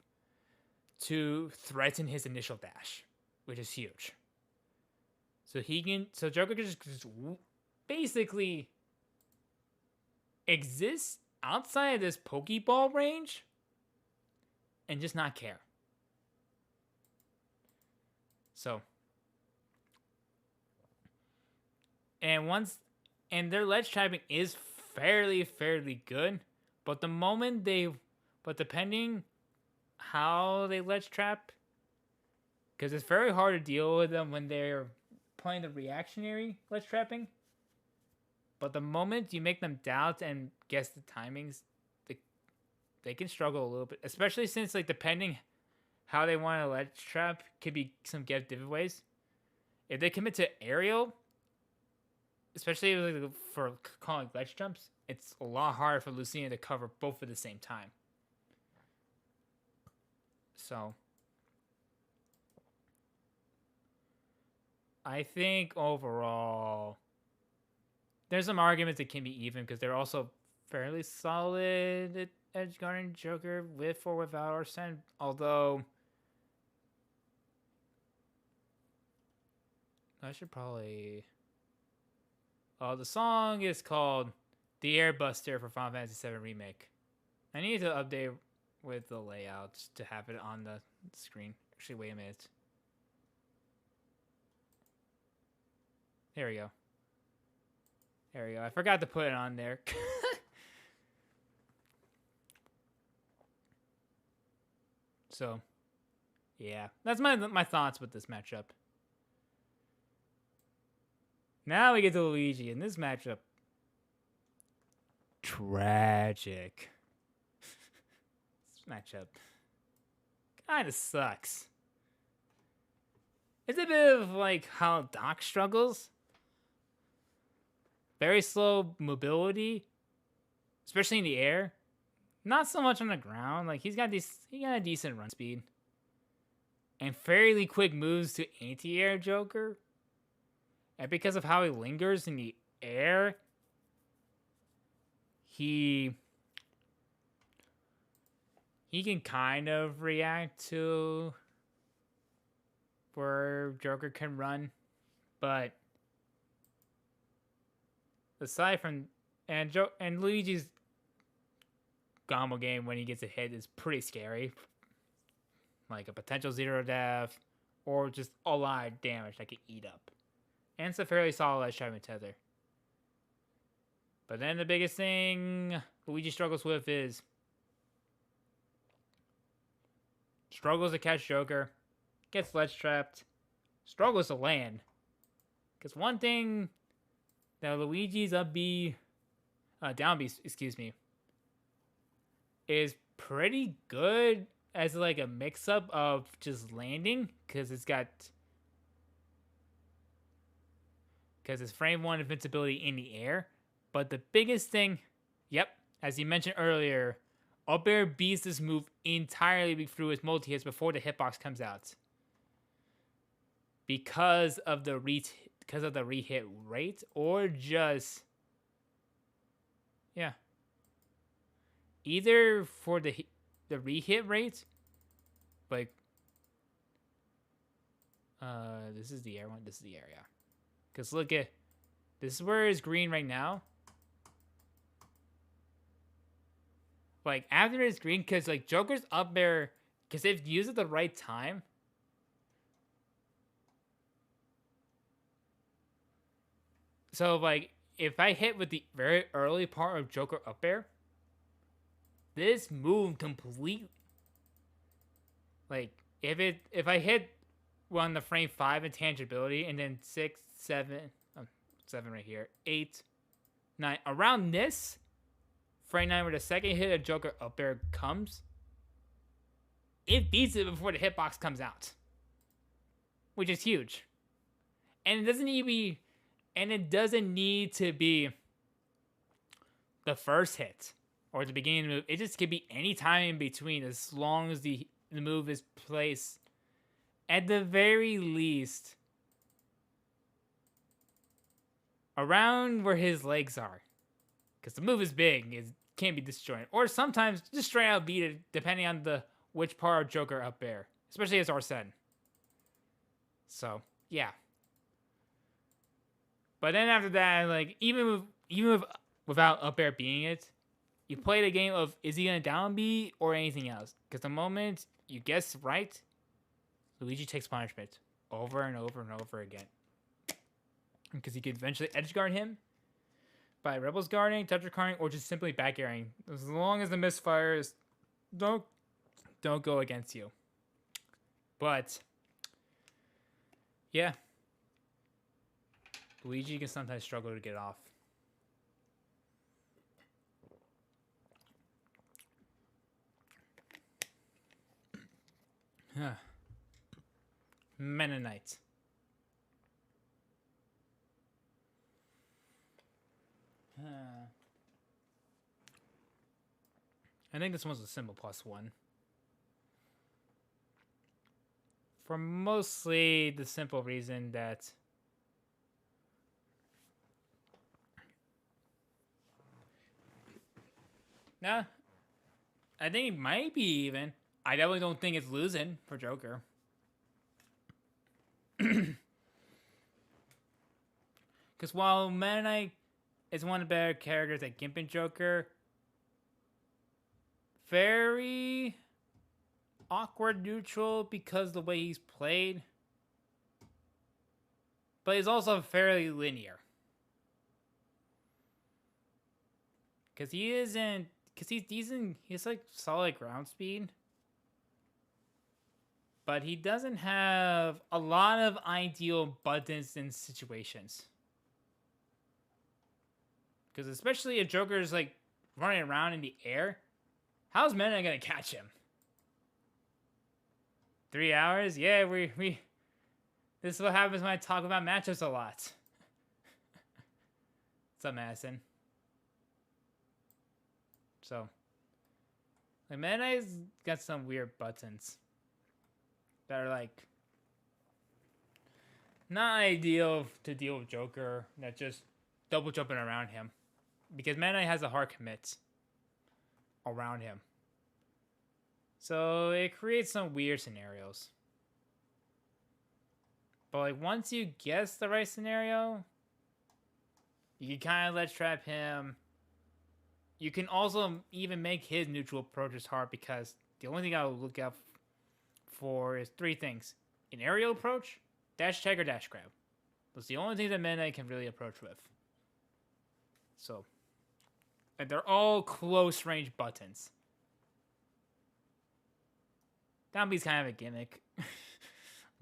to threaten his initial dash, which is huge. So Joker can just basically exist outside of this Pokeball range and just not care. So, and their ledge trapping is fairly good, but depending how they ledge trap, because it's very hard to deal with them when they're playing the reactionary ledge trapping. But the moment you make them doubt and guess the timings, they can struggle a little bit, especially since like depending how they want to ledge trap could be some get giveaways. If they commit to aerial, especially for calling ledge jumps, it's a lot harder for Lucina to cover both at the same time. So, I think overall, there's some arguments that can be even because they're also fairly solid at Edge Guardian Joker with or without Arsene. Although, I should probably. Oh, the song is called "The Airbuster" for Final Fantasy VII Remake. I need to update with the layouts to have it on the screen. Actually, wait a minute. There we go. There we go. I forgot to put it on there. So, yeah. That's my thoughts with this matchup. Now we get to Luigi in this matchup. Tragic. This matchup kind of sucks. It's a bit of like how Doc struggles. Very slow mobility, especially in the air. Not so much on the ground. Like he got a decent run speed, and fairly quick moves to anti-air Joker. And because of how he lingers in the air, he can kind of react to where Joker can run, but aside from and Luigi's combo game when he gets a hit is pretty scary, like a potential zero death or just a lot of damage that can eat up, and it's a fairly solid Shivan Tether. But then the biggest thing Luigi struggles with is struggles to catch Joker, gets ledge trapped, struggles to land. Because one thing that Luigi's down B, excuse me, is pretty good as like a mix-up of just landing, because it's got because it's frame 1 invincibility in the air. But the biggest thing, yep, as you mentioned earlier, up air beats this move entirely through his multi-hits before the hitbox comes out. Because of the re-hit rate, or just, yeah, either for the re-hit rate, like, this is the air one, this is the air, yeah. Because look at, this is where it's green right now. Like, after it's green, because, like, Joker's up there, because they've used it at the right time. So, like, if I hit with the very early part of Joker up air, this move complete, like, if I hit on the frame 5 intangibility, and then 6, 7, 7 right here, 8, 9, around this frame 9 where the second hit of Joker up air comes, it beats it before the hitbox comes out, which is huge. And it doesn't need to be the first hit or the beginning of the move. It just could be any time in between, as long as the move is placed at the very least around where his legs are, because the move is big, it can't be disjointed, or sometimes just straight out beat it depending on which part of Joker up air, especially as Arsene. So yeah. But then after that, like, even without up air being it, you play the game of, is he gonna down B or anything else? Because the moment you guess right, Luigi takes punishment over and over and over again. Because he could eventually edge guard him by Rebels guarding, touch guarding, or just simply back airing. As long as the misfires don't go against you. But yeah, Luigi can sometimes struggle to get off. Mennonite. I think this one's a symbol +1. For mostly the simple reason that nah, I think it might be even. I definitely don't think it's losing for Joker. Because while Mennonite is one of the better characters at Gimp and Joker, very awkward neutral because of the way he's played. But he's also fairly linear. Because he isn't, because he's decent, he's like solid ground speed. But he doesn't have a lot of ideal buttons in situations. Because especially if Joker's like running around in the air, how's Mennonite gonna catch him? 3 hours? Yeah, we this is what happens when I talk about matchups a lot. What's up, Madison? So, like, Mennonite's got some weird buttons that are like not ideal to deal with Joker, that just double jumping around him. Because Mennonite has a hard commit around him. So it creates some weird scenarios. But like, once you guess the right scenario, you can kind of ledge trap him. You can also even make his neutral approaches hard, because the only thing I will look out for is 3 things: an aerial approach, dash tag, or dash grab. Those are the only things that Mennonite can really approach with. So, and they're all close range buttons. Down B's kind of a gimmick. I'm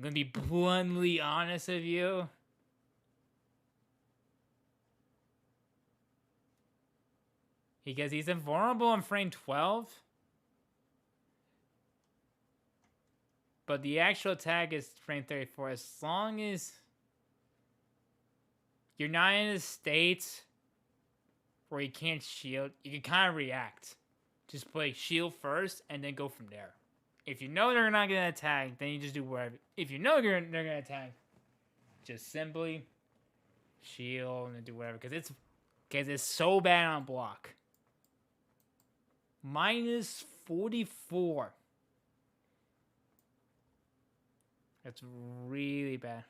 gonna be bluntly honest with you. Because he's invulnerable on frame 12. But the actual tag is frame 34. As long as you're not in a state where you can't shield. You can kind of react. Just play shield first and then go from there. If you know they're not gonna attack, then you just do whatever. If you know they're gonna attack, just simply shield and do whatever. Because it's so bad on block. Minus 44. That's really bad.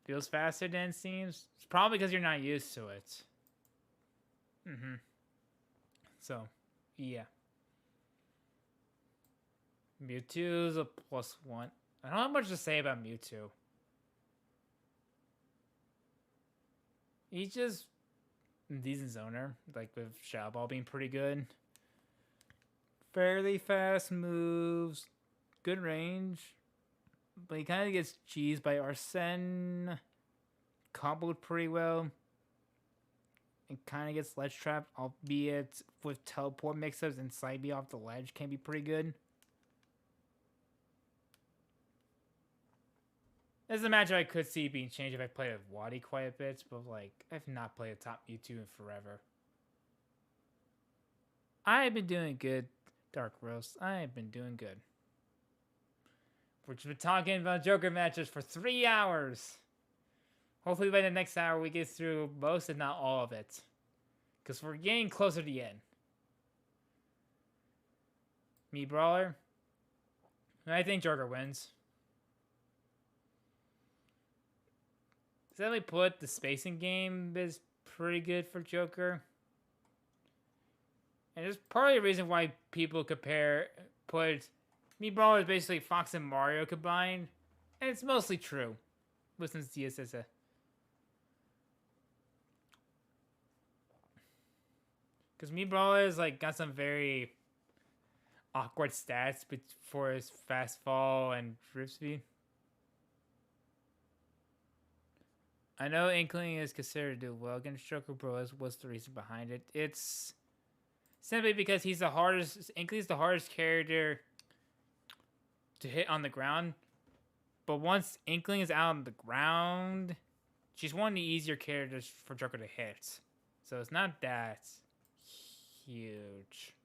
Feels faster than it seems. It's probably because you're not used to it. So, yeah. Mewtwo's a +1. I don't have much to say about Mewtwo. He's just a decent zoner, like with Shadow Ball being pretty good. Fairly fast moves, good range, but he kind of gets cheesed by Arsene. Comboed pretty well. And kind of gets ledge trapped, albeit with teleport mix-ups and side B off the ledge can be pretty good. This is a matchup I could see being changed if I played with Wadi quite a bit, but like, I've not played a top Mewtwo in forever. I've been doing good, Dark Roast. I've been doing good. We've been talking about Joker matches for 3 hours. Hopefully by the next hour we get through most, if not all of it. Because we're getting closer to the end. Me Brawler. I think Joker wins. Sadly put, the spacing game is pretty good for Joker. And there's partly a reason why people put Me Brawler is basically Fox and Mario combined. And it's mostly true. Since DSS. Because Me Brawler is like got some very awkward stats for his fast fall and drift speed. I know Inkling is considered to do well against Joker, bro. What's the reason behind it? It's simply because he's the hardest. Inkling's the hardest character to hit on the ground. But once Inkling is out on the ground, she's one of the easier characters for Joker to hit. So it's not that huge.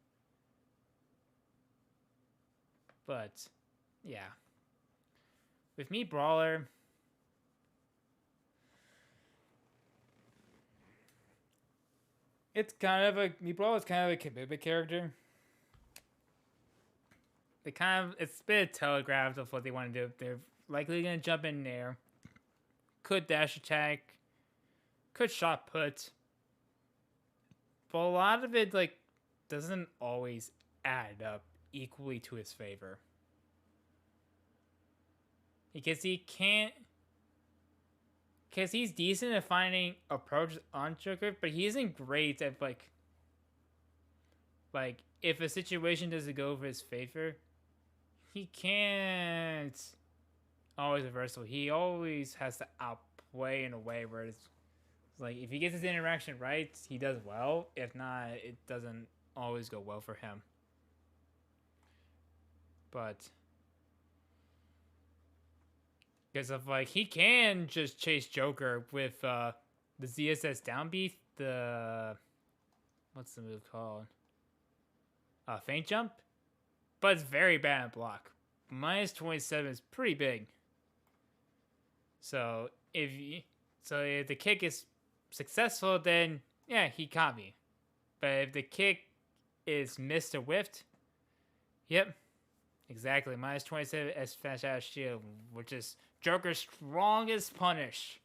But, yeah. With Me Brawler, it's kind of a Me Brawler is kind of a commitment character. It's a bit telegraphed of what they want to do. They're likely gonna jump in there. Could dash attack. Could shot put. But a lot of it like doesn't always add up equally to his favor. Because he's decent at finding approaches on Joker, but he isn't great at like if a situation doesn't go for his favor, he can't always reversal. He always has to outplay in a way where it's like if he gets his interaction right, he does well. If not, it doesn't always go well for him. But because of like he can just chase Joker with the ZSS down B, what's the move called? Feint jump, but it's very bad at block. Minus 27 is pretty big. So if the kick is successful, then yeah, he caught me. But if the kick is missed or whiffed, yep, exactly. Minus 27 as fast as shield, which is Joker's strongest punish.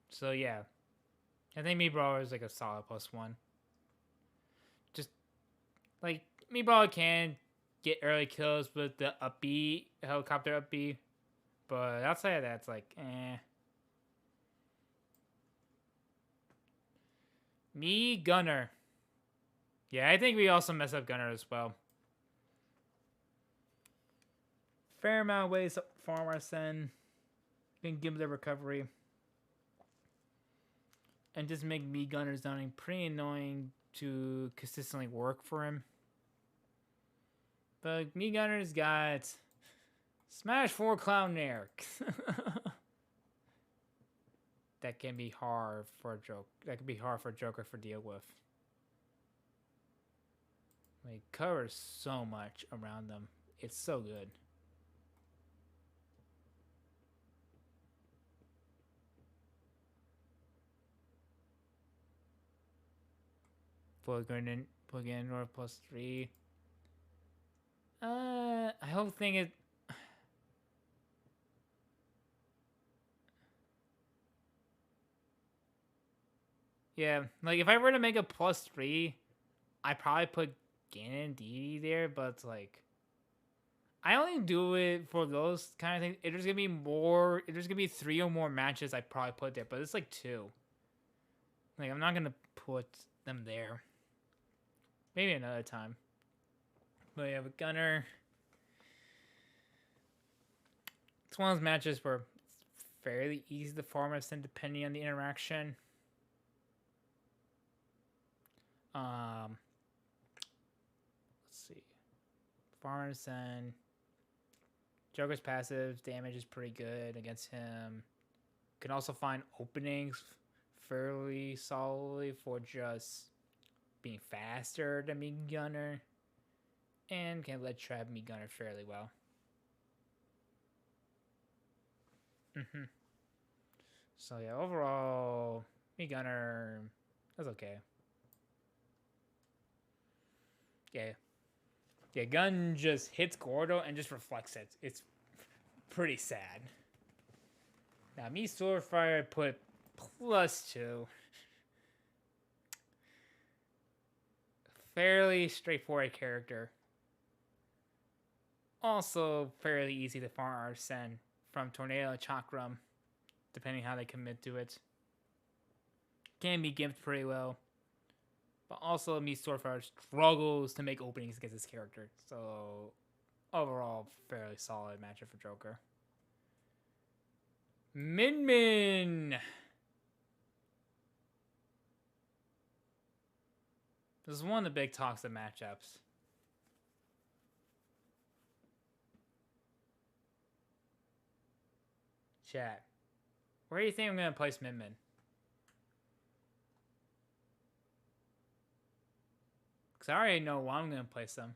So yeah, I think Me Brawler is like a solid +1. Just like Me Brawler can get early kills with the up B, helicopter up B, but outside of that, it's like Me Gunner. Yeah, I think we also mess up Gunner as well. Fair amount of ways to farm Arsene. Can give him the recovery. And just make Me Gunner zoning pretty annoying to consistently work for him. But Meat Gunner's got Smash 4 Clown Nair. That can be hard for a joke. That can be hard for a Joker to deal with. Like, covers so much around them. It's so good. Plug in North +3. I hope thing it. Yeah, like if I were to make a +3, I'd probably put Ganon DD there, but it's like I only do it for those kind of things. If there's gonna be more, if there's gonna be 3 or more matches, I probably put there, but it's like 2. Like I'm not gonna put them there. Maybe another time. But yeah, with Gunner, it's one of those matches where it's fairly easy to farm us in depending on the interaction. Let's see. Farmers and Joker's passive damage is pretty good against him. Can also find openings fairly solidly for just being faster than Meat Gunner. And can let trap Meat Gunner fairly well. So yeah, overall, Meat Gunner, that's okay. Yeah, Gun just hits Gordo and just reflects it. It's pretty sad. Now, me Swordfire I put +2. Fairly straightforward character. Also fairly easy to farm Arsene from Tornado Chakram, depending how they commit to it. Can be gimped pretty well. But also, me Swordfire struggles to make openings against this character. So, overall, fairly solid matchup for Joker. Min Min! This is one of the big talks of matchups. Chat. Where do you think I'm going to place Min Min? Because I already know where I'm going to place them.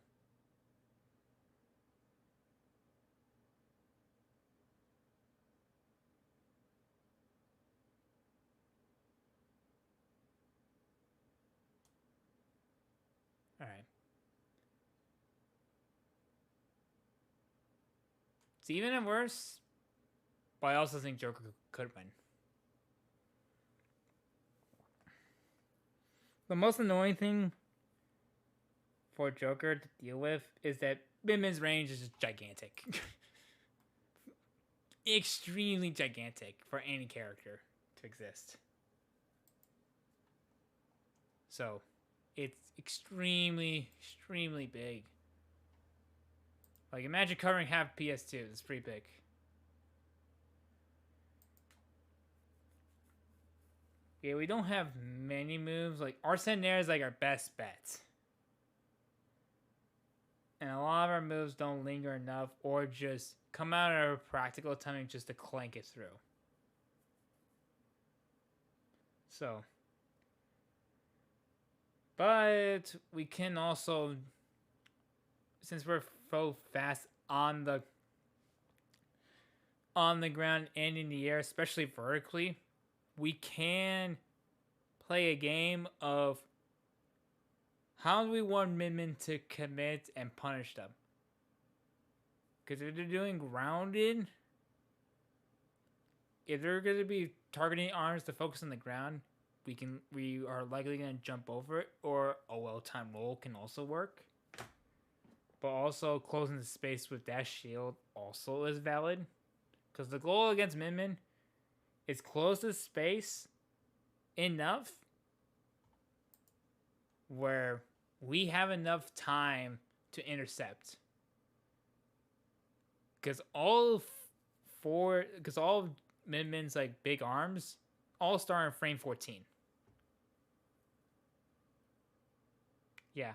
Alright. It's even and worse, but I also think Joker could win. The most annoying thing for Joker to deal with is that Min Min's range is just gigantic. Extremely gigantic for any character to exist. So, it's extremely, extremely big. Like, imagine covering half PS2. It's pretty big. Yeah, we don't have many moves. Like, Arsene Nair is like our best bet. And a lot of our moves don't linger enough or just come out at a practical timing just to clank it through. So. But we can also, since we're so fast on the ground and in the air, especially vertically, we can play a game of how do we want Min Min to commit and punish them? Because if they're doing grounded, if they're going to be targeting arms to focus on the ground, we are likely going to jump over it, or a well-timed roll can also work. But also closing the space with dash shield also is valid. Because the goal against Min Min is close the space enough where we have enough time to intercept. Because all of Min Min's like big arms all start in frame 14. Yeah.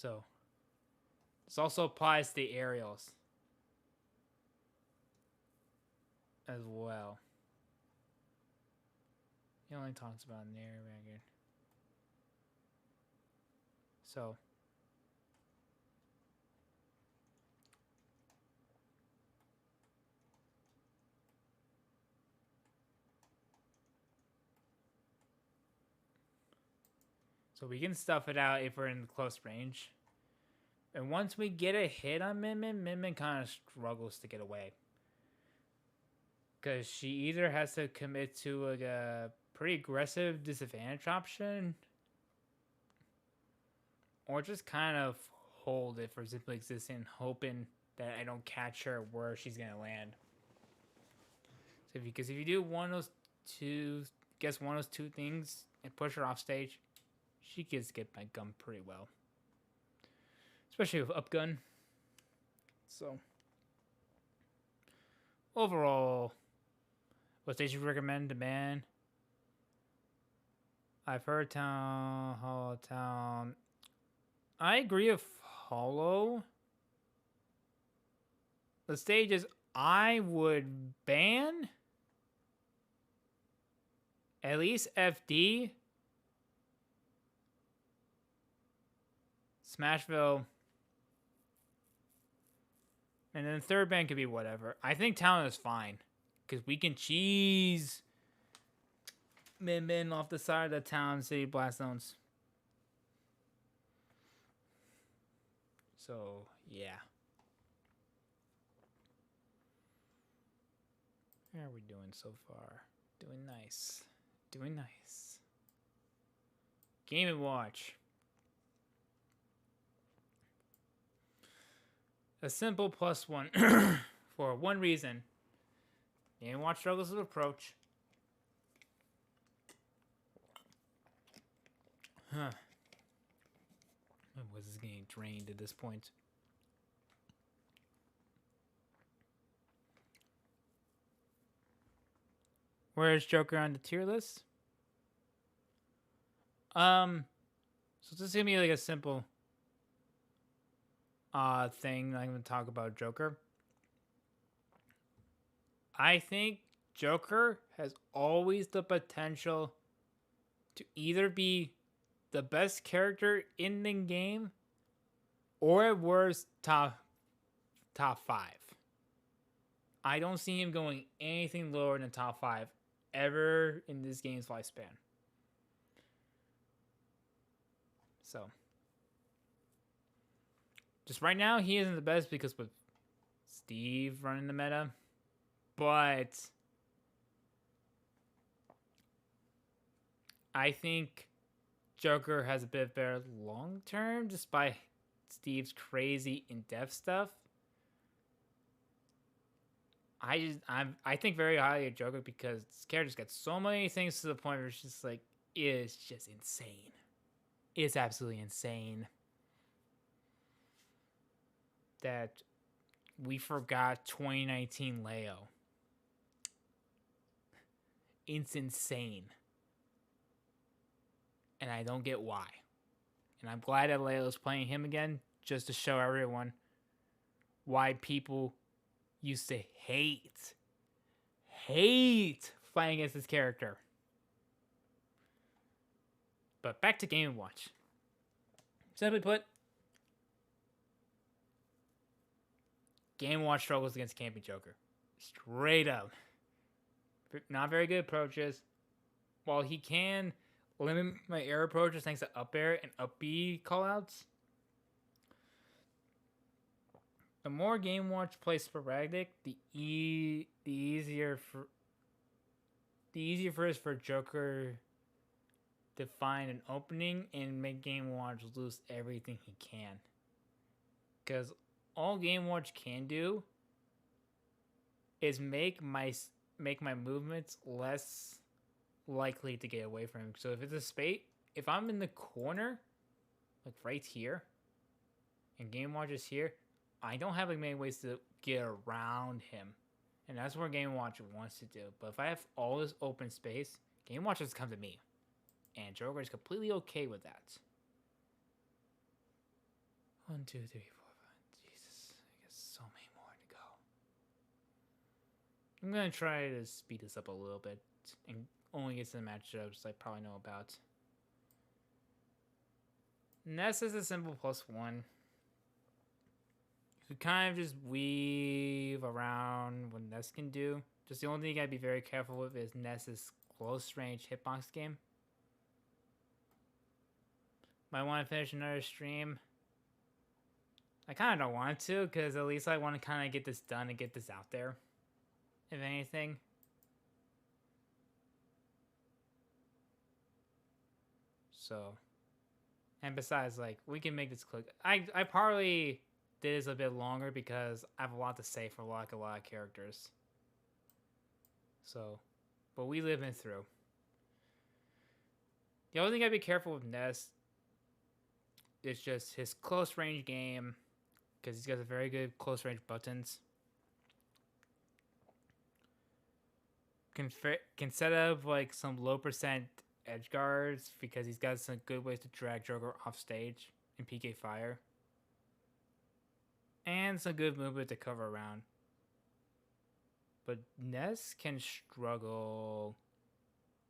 So this also applies to the aerials as well. He only talks about an air record. So we can stuff it out if we're in close range. And once we get a hit on Min kind of struggles to get away. Because she either has to commit to a pretty aggressive disadvantage option, or just kind of hold it for simply existing, hoping that I don't catch her where she's going to land. So because if you do one of those two, guess one of those two things and push her off stage, she gets get my gun pretty well. Especially with up gun. So overall, what stage you recommend to ban? I've heard Town, Hollow Town. I agree with Hollow. The stages I would ban, at least FD, Smashville, and then the third ban could be whatever. I think Town is fine, because we can cheese Min off the side of the Town City Blast Zones. So, yeah. How are we doing so far? Doing nice. Doing nice. Game & Watch. A simple +1 for one reason. Game & Watch struggles with approach. Huh. Was this getting drained at this point? Where's Joker on the tier list? So this is gonna be like a simple thing I'm gonna talk about Joker. I think Joker has always the potential to either be the best character in the game, or at worst, top 5. I don't see him going anything lower than top 5 ever in this game's lifespan. So, just right now, he isn't the best because with Steve running the meta, but I think Joker has a bit better long term, despite Steve's crazy in-depth stuff. I think very highly of Joker because this character's got so many things to the point where it's just like, it's just insane. It's absolutely insane that we forgot 2019 Leo. It's insane. And I don't get why. And I'm glad that Leo's playing him again, just to show everyone why people used to hate playing against this character. But back to Game & Watch. Simply put, Game & Watch struggles against Campy Joker. Straight up. Not very good approaches. While he can limit my air approaches thanks to up air and up B callouts, the more Game & Watch plays sporadic, the easier it is for Joker to find an opening and make Game & Watch lose everything he can. Because all Game & Watch can do is make my movements less likely to get away from him. So if it's a spate, if I'm in the corner, like right here, and Game & Watch is here, I don't have like many ways to get around him. And that's where Game & Watch wants to do. But if I have all this open space, Game & Watch just comes to me. And Joker is completely okay with that. 1, 2, 3, 4, 5. Jesus, I guess so many more to go. I'm gonna try to speed this up a little bit and only get to the matchups I probably know about. Ness is a simple +1. You could kind of just weave around what Ness can do. Just the only thing you gotta be very careful with is Ness's close range hitbox game. Might want to finish another stream. I kind of don't want to, because at least I want to kind of get this done and get this out there, if anything. So, and besides, like, we can make this quick. I probably did this a bit longer because I have a lot to say for like a lot of characters. So, but we live in through. The only thing I gotta be careful with Ness is just his close range game, because he's got a very good close range buttons. Can set up like some low percent edge guards because he's got some good ways to drag Joker off stage in PK Fire. And some good movement to cover around. But Ness can struggle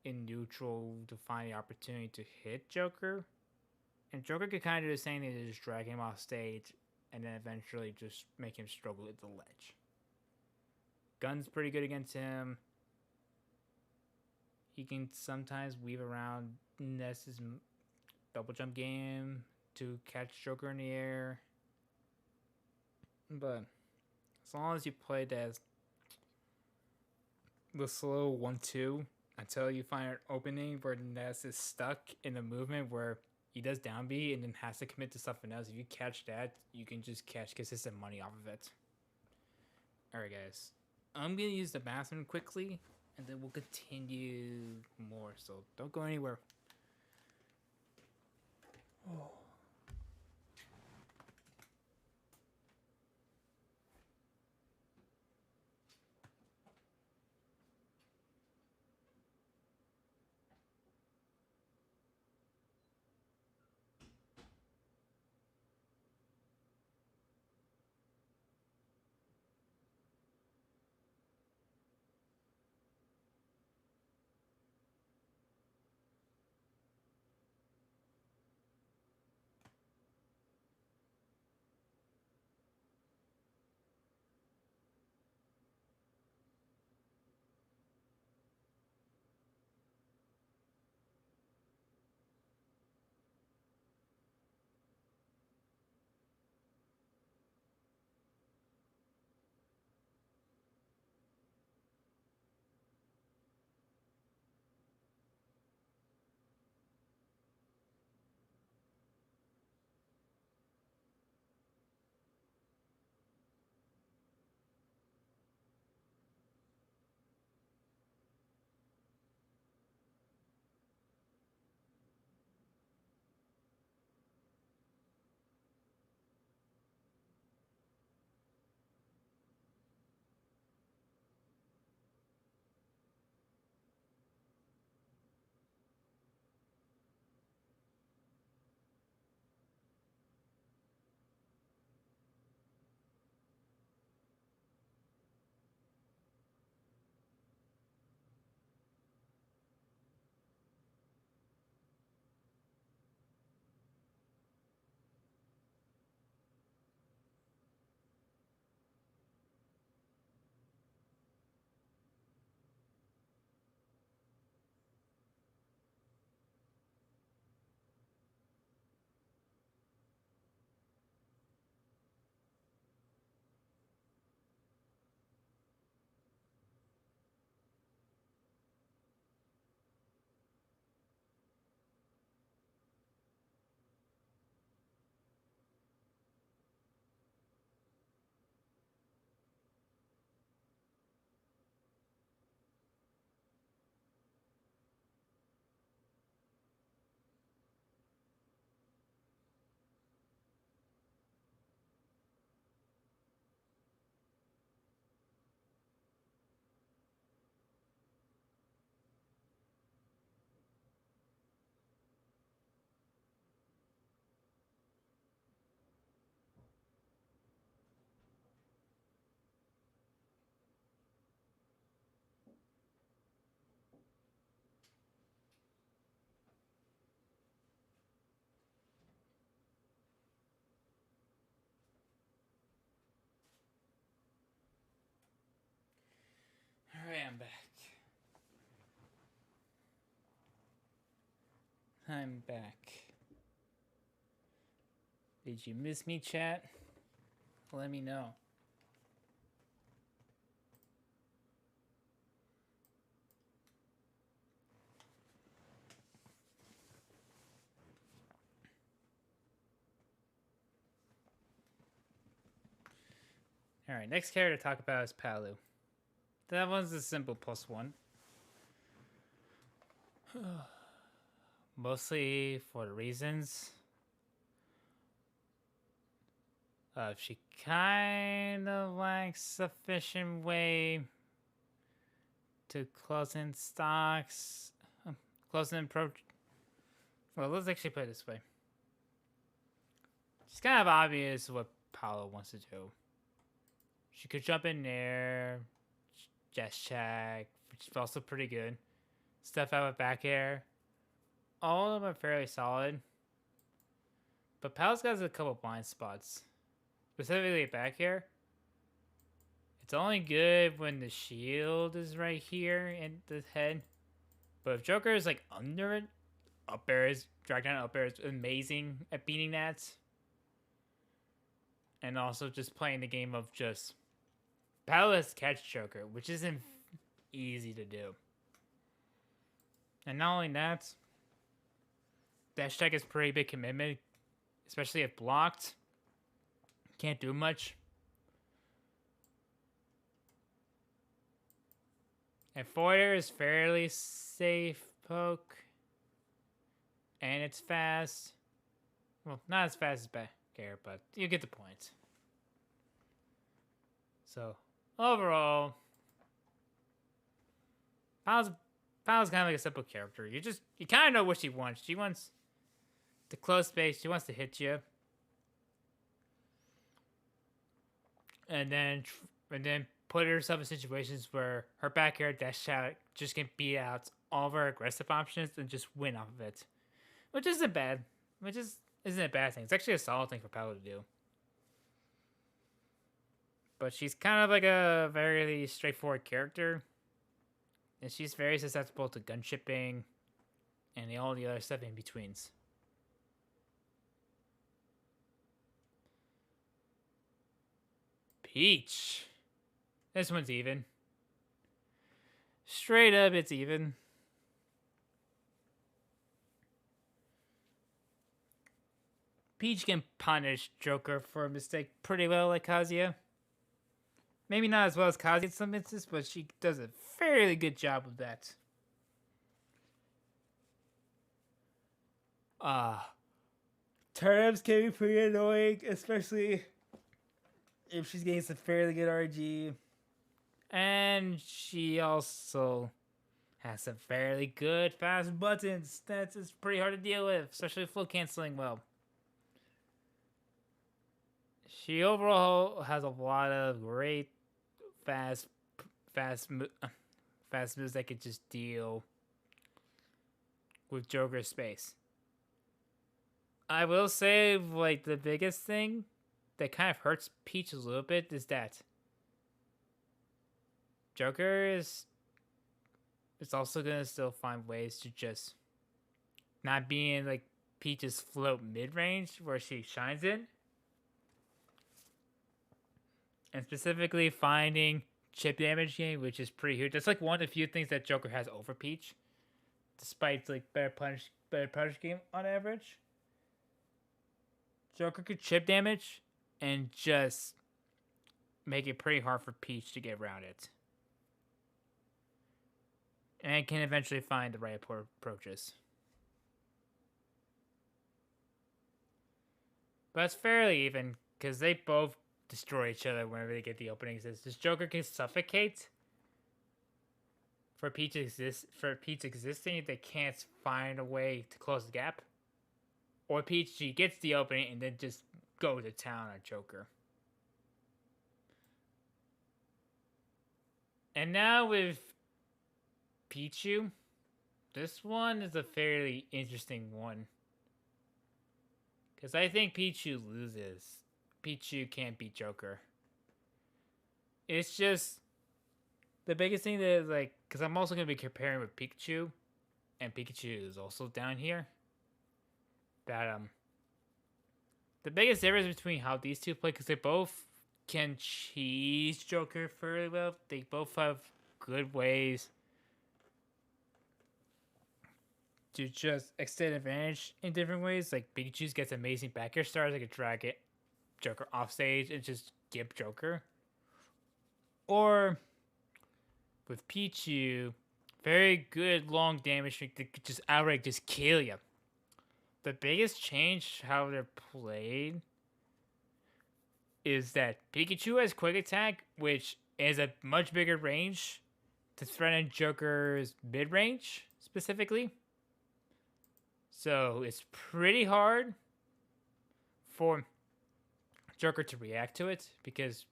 in neutral to find the opportunity to hit Joker. And Joker could kind of do the same thing to just drag him off stage and then eventually just make him struggle at the ledge. Gun's pretty good against him. He can sometimes weave around Ness's double jump game to catch Joker in the air. But as long as you play as the slow 1-2 until you find an opening where Ness is stuck in a movement where he does down B and then has to commit to something else. If you catch that, you can just catch consistent money off of it. Alright guys, I'm going to use the bathroom quickly and then we'll continue more, so don't go anywhere. Oh. am back. I'm back. Did you miss me, chat? Let me know. Alright, next character to talk about is Palu. That one's a simple +1. Mostly for the reasons she kind of lacks sufficient way to close in stocks. Close in Well, let's actually put it this way. It's kind of obvious what Paolo wants to do. She could jump in there, just check, which is also pretty good. Stuff out with back air. All of them are fairly solid. But Paolo's got a couple blind spots. Specifically back air. It's only good when the shield is right here in the head. But if Joker is like under it, up air is, drag down up air is amazing at beating that. And also just playing the game of just Paolo catch Joker, which isn't easy to do. And not only that, dash tech is pretty big commitment, especially if blocked. Can't do much. And Foyer is fairly safe poke. And it's fast. Well, not as fast as back air, but you get the point. So, overall, Paolo's kind of like a simple character. You kind of know what she wants. She wants to close space. She wants to hit you. And then put herself in situations where her back air dash shot just can beat out all of her aggressive options and just win off of it. Which isn't bad. Isn't a bad thing. It's actually a solid thing for Paolo to do. But she's kind of like a very straightforward character. And she's very susceptible to gun shipping and all the other stuff in betweens. Peach. This one's even. Straight up, it's even. Peach can punish Joker for a mistake pretty well, like Kazuya. Maybe not as well as Kazuya in some instances, but she does a fairly good job of that. Turnips can be pretty annoying, especially if she's getting some fairly good RG. And she also has some fairly good fast buttons. That's pretty hard to deal with, especially flow canceling well. She overall has a lot of great fast moves that can just deal with Joker's space. I will say, like, the biggest thing that kind of hurts Peach a little bit is that Joker is also gonna still find ways to just not be in like Peach's float mid-range where she shines in. And specifically finding chip damage game, which is pretty huge. That's like one of the few things that Joker has over Peach. Despite like better punish game on average. Joker could chip damage and just make it pretty hard for Peach to get around it. And can eventually find the right approaches. But it's fairly even, because they both destroy each other whenever they get the openings. This Joker can suffocate for Peach existing. They can't find a way to close the gap. Or Peach, she gets the opening and then just go to town on Joker. And now with Pichu, this one is a fairly interesting one. Because I think Pichu loses. Pichu can't beat Joker. It's just The biggest thing that is like, because I'm also gonna be comparing with Pikachu, and Pikachu is also down here. That the biggest difference between how these two play, because they both can cheese Joker fairly well. They both have good ways to just extend advantage in different ways. Like Pikachu gets amazing back air stars, like a drag it Joker off stage and just gimp Joker. Or with Pichu, very good long damage streak that could just outright just kill you. The biggest change how they're played is that Pikachu has quick attack, which is a much bigger range to threaten Joker's mid range specifically. So it's pretty hard for Joker to react to it because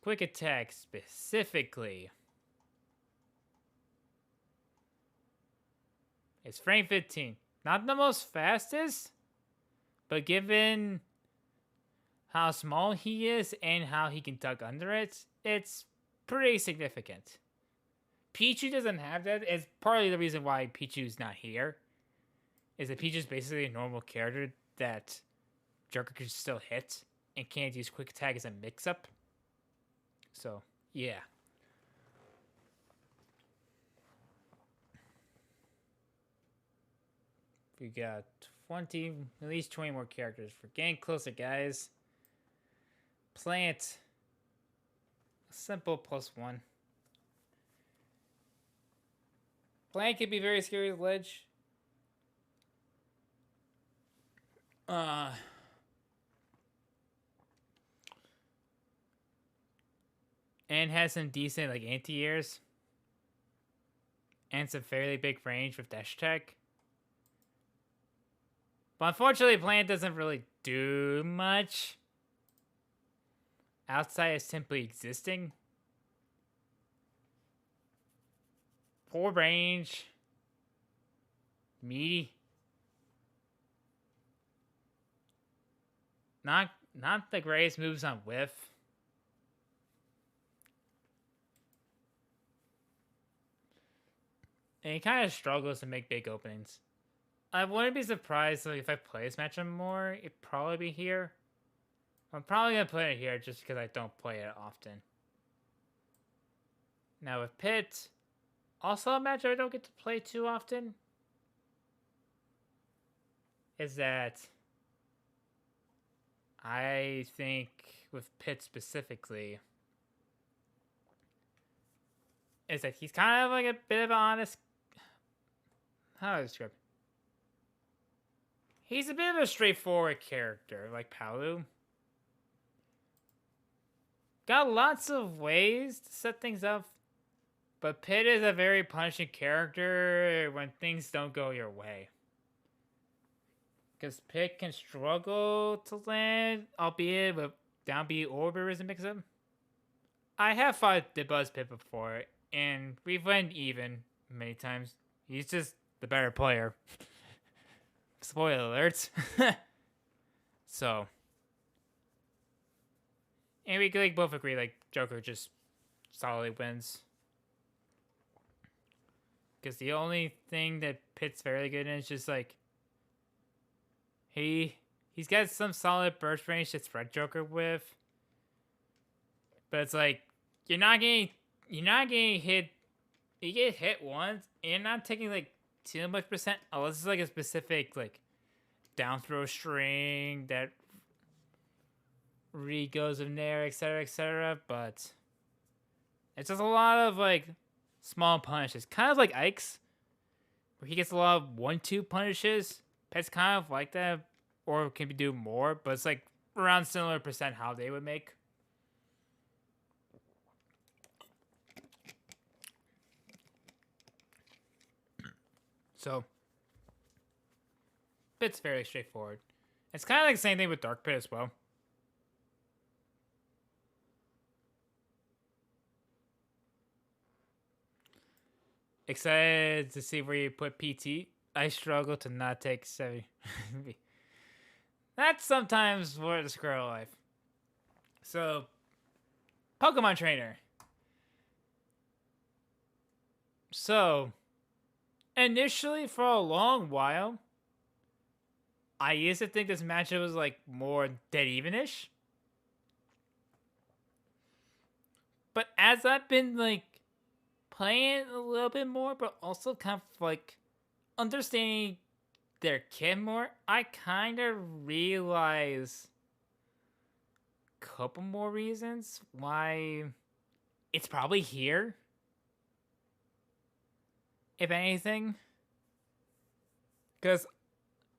quick attack specifically is frame 15. Not the most fastest, but given how small he is and how he can duck under it, it's pretty significant. Pichu doesn't have that. It's partly the reason why Pichu's not here. Is that Pichu's basically a normal character that Joker can still hit and can't use quick attack as a mix-up. So, yeah. We got 20, at least 20 more characters. We're getting closer, guys. Plant. A simple +1. Plant can be very scary with ledge. And has some decent like anti-airs. And some fairly big range with dash attack. But unfortunately, Plant doesn't really do much outside of simply existing. Poor range. Meaty. Not the greatest moves on whiff. And he kind of struggles to make big openings. I wouldn't be surprised if I play this matchup more. It'd probably be here. I'm probably going to play it here just because I don't play it often. Now with Pitt, also a matchup I don't get to play too often, is that I think with Pitt specifically, is that he's kind of like a bit of an honest... How do I describe it? He's a bit of a straightforward character, like Palu. Got lots of ways to set things up, but Pitt is a very punishing character when things don't go your way. Because Pitt can struggle to land, albeit with down B or Risen mix-up. I have fought the Buzz Pitt before, and we've went even many times. He's just the better player. Spoiler alerts. So, and we like both agree like Joker just solidly wins. Because the only thing that Pitt's fairly good in is just like he's got some solid burst range to spread Joker with. But it's like you're not getting hit. You get hit once, and you're not taking like too much percent unless it's like a specific like down throw string that re-goes in there, etc. But it's just a lot of like small punishes, kind of like Ike's, where he gets a lot of 1-2 punishes. Pet's kind of like that, or can do more, but it's like around similar percent how they would make. So, Pit's fairly straightforward. It's kind of like the same thing with Dark Pit as well. Excited to see where you put PT. I struggle to not take 70. That's sometimes for the squirrel life. So, Pokemon trainer. So, initially, for a long while, I used to think this matchup was like more dead evenish. But as I've been like playing a little bit more, but also kind of like understanding their kit more, I kind of realize a couple more reasons why it's probably here. If anything, because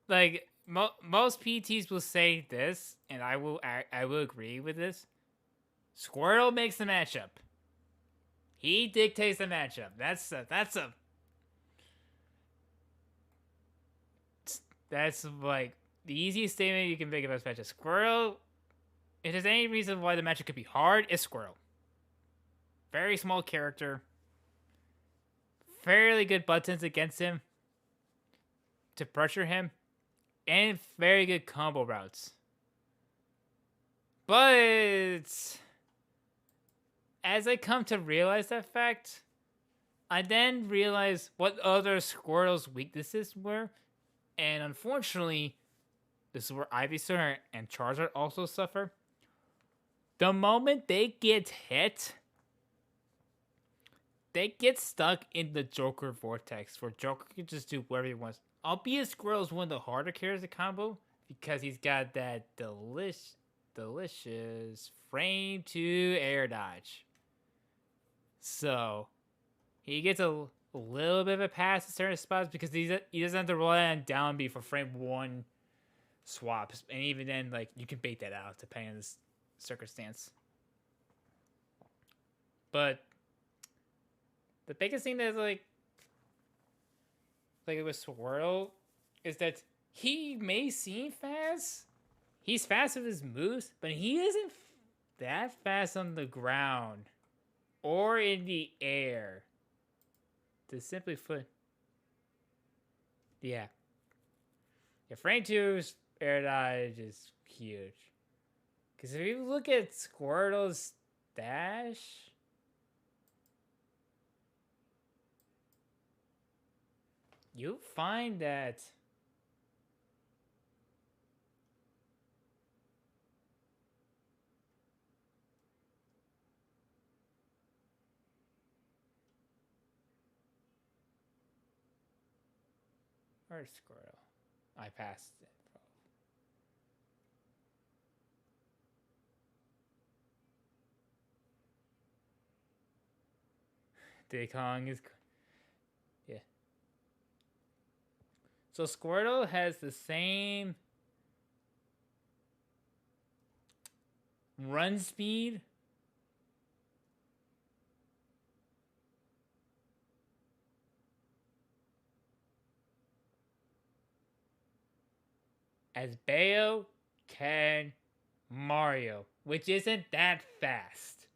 like most PTs will say this, and I will agree with this. Squirtle makes the matchup. He dictates the matchup. That's like the easiest statement you can make about this matchup. Squirtle. If there's any reason why the matchup could be hard, it's Squirtle. Very small character. Fairly good buttons against him to pressure him, and very good combo routes. But as I come to realize that fact, I then realize what other Squirtle's weaknesses were, and unfortunately, this is where Ivysaur and Charizard also suffer. The moment they get hit, they get stuck in the Joker vortex, where Joker can just do whatever he wants. Albeit Squirtle's one of the harder characters to combo, because he's got that delicious frame to air dodge. So, he gets a little bit of a pass in certain spots because he doesn't have to rely on down B for frame 1 swaps. And even then, like, you can bait that out depending on the circumstance. But the biggest thing that's like with Swirl is that he may seem fast. He's fast with his moves, but he isn't that fast on the ground or in the air. To simply put, yeah, frame 2's air dodge is huge. Because if you look at Squirtle's dash, you find that where's Squirtle? I passed it. Dekong is, yeah. So Squirtle has the same run speed as Bayo can Mario, which isn't that fast,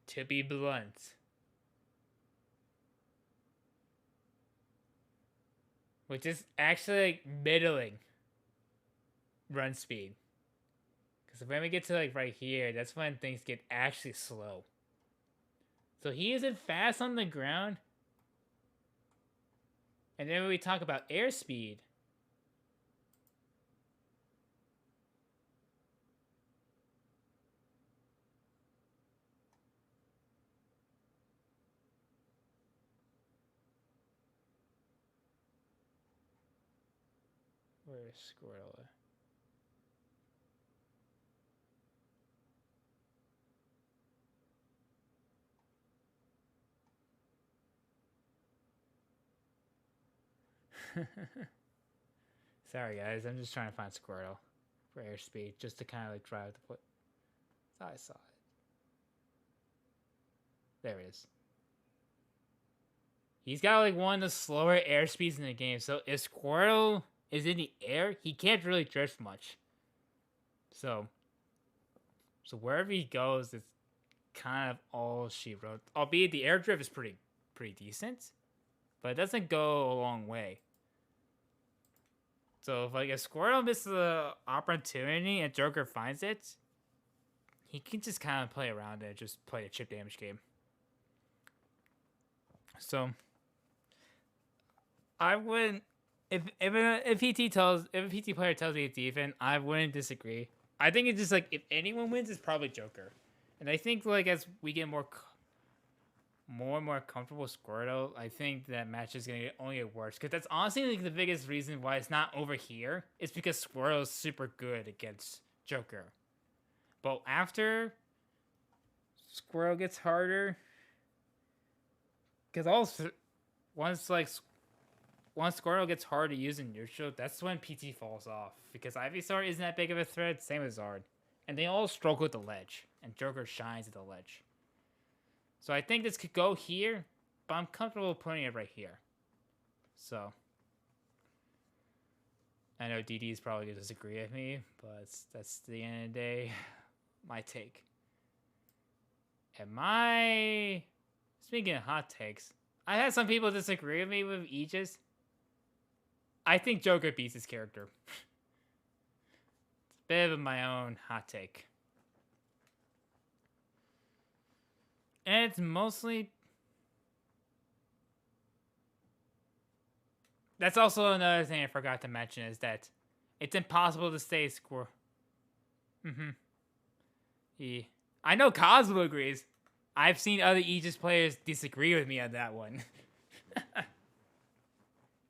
to be blunt. Which is actually like middling run speed. Because when we get to like right here, that's when things get actually slow. So he isn't fast on the ground. And then when we talk about airspeed, where's Squirtle? Sorry guys, I'm just trying to find Squirtle for airspeed, just to kind of like drive the foot. I saw it. There it is. He's got like one of the slower airspeeds in the game, so if Squirtle is in the air, he can't really drift much. So wherever he goes, it's kind of all she wrote. Albeit the air drift is pretty decent, but it doesn't go a long way. So if Squirtle misses the opportunity and Joker finds it, he can just kind of play around and just play a chip damage game. So I wouldn't if a PT player tells me it's even, I wouldn't disagree. I think it's just like if anyone wins, it's probably Joker, and I think like as we get more and more comfortable with Squirtle, I think that match is gonna only get worse. Because that's honestly like the biggest reason why it's not over here. It's because Squirtle is super good against Joker, but after Squirtle gets harder, because also once Squirtle gets hard to use in neutral, that's when PT falls off. Because Ivysaur isn't that big of a threat, same as Zard. And they all struggle at the ledge. And Joker shines at the ledge. So I think this could go here, but I'm comfortable putting it right here. So I know DD is probably going to disagree with me, but that's the end of the day, my take. And speaking of hot takes, I had some people disagree with me with Aegis. I think Joker beats his character. It's a bit of my own hot take. And it's mostly... That's also another thing I forgot to mention, is that it's impossible to stay score. Yeah. I know Cosmo agrees. I've seen other Aegis players disagree with me on that one.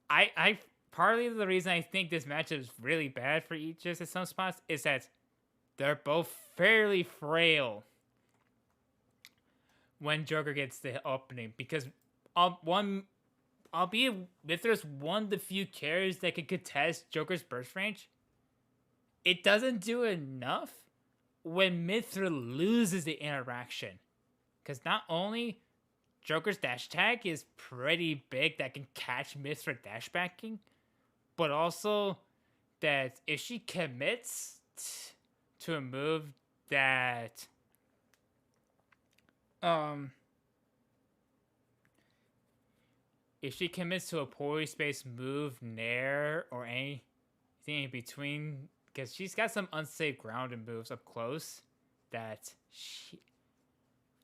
I partly the reason I think this matchup is really bad for Aegis at some spots is that they're both fairly frail when Joker gets the opening, because albeit Mithra's one of the few carries that can contest Joker's burst range, it doesn't do enough when Mithra loses the interaction. Because not only Joker's dash attack is pretty big that can catch Mithra dash backing, but also that if she commits to a move that if she commits to a poorly spaced move, nair, or anything in between, because she's got some unsafe grounded moves up close that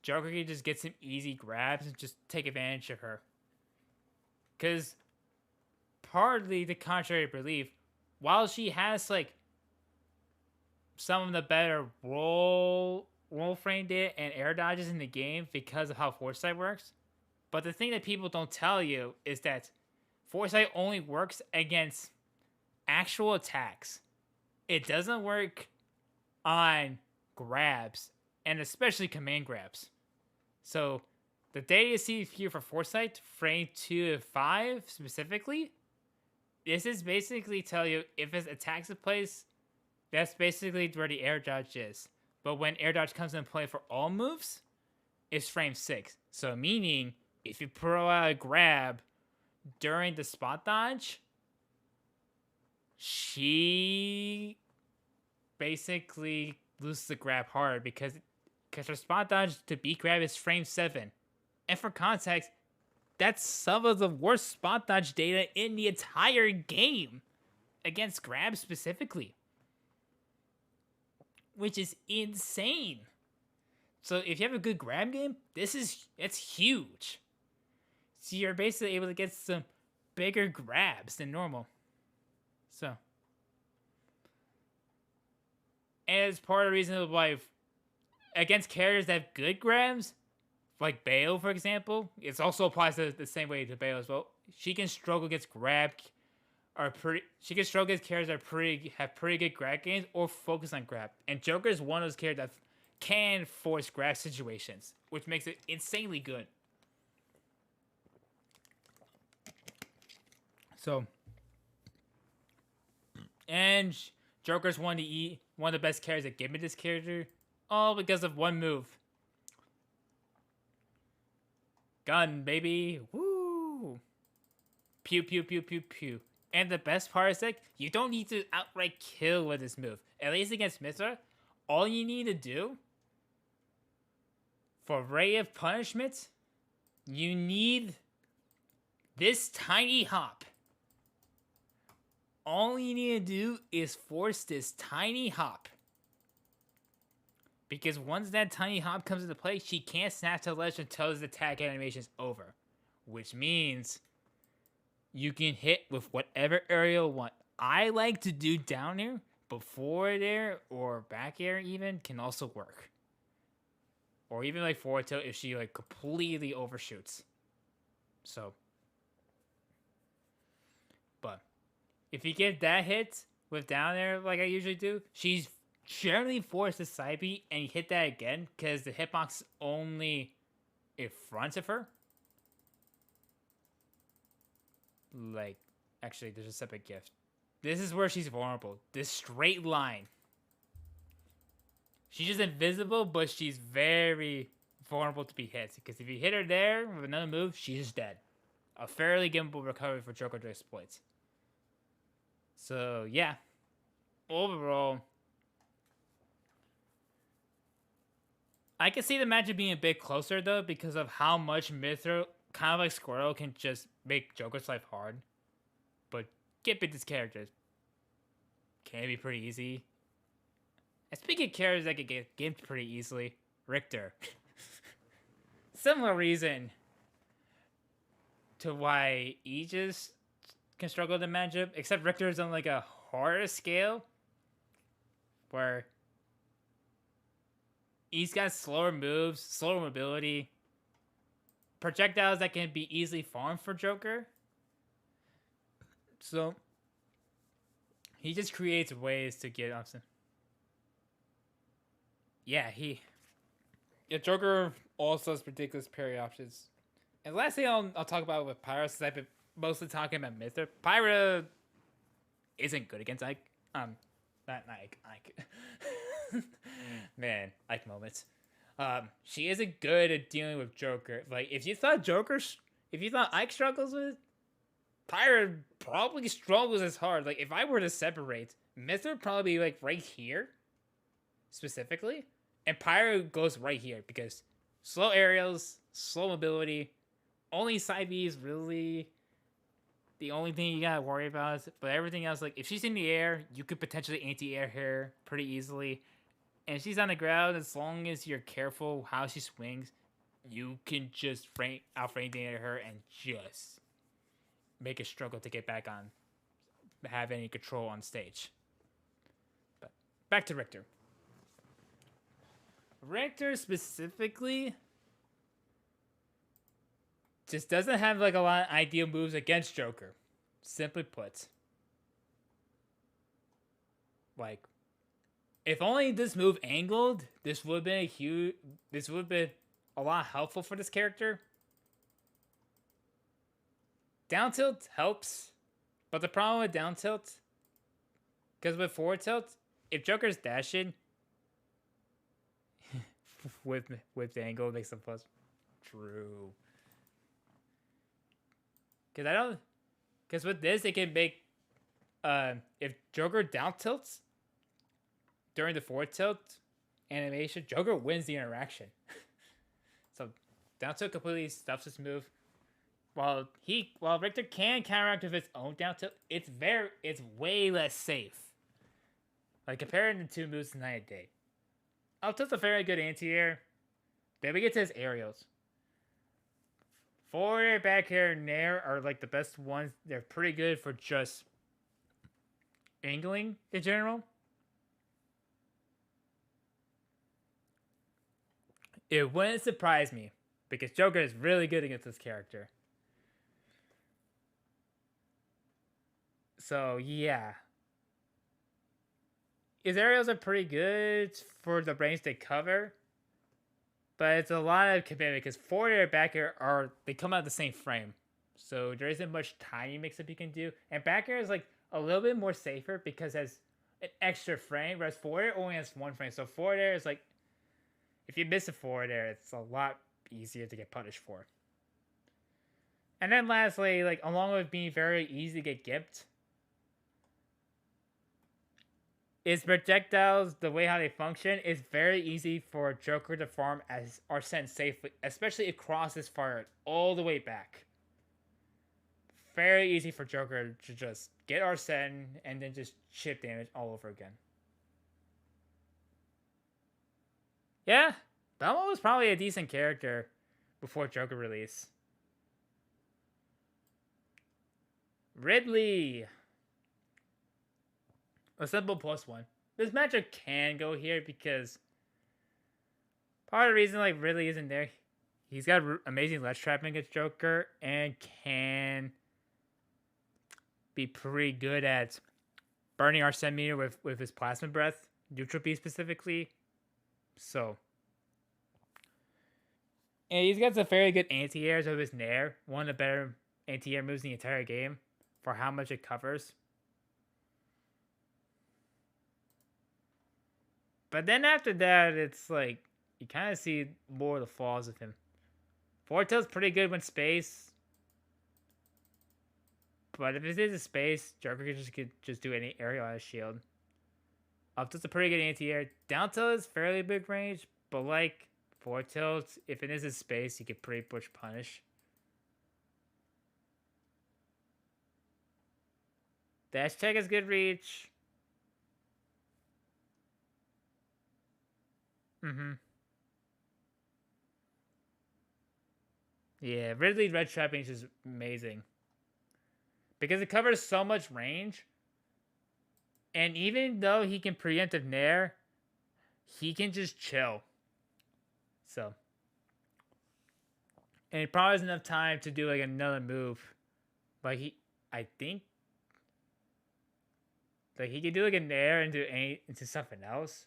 Joker can just get some easy grabs and just take advantage of her. Because partly the contrary belief, while she has like some of the better roll frame data and air dodges in the game because of how Foresight works, but the thing that people don't tell you is that Foresight only works against actual attacks. It doesn't work on grabs, and especially command grabs. So the data you see here for Foresight, frame 2 to 5 specifically, this is basically tell you if it attacks a place, that's basically where the air dodge is. But when air dodge comes into play for all moves, it's frame 6. So meaning, if you throw out a grab during the spot dodge, she basically loses the grab hard because her spot dodge to beat grab is frame 7. And for context, that's some of the worst spot dodge data in the entire game against grab specifically, which is insane. So if you have a good grab game, it's huge. So you're basically able to get some bigger grabs than normal. So, as part of the reason why against characters that have good grabs, like Bale, for example, it also applies the same way to Bale as well. She can struggle against she can struggle against characters that have pretty good grab games or focus on grab. And Joker is one of those characters that can force grab situations, which makes it insanely good. So, and Joker's one of the best characters that give me this character, all because of one move. Gun, baby. Woo! Pew, pew, pew, pew, pew. And the best part is that you don't need to outright kill with this move. At least against Mithra, all you need to do for Ray of Punishment, you need this tiny hop. All you need to do is force this tiny hop. Because once that tiny hop comes into play, she can't snap to the ledge until his attack animation is over. Which means you can hit with whatever aerial you want. I like to do down air, but forward air or back air even can also work. Or even like forward tilt if she like completely overshoots. So, but if you get that hit with down air like I usually do, she's generally forced to side B and you hit that again because the hitbox is only in front of her. Like, actually, there's a separate gift. This is where she's vulnerable. This straight line. She's just invisible, but she's very vulnerable to be hit. Because if you hit her there with another move, she's just dead. A fairly gimbal recovery for Joker to exploit. So, yeah. Overall, I can see the matchup being a bit closer, though, because of how much Mithril, kind of like Squirtle, can just make Joker's life hard. But get bit this character can be pretty easy. And speaking of characters that can get gimped pretty easily, Richter. Similar reason to why Aegis can struggle to matchup, except Richter is on like a harder scale where he's got slower moves, slower mobility, projectiles that can be easily farmed for Joker. So he just creates ways to get options. Yeah, Joker also has ridiculous parry options. And last thing I'll talk about with Pyra, since I've been mostly talking about Myther. Pyra isn't good against Ike. Not Ike. Man, Ike moments. She isn't good at dealing with Joker. Like, if you thought Ike struggles with, Pyra probably struggles as hard. Like, if I were to separate, Myther probably like right here, specifically, and Pyra goes right here because slow aerials, slow mobility, only side B is really the only thing you gotta worry about. But everything else, like if she's in the air, you could potentially anti-air her pretty easily. And if she's on the ground, as long as you're careful how she swings, you can just out-frame her and just make a struggle to get back on, have any control on stage. But back to Richter. Richter specifically just doesn't have like a lot of ideal moves against Joker. Simply put. Like, if only this move angled, this would have been a lot helpful for this character. Down tilt helps, but the problem with down tilt, because with forward tilt, if Joker's dashing with the angle, it makes them plus true. Because with this, it can make if Joker down tilts during the forward tilt animation, Joker wins the interaction. So down tilt completely stuffs this move. While Richter can counteract with his own down tilt, it's way less safe. Like comparing the two moves Night and Day. Up tilt's a very good anti-air. Then we get to his aerials. Forward air, back air, and nair are like the best ones. They're pretty good for just angling in general. It wouldn't surprise me because Joker is really good against this character. So yeah, his aerials are pretty good for the range they cover, but it's a lot of commitment because forward air, back air they come out of the same frame, so there isn't much tiny mix-up you can do. And back air is like a little bit more safer because it has an extra frame, whereas forward air only has one frame. So forward air is like, if you miss a forward air, it's a lot easier to get punished for. And then lastly, like along with being very easy to get gimped, is projectiles, the way how they function, is very easy for Joker to farm as Arsene safely, especially across this fire all the way back. Very easy for Joker to just get Arsene and then just chip damage all over again. Yeah, Belmo was probably a decent character before Joker release. Ridley. A simple +1. This matchup can go here because part of the reason like Ridley isn't there, he's got amazing ledge trapping against Joker and can be pretty good at burning our centimeter with his plasma breath, neutral B specifically. So, and he's got some very good anti-airs with his Nair, one of the better anti-air moves in the entire game for how much it covers. But then after that, it's like you kind of see more of the flaws of him. Fortail's pretty good when space, but if it is a space, Joker could just do any aerial on his shield. Up tilt's a pretty good anti-air. Down tilt is fairly big range, but like forward tilt, if it is a space, you could pretty much punish. Dash check is good reach. Yeah, Ridley red trapping is just amazing. Because it covers so much range. And even though he can preemptive Nair, he can just chill. So. And it probably has enough time to do like another move. Like I think like he could do like a Nair into something else.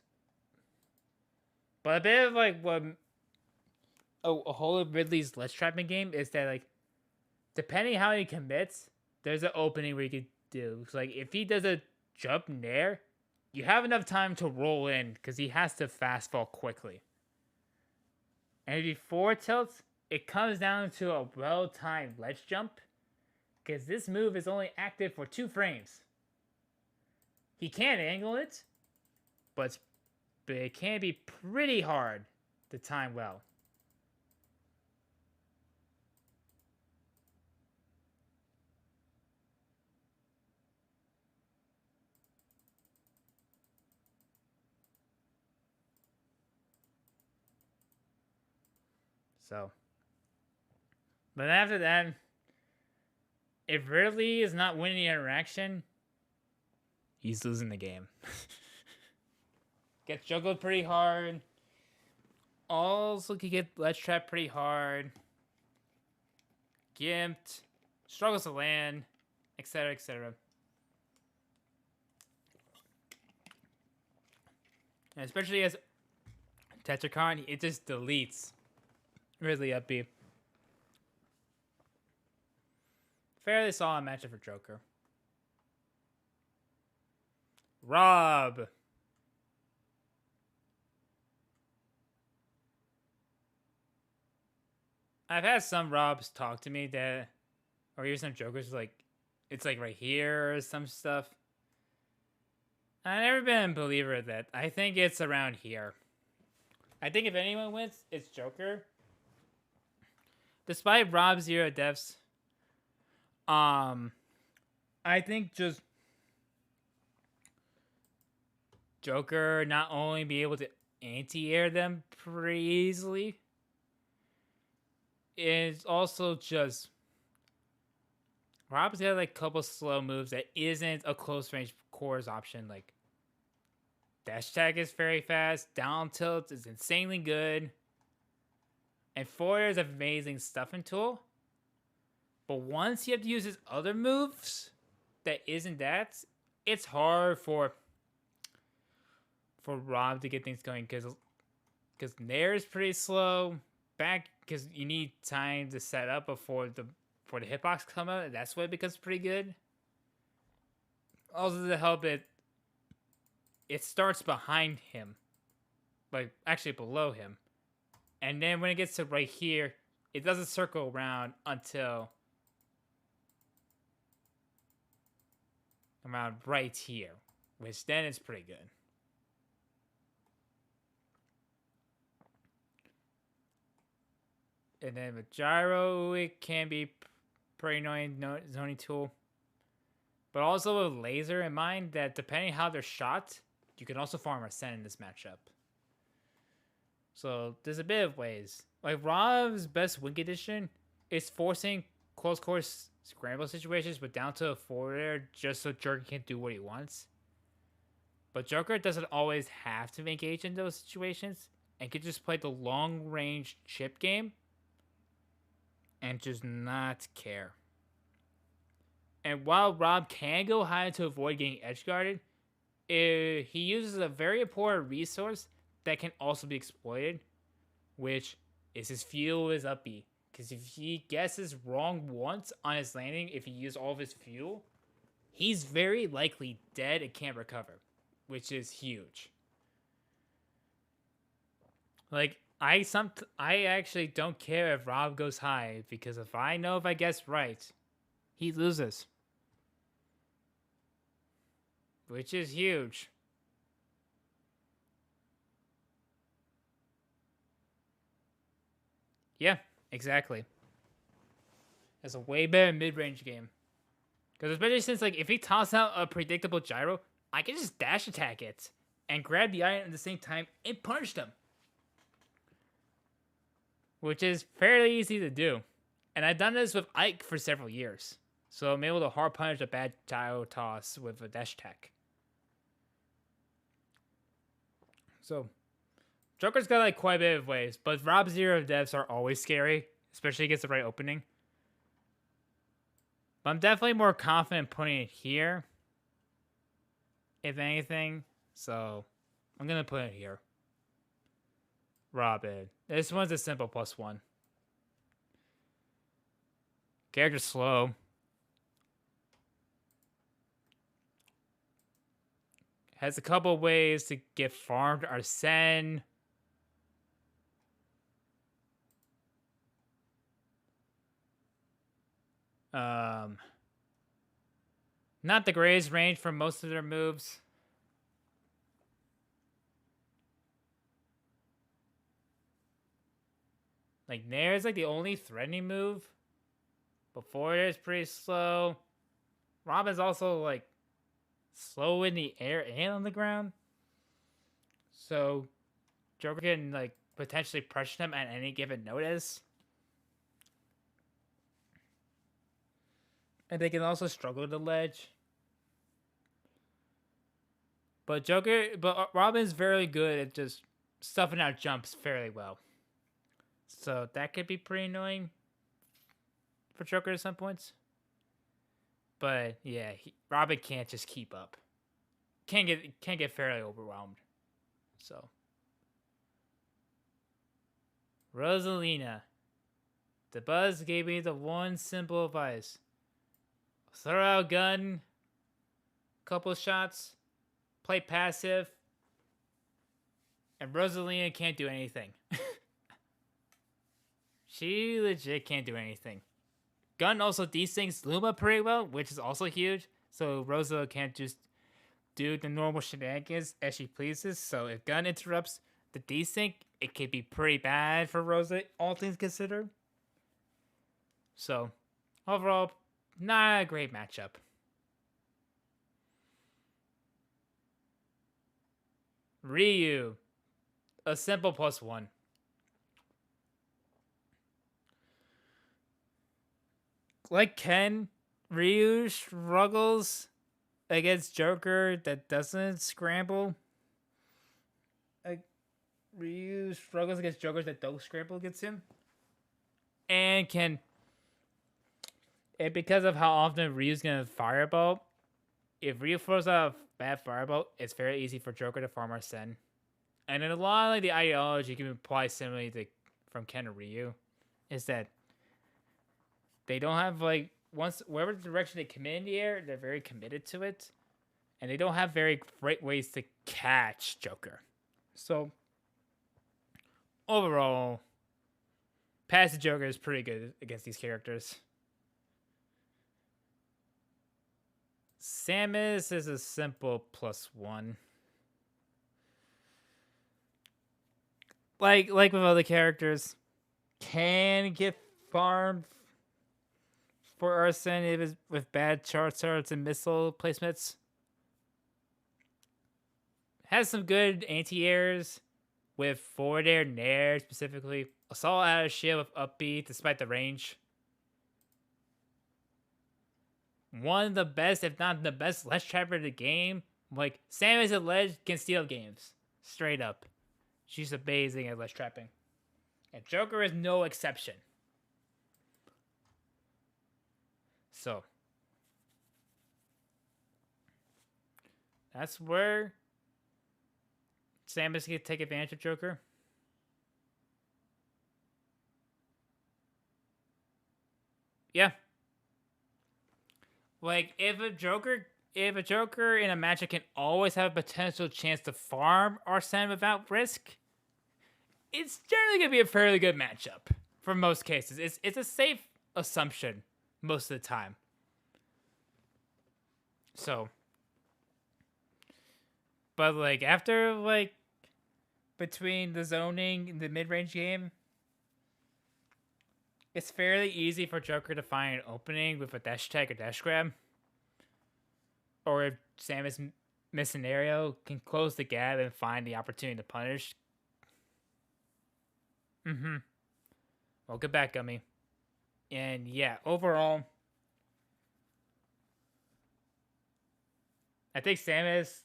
But a bit of like what a whole of Ridley's ledge trapping game is that like depending how he commits, there's an opening where you could do. So, like if he does a jump Nair, you have enough time to roll in because he has to fast fall quickly. And if he forward tilts, it comes down to a well-timed ledge jump because this move is only active for 2 frames. He can angle it, but it can be pretty hard to time well. So, but after that, if Ridley is not winning the interaction, he's losing the game. Gets juggled pretty hard. Also can get ledge trapped pretty hard. Gimped. Struggles to land. Etc. etc. And especially as Tetracon, it just deletes Ridley up B. Fairly solid matchup for Joker. Rob. I've had some Robs talk to me that, or even some Jokers like, it's like right here or some stuff. I've never been a believer of that. I think it's around here. I think if anyone wins, it's Joker. Despite Rob's 0 deaths, I think just Joker not only be able to anti-air them pretty easily, it's also just Rob's got like a couple slow moves that isn't a close range cores option. Like dash tag is very fast, down tilt is insanely good, and forward is an amazing stuffing tool. But once you have to use his other moves that isn't that, it's hard for Rob to get things going because Nair is pretty slow. Back because you need time to set up before the hitbox come out. That's why it becomes pretty good. Also to help it starts behind him, like actually below him, and then when it gets to right here, it doesn't circle around until around right here, which then is pretty good. And then with gyro, it can be pretty annoying zoning tool. But also with laser in mind that depending how they're shot, you can also farm Ascend in this matchup. So there's a bit of ways. Like Rob's best win condition is forcing close course scramble situations, but down to a forwarder just so Joker can do what he wants. But Joker doesn't always have to engage in those situations and can just play the long range chip game and just not care. And while Rob can go high to avoid getting edge guarded, he uses a very important resource that can also be exploited, which is his fuel is up B. Because if he guesses wrong once on his landing, if he uses all of his fuel, he's very likely dead and can't recover, which is huge. Like, I actually don't care if Rob goes high, because if I guess right, he loses. Which is huge. Yeah, exactly. It's a way better mid-range game. Because especially since, like, if he tosses out a predictable gyro, I can just dash attack it and grab the item at the same time and punish them. Which is fairly easy to do. And I've done this with Ike for several years. So I'm able to hard punish a bad gyro toss with a dash attack. So, Joker's got like quite a bit of ways, but Rob Zero devs are always scary, especially against the right opening. But I'm definitely more confident putting it here, if anything. So, I'm going to put it here. Robin. This one's a simple +1. Character's slow. Has a couple ways to get farmed. Arsene. Not the greatest range for most of their moves. Like, Nair is like the only threatening move. Before it is pretty slow. Robin's also like slow in the air and on the ground. So Joker can like potentially pressure them at any given notice. And they can also struggle to ledge. But Robin's very good at just stuffing out jumps fairly well. So that could be pretty annoying for Joker at some points. But yeah, Robin can't just keep up. Can't get fairly overwhelmed. So Rosalina. The buzz gave me the one simple advice. Throw out gun, couple shots, play passive, and Rosalina can't do anything. She legit can't do anything. Gun also desyncs Luma pretty well, which is also huge. So Rosa can't just do the normal shenanigans as she pleases. So if Gun interrupts the desync, it could be pretty bad for Rosa, all things considered. So overall, not a great matchup. Ryu, a simple +1. Like Ken, Ryu struggles against Joker that doesn't scramble. Like, Ryu struggles against Jokers that don't scramble against him. And because of how often Ryu's gonna fireball, if Ryu throws out a bad fireball, it's very easy for Joker to farm Arsene. And in a lot of like, the ideology you can apply similarly to from Ken to Ryu is that they don't have like whatever direction they commit in the air, they're very committed to it. And they don't have very great ways to catch Joker. So overall, passive Joker is pretty good against these characters. Samus is a simple +1. Like with other characters, can get farmed for Arsene if it's with bad charts and missile placements. Has some good anti-airs, with forward air, nair specifically. Assault out of shield with upbeat despite the range. One of the best, if not the best, ledge trapper in the game. Like, Samus at ledge can steal games. Straight up. She's amazing at ledge trapping. And Joker is no exception. So, that's where Samus can take advantage of Joker. Yeah. Like, if a Joker in a matchup can always have a potential chance to farm Arsene without risk, it's generally gonna be a fairly good matchup for most cases. It's a safe assumption most of the time. So, but like after like between the zoning and the mid-range game, it's fairly easy for Joker to find an opening with a dash attack or dash grab. Or if Samus miss scenario, can close the gap and find the opportunity to punish. Well, good back, Gummy. And yeah, overall, I think Samus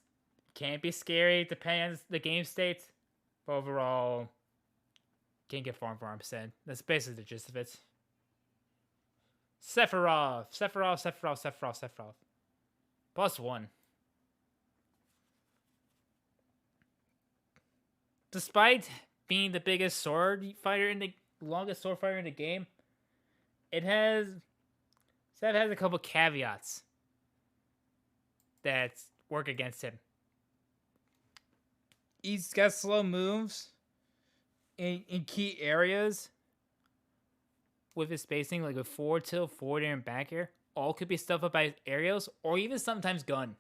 can be scary depending on the game state. But overall, can't get farm for percent. That's basically the gist of it. Sephiroth. +1. Despite being the biggest sword fighter in the longest sword fighter in the game, it has a couple caveats that work against him. He's got slow moves in key areas with his spacing, like with forward tilt, forward air, and back air. All could be stuffed up by aerials or even sometimes gun.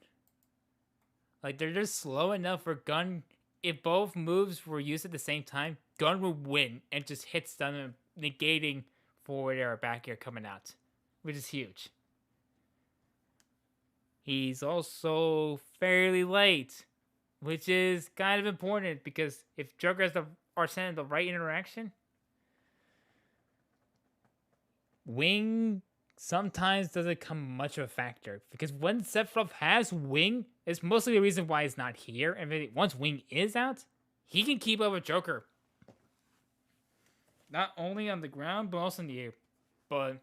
Like, they're just slow enough for gun. If both moves were used at the same time, gun would win and just hit stun, negating forward air or back air coming out, which is huge. He's also fairly light, which is kind of important because if Joker has the Arsene the right interaction, wing sometimes doesn't come much of a factor. Because when Sephiroth has wing, it's mostly the reason why he's not here. And once wing is out, he can keep up with Joker. Not only on the ground, but also in the air. But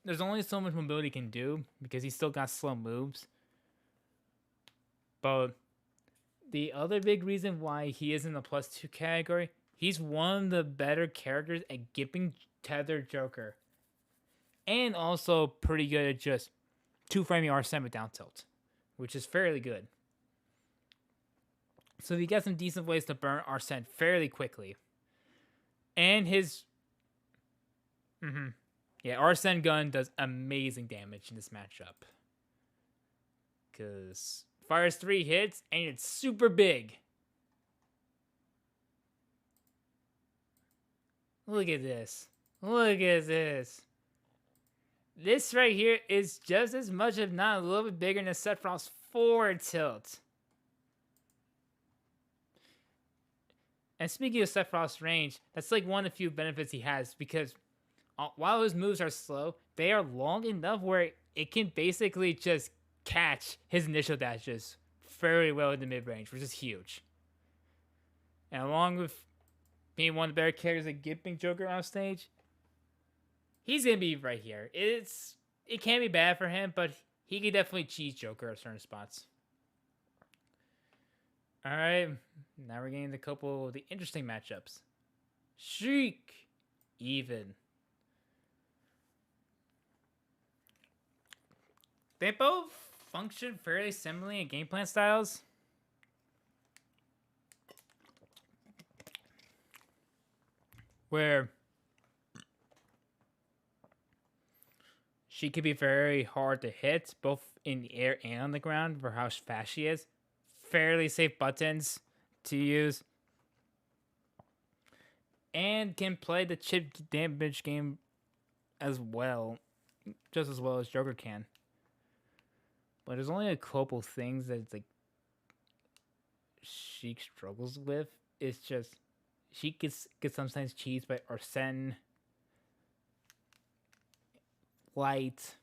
there's only so much mobility he can do because he's still got slow moves. But the other big reason why he is in the +2 category, he's one of the better characters at gipping tethered Joker. And also pretty good at just 2-framing Arsene with down tilt, which is fairly good. So he got some decent ways to burn Arsene fairly quickly. And his... Yeah, Arsene gun does amazing damage in this matchup. Because fires 3 hits and it's super big. Look at this. Look at this. This right here is just as much, if not a little bit bigger than Sephiroth's forward tilt. And speaking of Sephiroth's range, that's like one of the few benefits he has because while his moves are slow, they are long enough where it can basically just catch his initial dashes very well in the mid-range, which is huge. And along with being one of the better characters at gipping Joker on stage, he's going to be right here. It can't be bad for him, but he can definitely cheese Joker at certain spots. Alright, now we're getting a couple of the interesting matchups. Sheik, even. They both function fairly similarly in game plan styles. Where she could be very hard to hit, both in the air and on the ground, for how fast she is. Fairly safe buttons to use. And can play the chip damage game as well. Just as well as Joker can. But there's only a couple things that it's like Sheik struggles with. it's just she gets sometimes cheesed by Arsene, Light.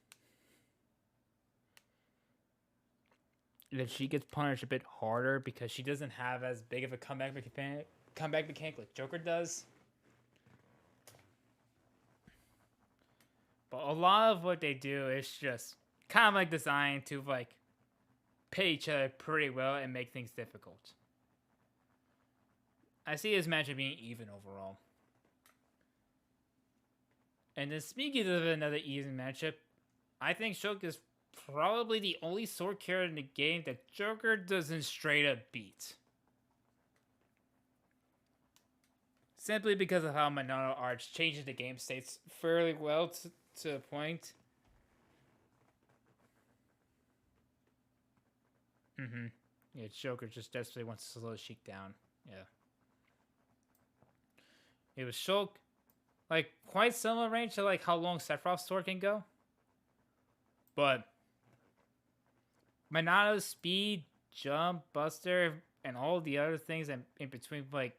That she gets punished a bit harder because she doesn't have as big of a comeback mechanic like Joker does. But a lot of what they do is just kind of like designed to like pit each other pretty well and make things difficult. I see this matchup being even overall. And then speaking of another even matchup, I think Shulk is probably the only sword character in the game that Joker doesn't straight up beat. Simply because of how Monado Arts changes the game states fairly well to a point. Yeah, Joker just desperately wants to slow Sheik down. Yeah. It was Shulk, like, quite similar range to like how long Sephiroth's sword can go. But Monado's speed, jump, buster, and all the other things in between, like,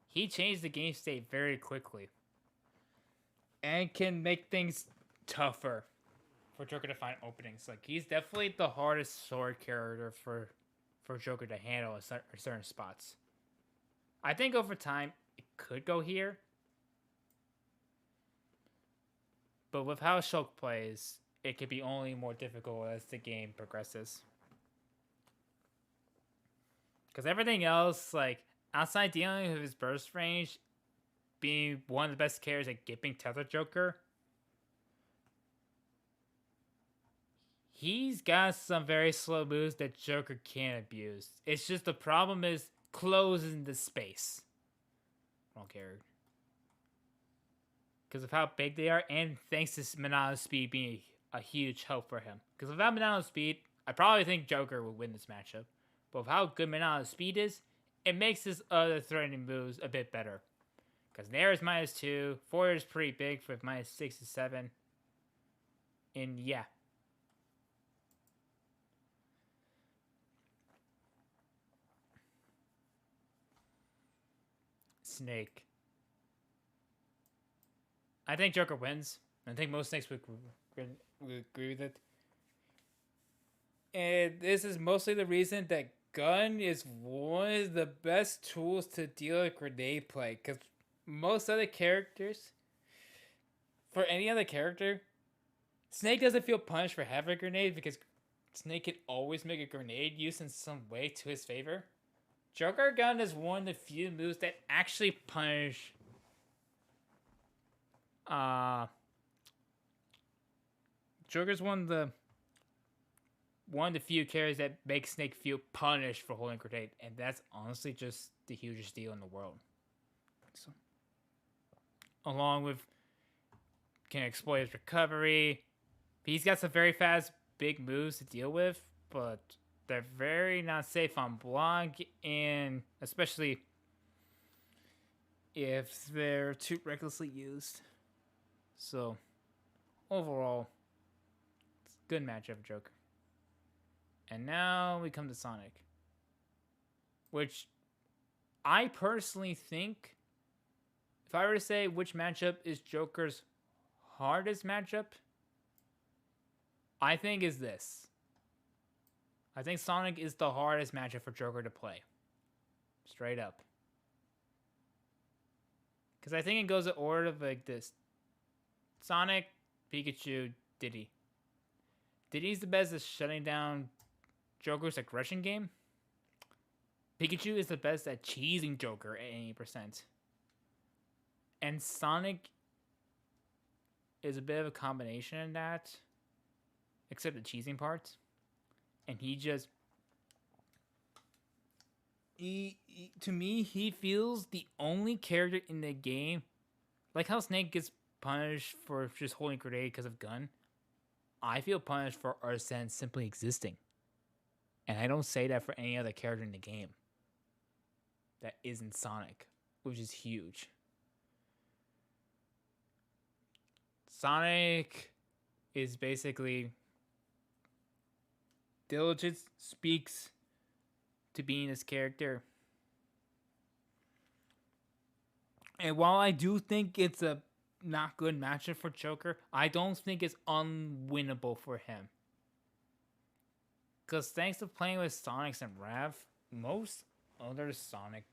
he changed the game state very quickly. And can make things tougher for Joker to find openings. Like, he's definitely the hardest sword character for Joker to handle in certain spots. I think over time, it could go here. But with how Shulk plays, it could be only more difficult as the game progresses. Because everything else, like, outside dealing with his burst range, being one of the best characters at getting Tether Joker, he's got some very slow moves that Joker can't abuse. It's just the problem is closing the space. I don't care. Because of how big they are, and thanks to Monado's speed being a huge help for him. Because without Monado's speed, I probably think Joker would win this matchup. But with how good Monado's speed is, it makes his other threatening moves a bit better. Because Nair is -2, 4 is pretty big for -6 to 7. And yeah. Snake. I think Joker wins. I think most snakes would agree with it. And this is mostly the reason that gun is one of the best tools to deal with grenade play. Because most other characters, for any other character, Snake doesn't feel punished for having a grenade because Snake can always make a grenade use in some way to his favor. Joker gun is one of the few moves that actually punish Joker's one of the few characters that make Snake feel punished for holding grenade, and that's honestly just the hugest deal in the world. So, along with can exploit his recovery, he's got some very fast big moves to deal with, but they're very not safe on block, and especially if they're too recklessly used. So, overall, it's a good matchup, Joker. And now we come to Sonic, which I personally think, if I were to say which matchup is Joker's hardest matchup, I think is this. I think Sonic is the hardest matchup for Joker to play. Straight up. Because I think it goes in order of like this. Sonic, Pikachu, Diddy. Diddy's the best at shutting down Joker's aggression game. Pikachu is the best at cheesing Joker at 80%. And Sonic is a bit of a combination in that, except the cheesing parts. And he just... to me, he feels the only character in the game, like how Snake gets punished for just holding grenade because of gun, I feel punished for Arsene simply existing. And I don't say that for any other character in the game that isn't Sonic, which is huge. Sonic is basically... Diligence speaks to being this character. And while I do think it's a not good matchup for Joker, I don't think it's unwinnable for him. Because thanks to playing with Sonics and Rav, most other Sonic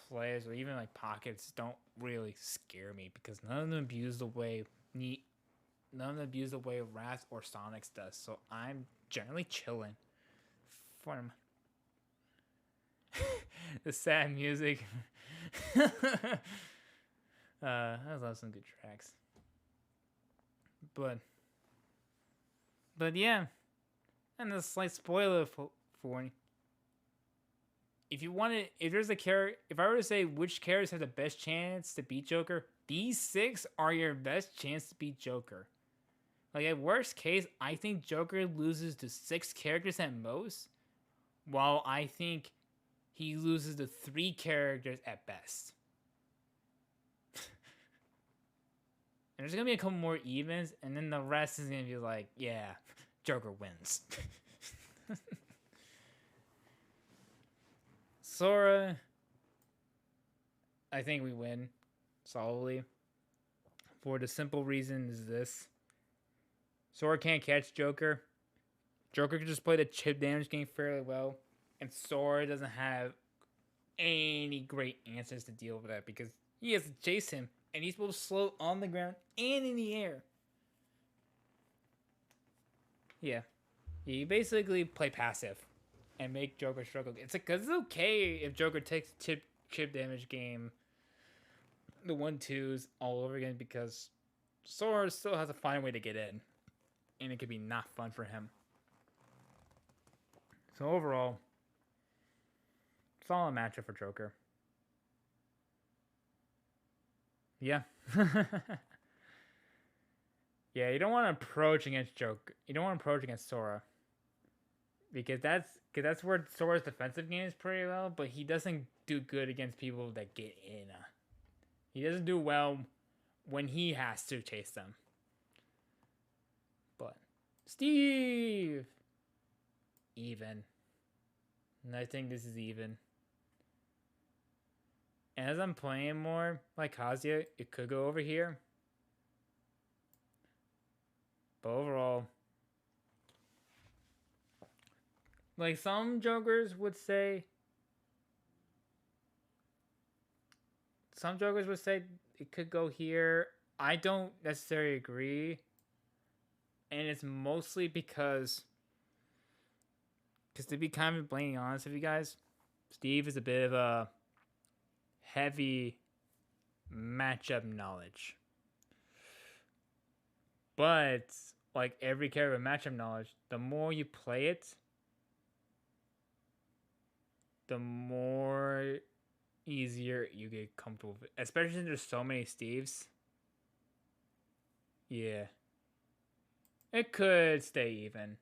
players or even like Pockets don't really scare me because none of them abuse the way Rav or Sonics does. So I'm generally chilling for him. The sad music. I love some good tracks. But yeah, and a slight spoiler for if you wanted, if there's a character, if I were to say which characters have the best chance to beat Joker, these 6 are your best chance to beat Joker. Like at worst case, I think Joker loses to 6 characters at most, while I think he loses to 3 characters at best. And there's gonna be a couple more evens, and then the rest is gonna be like, yeah, Joker wins. Sora, I think we win solidly. For the simple reason is this. Sora can't catch Joker. Joker can just play the chip damage game fairly well. And Sora doesn't have any great answers to deal with that because he has to chase him. And he's both slow on the ground and in the air. Yeah. You basically play passive and make Joker struggle. It's okay if Joker takes chip damage game, the 1-2s all over again because Sora still has to find a way to get in. And it could be not fun for him. So overall, solid matchup for Joker. Yeah. Yeah, you don't want to approach against Joker. You don't want to approach against Sora. Because that's where Sora's defensive game is pretty well, but he doesn't do good against people that get in. He doesn't do well when he has to chase them. But Steve, even. And I think this is even. And as I'm playing more like Kazuya, it could go over here. But overall, like some Jokers would say, it could go here. I don't necessarily agree. And it's mostly because to be kind of plain honest with you guys, Steve is a bit of a heavy matchup knowledge. But like every character with matchup knowledge, the more you play it, the more easier you get comfortable with it. Especially since there's so many Steves. Yeah. It could stay even.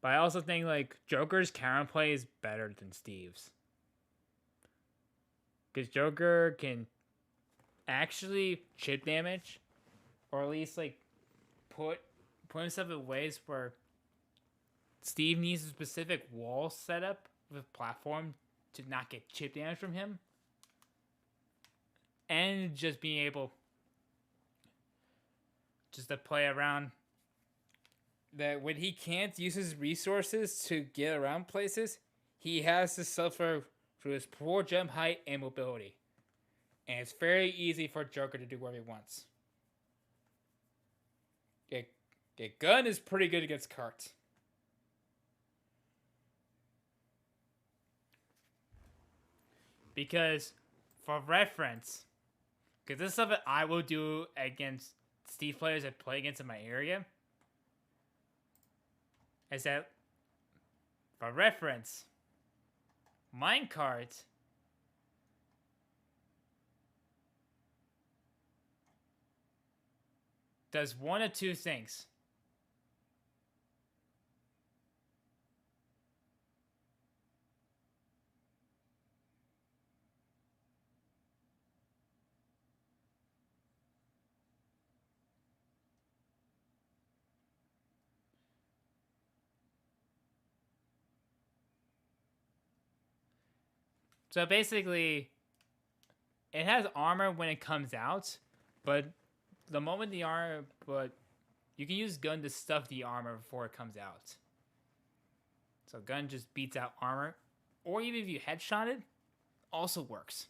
But I also think like Joker's counterplay is better than Steve's. Because Joker can actually chip damage, or at least like put himself in ways where Steve needs a specific wall setup with platform to not get chip damage from him, and just being able just to play around. That when he can't use his resources to get around places, he has to suffer through his poor jump height and mobility. And it's very easy for Joker to do whatever he wants. The gun is pretty good against Kart. Because, for reference, because this is something I will do against Steve players that play against in my area, is that, for reference, minecart does one of two things. So basically, it has armor when it comes out, but the moment the armor, but you can use gun to stuff the armor before it comes out. So gun just beats out armor, or even if you headshot it, also works.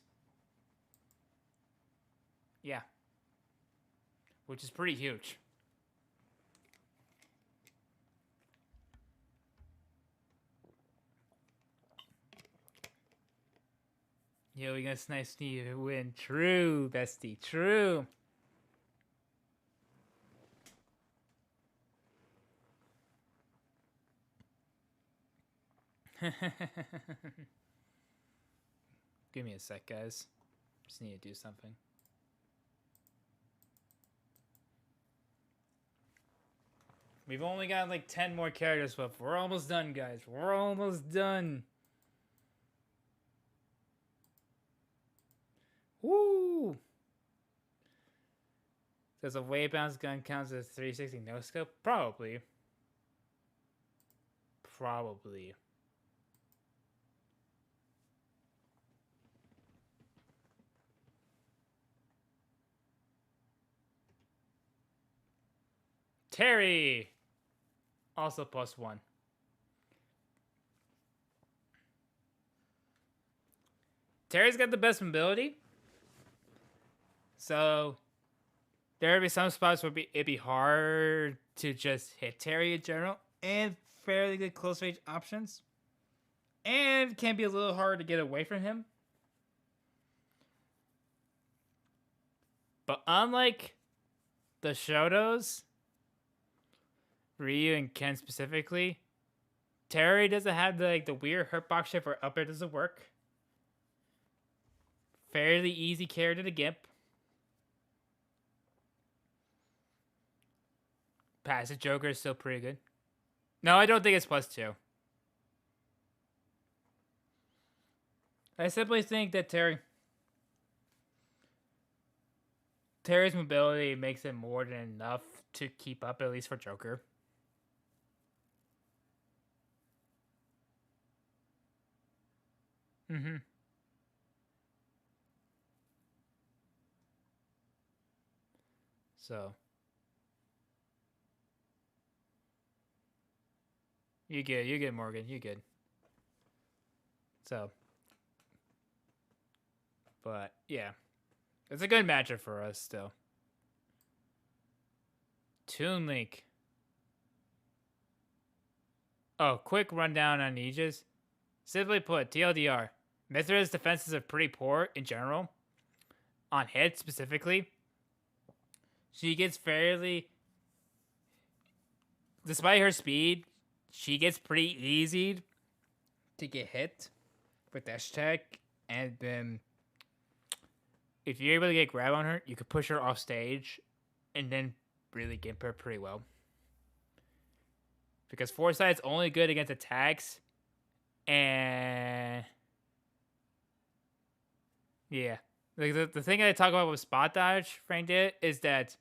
Yeah, which is pretty huge. Yo, we got nice to win. True, bestie. True. Give me a sec, guys. Just need to do something. We've only got like 10 more characters, but we're almost done, guys. We're almost done. Woo! Does a wave bounce gun count as a 360 no scope? Probably. Probably. Terry! Also +1. Terry's got the best mobility. So there'd be some spots where it'd be hard to just hit Terry in general, and fairly good close range options. And can be a little hard to get away from him. But unlike the Shotos, Ryu and Ken specifically, Terry doesn't have the weird hurtbox shift where up air doesn't work. Fairly easy character to gimp. Passive Joker is still pretty good. No, I don't think it's +2. I simply think that Terry's mobility makes it more than enough to keep up, at least for Joker. Mm-hmm. So you good, Morgan. You good. So, but yeah, it's a good matchup for us still. Toon Link. Oh, quick rundown on Aegis. Simply put, TLDR. Mithra's defenses are pretty poor in general. On hit specifically. She gets fairly... Despite her speed, she gets pretty easy to get hit with dash attack. And then if you're able to get grab on her, you could push her off stage and then really gimp her pretty well. Because Foresight's only good against attacks. And yeah. Like the thing I talk about with spot dodge, Frank did, is that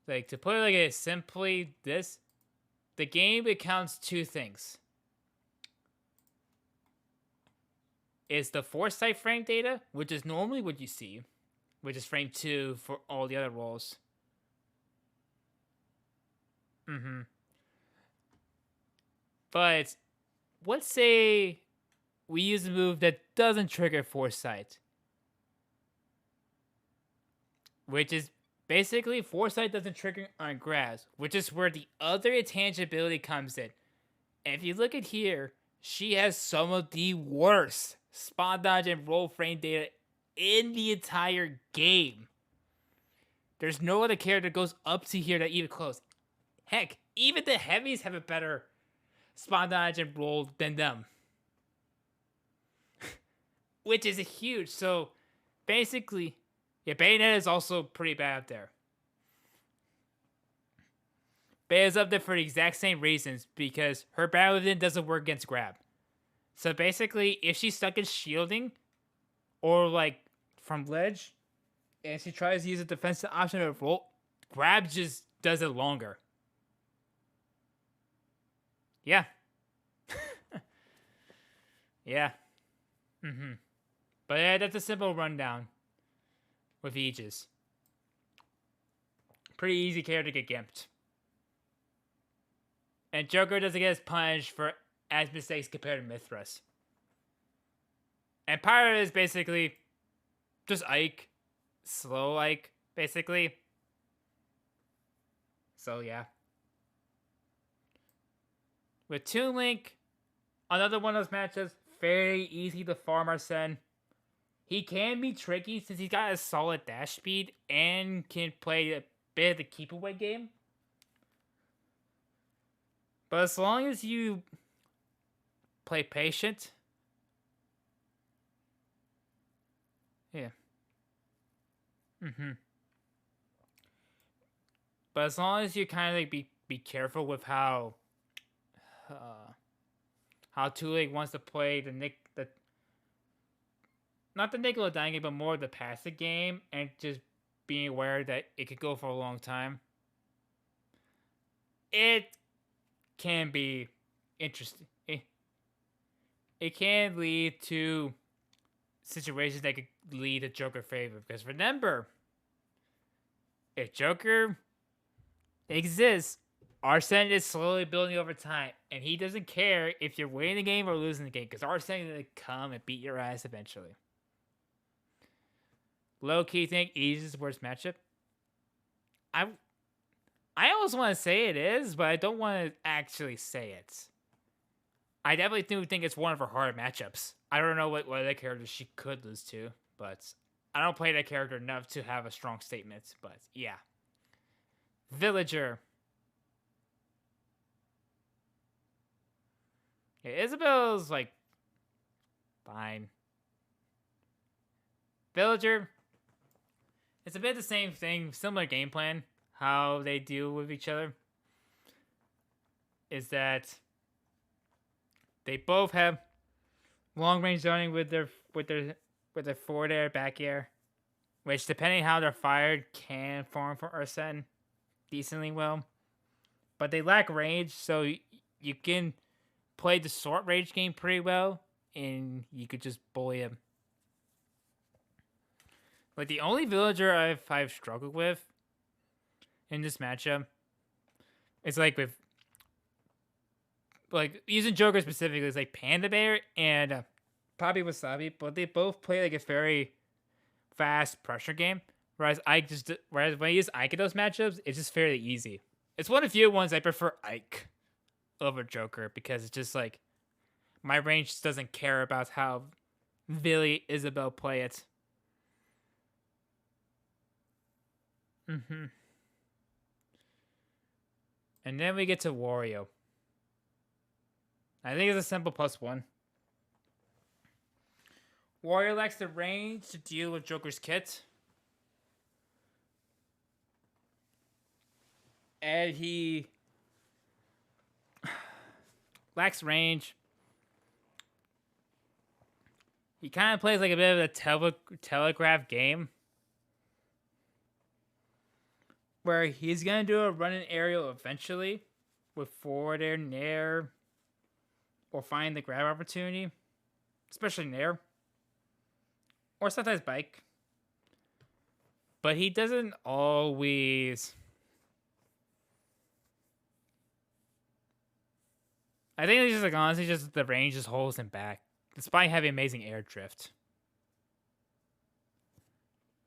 like to put it like it simply this, the game accounts two things. Is the foresight frame data, which is normally what you see, which is frame 2 for all the other roles. Mm-hmm. But let's say we use a move that doesn't trigger foresight, which is basically foresight doesn't trigger on grabs, which is where the other intangibility comes in. And if you look at here, she has some of the worst spot dodge and roll frame data in the entire game. There's no other character that goes up to here that even close. Heck, even the heavies have a better spot dodge and roll than them. Which is huge. So basically, yeah, Bayonetta is also pretty bad up there. Bayonetta's up there for the exact same reasons, because her battle then doesn't work against grab. So basically, if she's stuck in shielding or like from ledge, and she tries to use a defensive option to roll, grab just does it longer. Yeah. Yeah. Mm-hmm. But yeah, that's a simple rundown with Aegis. Pretty easy character to get gimped. And Joker doesn't get as punished for as mistakes compared to Mithras. And Pyro is basically just Ike. Slow Ike, basically. So yeah. With Toon Link, another one of those matchups, very easy to farm Arsene. He can be tricky since he's got a solid dash speed and can play a bit of the keep away game. But as long as you play patient, yeah. But as long as you kind of like be careful with how Tulik wants to play the not the Nickel game, but more the passive game, and just being aware that it could go for a long time. It can be interesting. It can lead to situations that could lead to Joker favor. Because remember, if Joker exists, Arsene is slowly building over time, and he doesn't care if you're winning the game or losing the game, because Arsene is going to come and beat your ass eventually. Low key think Aegis is the worst matchup. I always want to say it is, but I don't want to actually say it. I definitely do think it's one of her harder matchups. I don't know what other characters she could lose to, but I don't play that character enough to have a strong statement. But yeah. Villager. Yeah, Isabel's like fine. Villager. It's a bit the same thing, similar game plan. How they deal with each other is that they both have long range zoning with their forward air, back air, which depending how they're fired can farm for Arsene decently well. But they lack range, so you can play the short range game pretty well, and you could just bully him. Like the only villager I've struggled with in this matchup is like with like using Joker specifically is like Panda Bear and Poppy Wasabi, but they both play like a very fast pressure game. Whereas when I use Ike in those matchups, it's just fairly easy. It's one of the few ones I prefer Ike over Joker because it's just like my range just doesn't care about how Billy Isabel play it. And then we get to Wario. I think it's a simple +1. Wario lacks the range to deal with Joker's kit. And he lacks range. He kind of plays like a bit of a telegraph game. Where he's going to do a running aerial eventually with forward air, nair, or find the grab opportunity, especially nair, or sometimes bike. But he doesn't always. I think it's just like honestly, just the range just holds him back, despite having amazing air drift.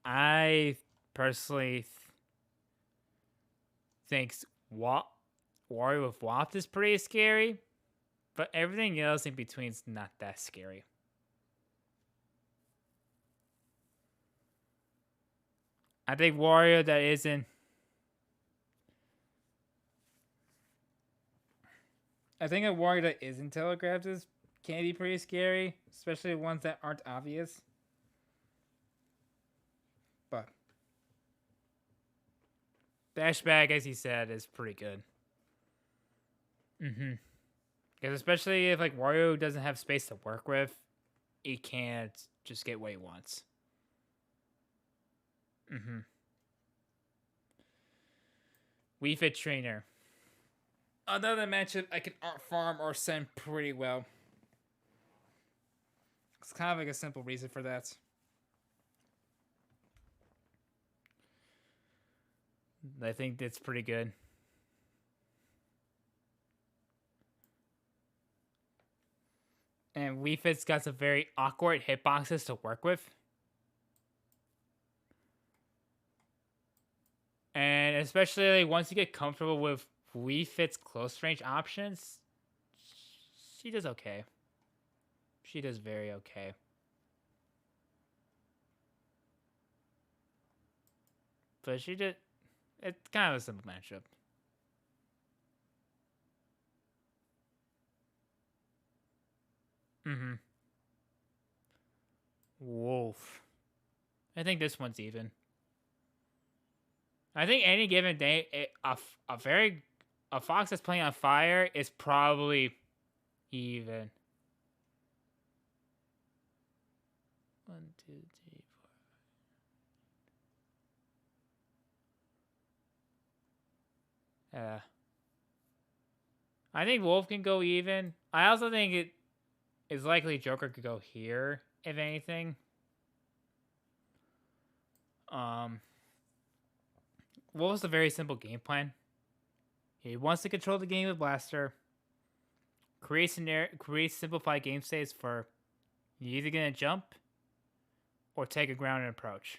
I personally think Wario with Waft is pretty scary, but everything else in between is not that scary. I think Wario that isn't. I think a Wario that isn't telegraphed can be pretty scary, especially ones that aren't obvious. But Dashback, as he said, is pretty good. Because especially if like Wario doesn't have space to work with, he can't just get what he wants. Wii Fit Trainer. Another matchup I can farm or send pretty well. It's kind of like a simple reason for that. I think that's pretty good. And Wii Fit's got some very awkward hitboxes to work with. And especially like, once you get comfortable with Wii Fit's close range options, she does okay. She does very okay. But she did. It's kind of a simple matchup. Mm-hmm. Wolf. I think this one's even. I think any given day, a fox that's playing on fire is probably even. 1, 2, 3, 4. I think Wolf can go even. I also think it is likely Joker could go here, if anything. Wolf's a very simple game plan. He wants to control the game with Blaster, create simplified game states for you're either gonna jump or take a grounded approach.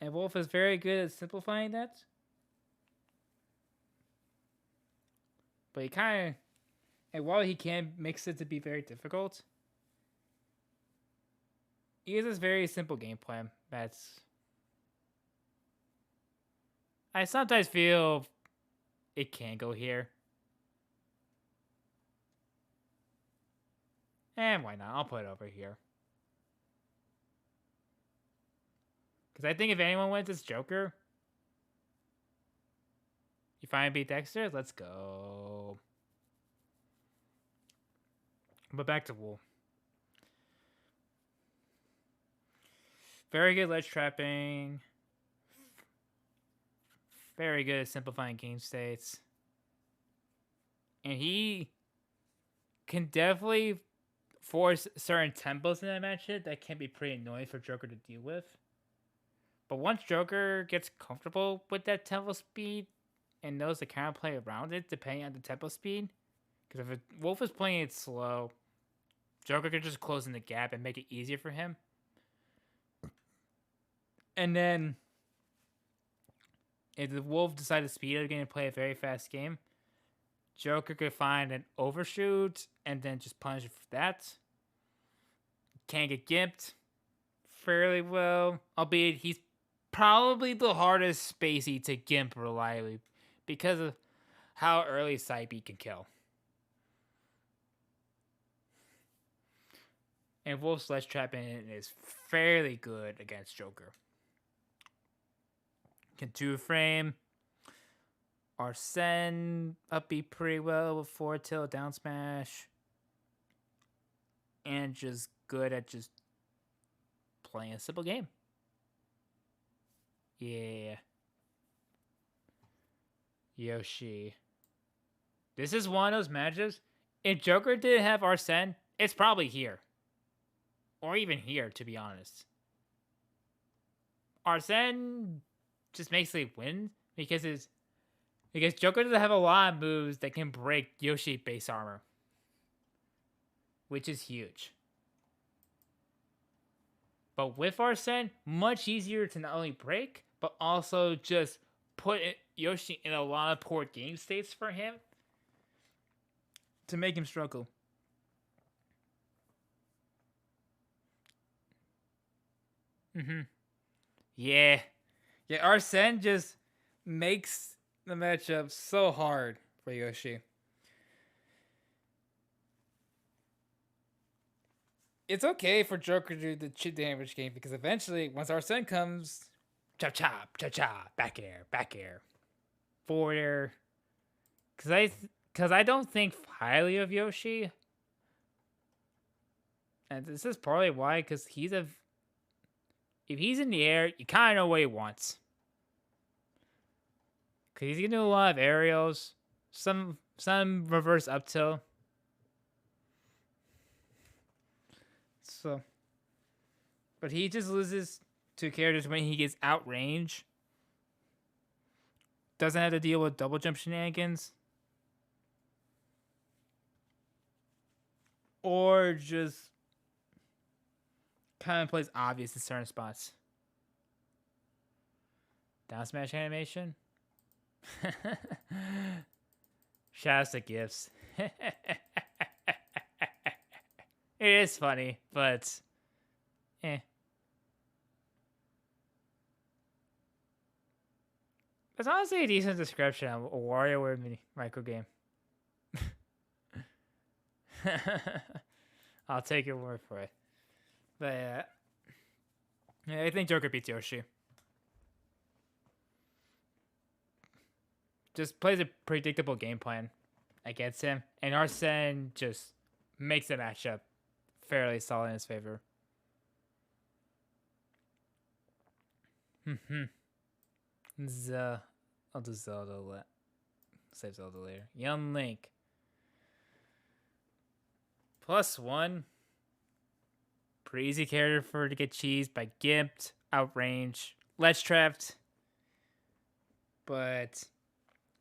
And Wolf is very good at simplifying that. But he kind of, and while he can mix it to be very difficult, he has this very simple game plan that's. I sometimes feel it can go here. And why not? I'll put it over here. Because I think if anyone wins, it's Joker. You finally beat Dexter? Let's go. But back to Wolf. Very good ledge trapping. Very good at simplifying game states. And he can definitely force certain tempos in that matchup that can be pretty annoying for Joker to deal with. But once Joker gets comfortable with that tempo speed and knows to kind of play around it depending on the tempo speed, because if Wolf is playing it slow, Joker can just close in the gap and make it easier for him. And then if the Wolf decides to speed it again and play a very fast game, Joker could find an overshoot and then just punish it for that. Can't get gimped fairly well, albeit he's probably the hardest spacey to gimp reliably because of how early side beat can kill. And Wolf's ledge trapping is fairly good against Joker. Can 2-frame. Arsene upbeat pretty well with forward tilt, down smash. And just good at just playing a simple game. Yeah. Yoshi. This is one of those matches. If Joker didn't have Arsene, it's probably here. Or even here, to be honest. Arsene just basically wins because Joker doesn't have a lot of moves that can break Yoshi base armor. Which is huge. But with Arsene, much easier to not only break, but also just put Yoshi in a lot of poor game states for him to make him struggle. Yeah. Yeah, Arsene just makes the matchup so hard for Yoshi. It's okay for Joker to do the chip damage game because eventually, once Arsene comes, chop chop, chop chop, back air, forward air. Because I don't think highly of Yoshi, and this is probably why. Because if he's in the air, you kind of know what he wants. Because he's gonna do a lot of aerials, some reverse up tilt. So, but he just loses to characters when he gets outrange. Doesn't have to deal with double jump shenanigans. Or just kind of plays obvious in certain spots. Down smash animation. Shouts to gifts. It is funny, but eh. That's honestly a decent description of a WarioWare micro game. I'll take your word for it. But yeah, I think Joker beats Yoshi. Just plays a predictable game plan against him, and Arsene just makes the matchup fairly solid in his favor. I'll do Zelda. Save Zelda later. Young Link. +1. Pretty easy character for her to get cheesed by Gimped, Outrange, Ledge Trapped. But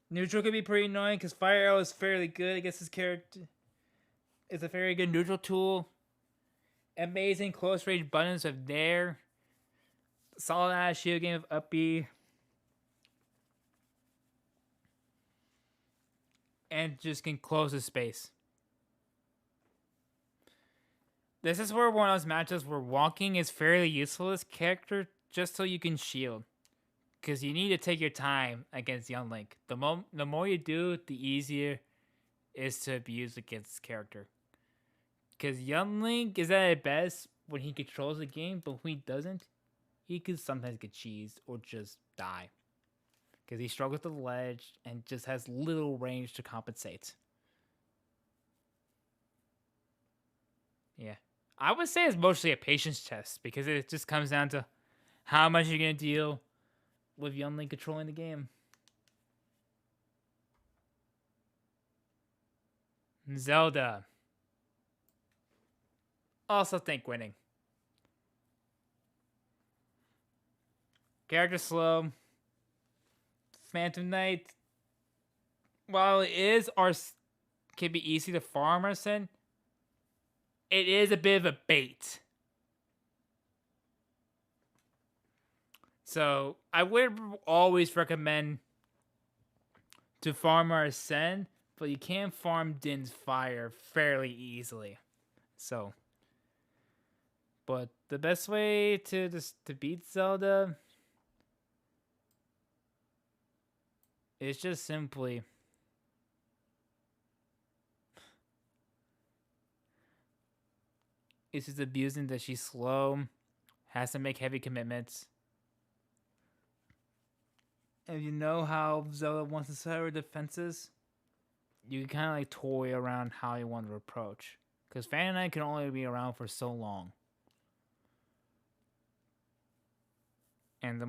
neutral could be pretty annoying because Fire Arrow is fairly good against his character. It's a very good neutral tool. Amazing close range buttons of Nair. Solid ass shield game of Up B. And just can close the space. This is where one of those matches where walking is fairly useful as character just so you can shield. Because you need to take your time against Young Link. The more you do, the easier it is to abuse against this character. Because Young Link is at his best when he controls the game, but when he doesn't, he could sometimes get cheesed or just die. Because he struggles with the ledge and just has little range to compensate. Yeah. I would say it's mostly a patience test because it just comes down to how much you're going to deal with Young Link controlling the game. Zelda. Also think winning. Character slow. Phantom Knight. While it is can be easy to farm Arsene, it is a bit of a bait. So I would always recommend to farm Arsene, but you can farm Din's Fire fairly easily. So, but the best way to beat Zelda is just simply it's just abusing that she's slow, has to make heavy commitments. And you know how Zelda wants to set her defenses, you can kind of like toy around how you want to approach. Because Phantom Knight can only be around for so long. And the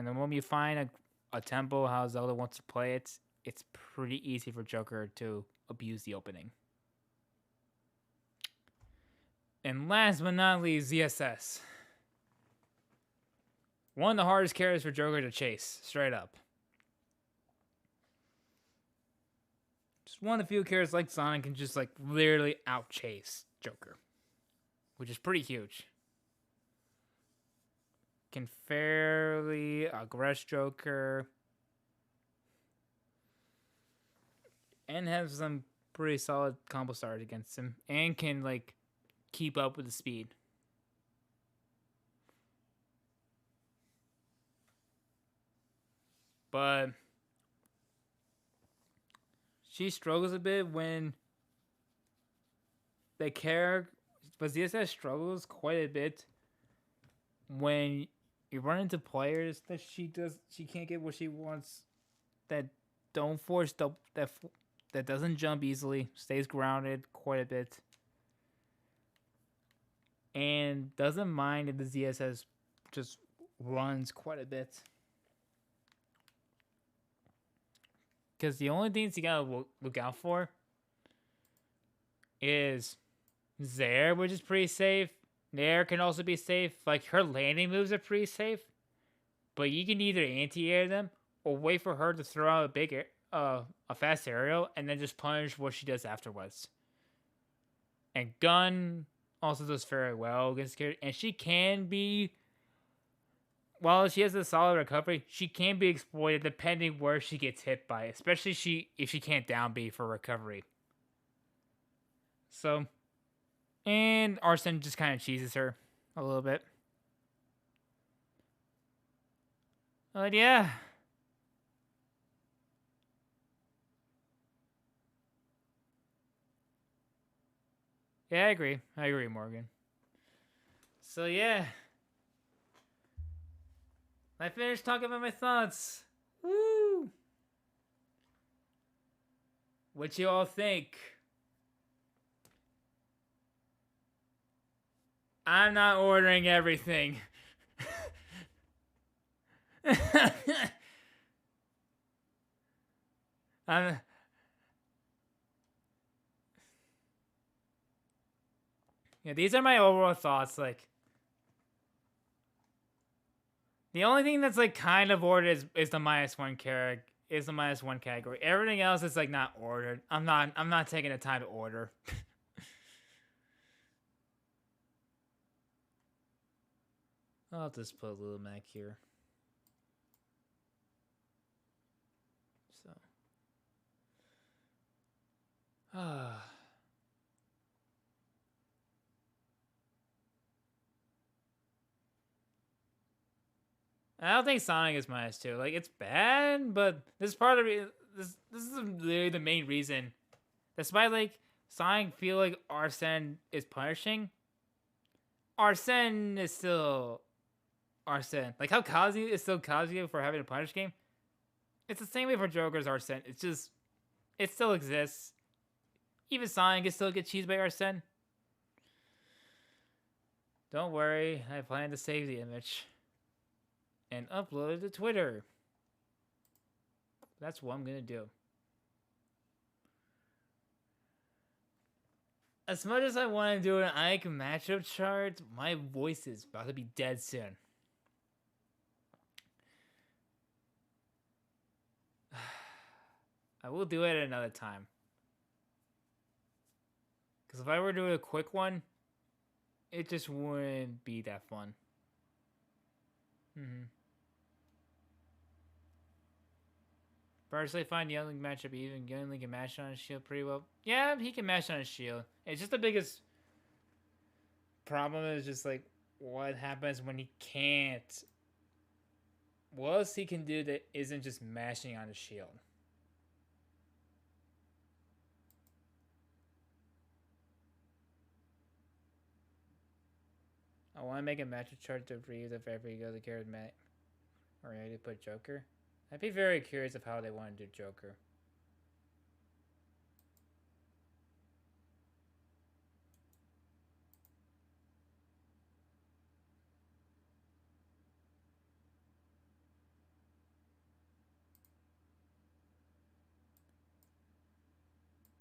moment you find a tempo how Zelda wants to play it, it's pretty easy for Joker to abuse the opening. And last but not least, ZSS. One of the hardest characters for Joker to chase, straight up. Just one of the few characters like Sonic can just like literally outchase Joker, which is pretty huge. Can fairly aggress Joker and have some pretty solid combo stars against him, and can like keep up with the speed. But she struggles a bit when the character, but ZSS struggles quite a bit when you run into players that she can't get what she wants, that don't force that doesn't jump easily, stays grounded quite a bit, and doesn't mind if the ZSS just runs quite a bit. Because the only things you gotta look out for is Zaire, which is pretty safe, The air can also be safe. Like, her landing moves are pretty safe, but you can either anti-air them or wait for her to throw out a fast aerial and then just punish what she does afterwards. And Gun also does very well against character, and she can be, while she has a solid recovery, she can be exploited depending where she gets hit by, especially if she can't down B for recovery. So, and Arsene just kind of cheeses her a little bit. But yeah. Yeah, I agree. I agree, Morgan. So yeah. I finished talking about my thoughts. Woo! What you all think? I'm not ordering everything. I'm, yeah, these are my overall thoughts. Like, the only thing that's like kind of ordered is the -1 character. Is the -1 category. Everything else is like not ordered. I'm not taking the time to order. I'll just put a little Mac here. So. I don't think Sonic is -2. Like, it's bad, but this is part of it. This is literally the main reason. Despite like Sonic feel like Arsene is punishing, Arsene is still Arsene. Like how Kazuya is still Kazuya for having a punish game. It's the same way for Joker's Arsene. It's just it still exists. Even Sonic can still get cheesed by Arsene. Don't worry, I plan to save the image and upload it to Twitter. That's what I'm gonna do. As much as I want to do an Ike matchup chart, my voice is about to be dead soon. I will do it another time. Because if I were to do a quick one, it just wouldn't be that fun. Personally, find Young Link matchup even. Young Link can mash on his shield pretty well. Yeah, he can mash on his shield. It's just the biggest problem is just like what happens when he can't. What else he can do that isn't just mashing on his shield? I want to make a matchup chart to read if every other character met. Or ready to put Joker. I'd be very curious of how they want to do Joker.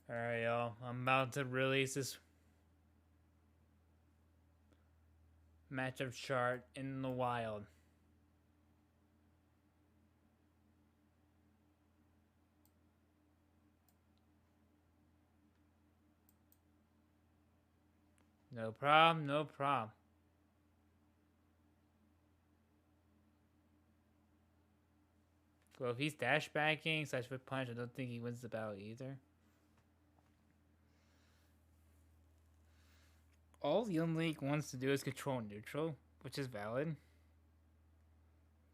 Alright, y'all. I'm about to release this matchup chart in the wild. No problem, no problem. Well, if he's dash backing / whip punch, I don't think he wins the battle either. All Young Link wants to do is control neutral, which is valid.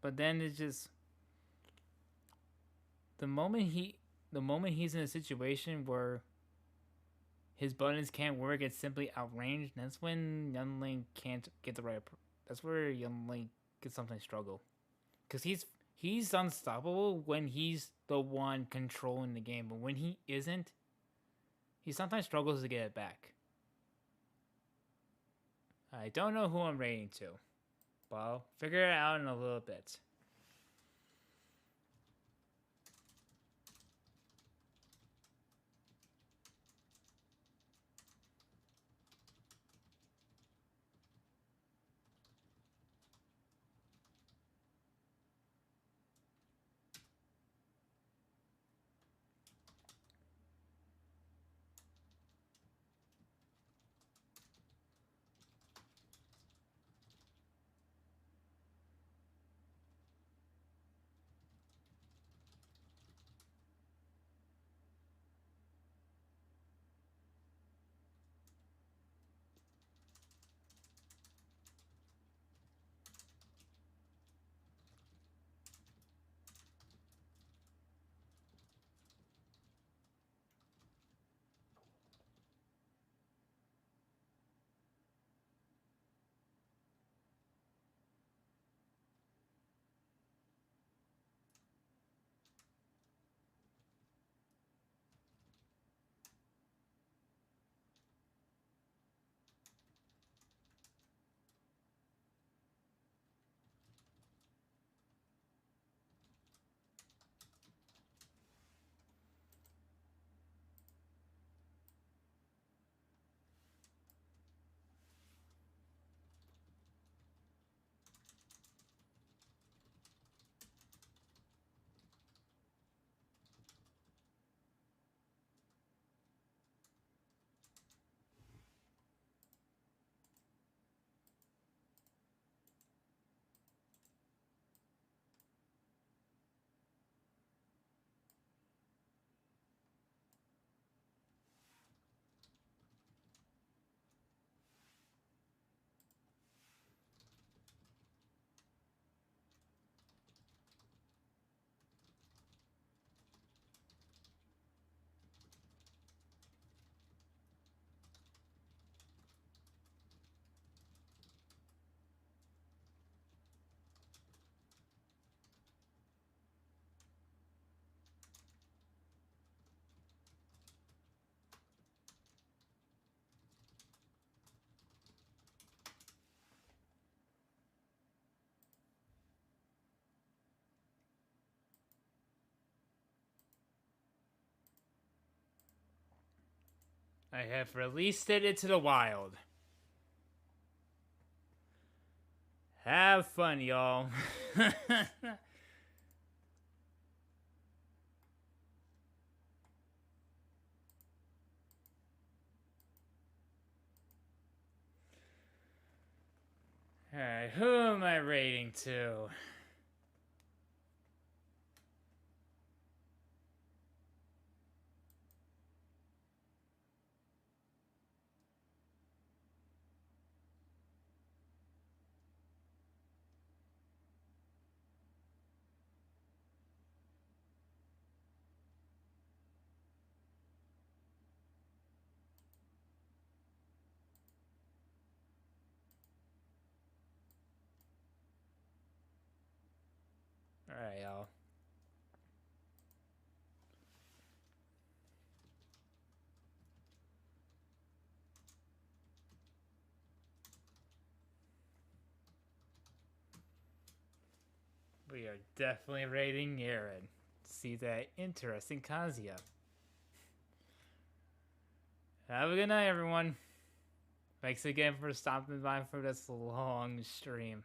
But then it's just the moment he's in a situation where his buttons can't work, it's simply outranged. That's when Young Link can't get the right. That's where Young Link can sometimes struggle, because he's unstoppable when he's the one controlling the game, but when he isn't, he sometimes struggles to get it back. I don't know who I'm rating to, but I'll figure it out in a little bit. I have released it into the wild. Have fun, y'all. Alright, who am I rating to? Alright, y'all. We are definitely rating Aaron. See that interesting Kazuya. Have a good night, everyone. Thanks again for stopping by for this long stream.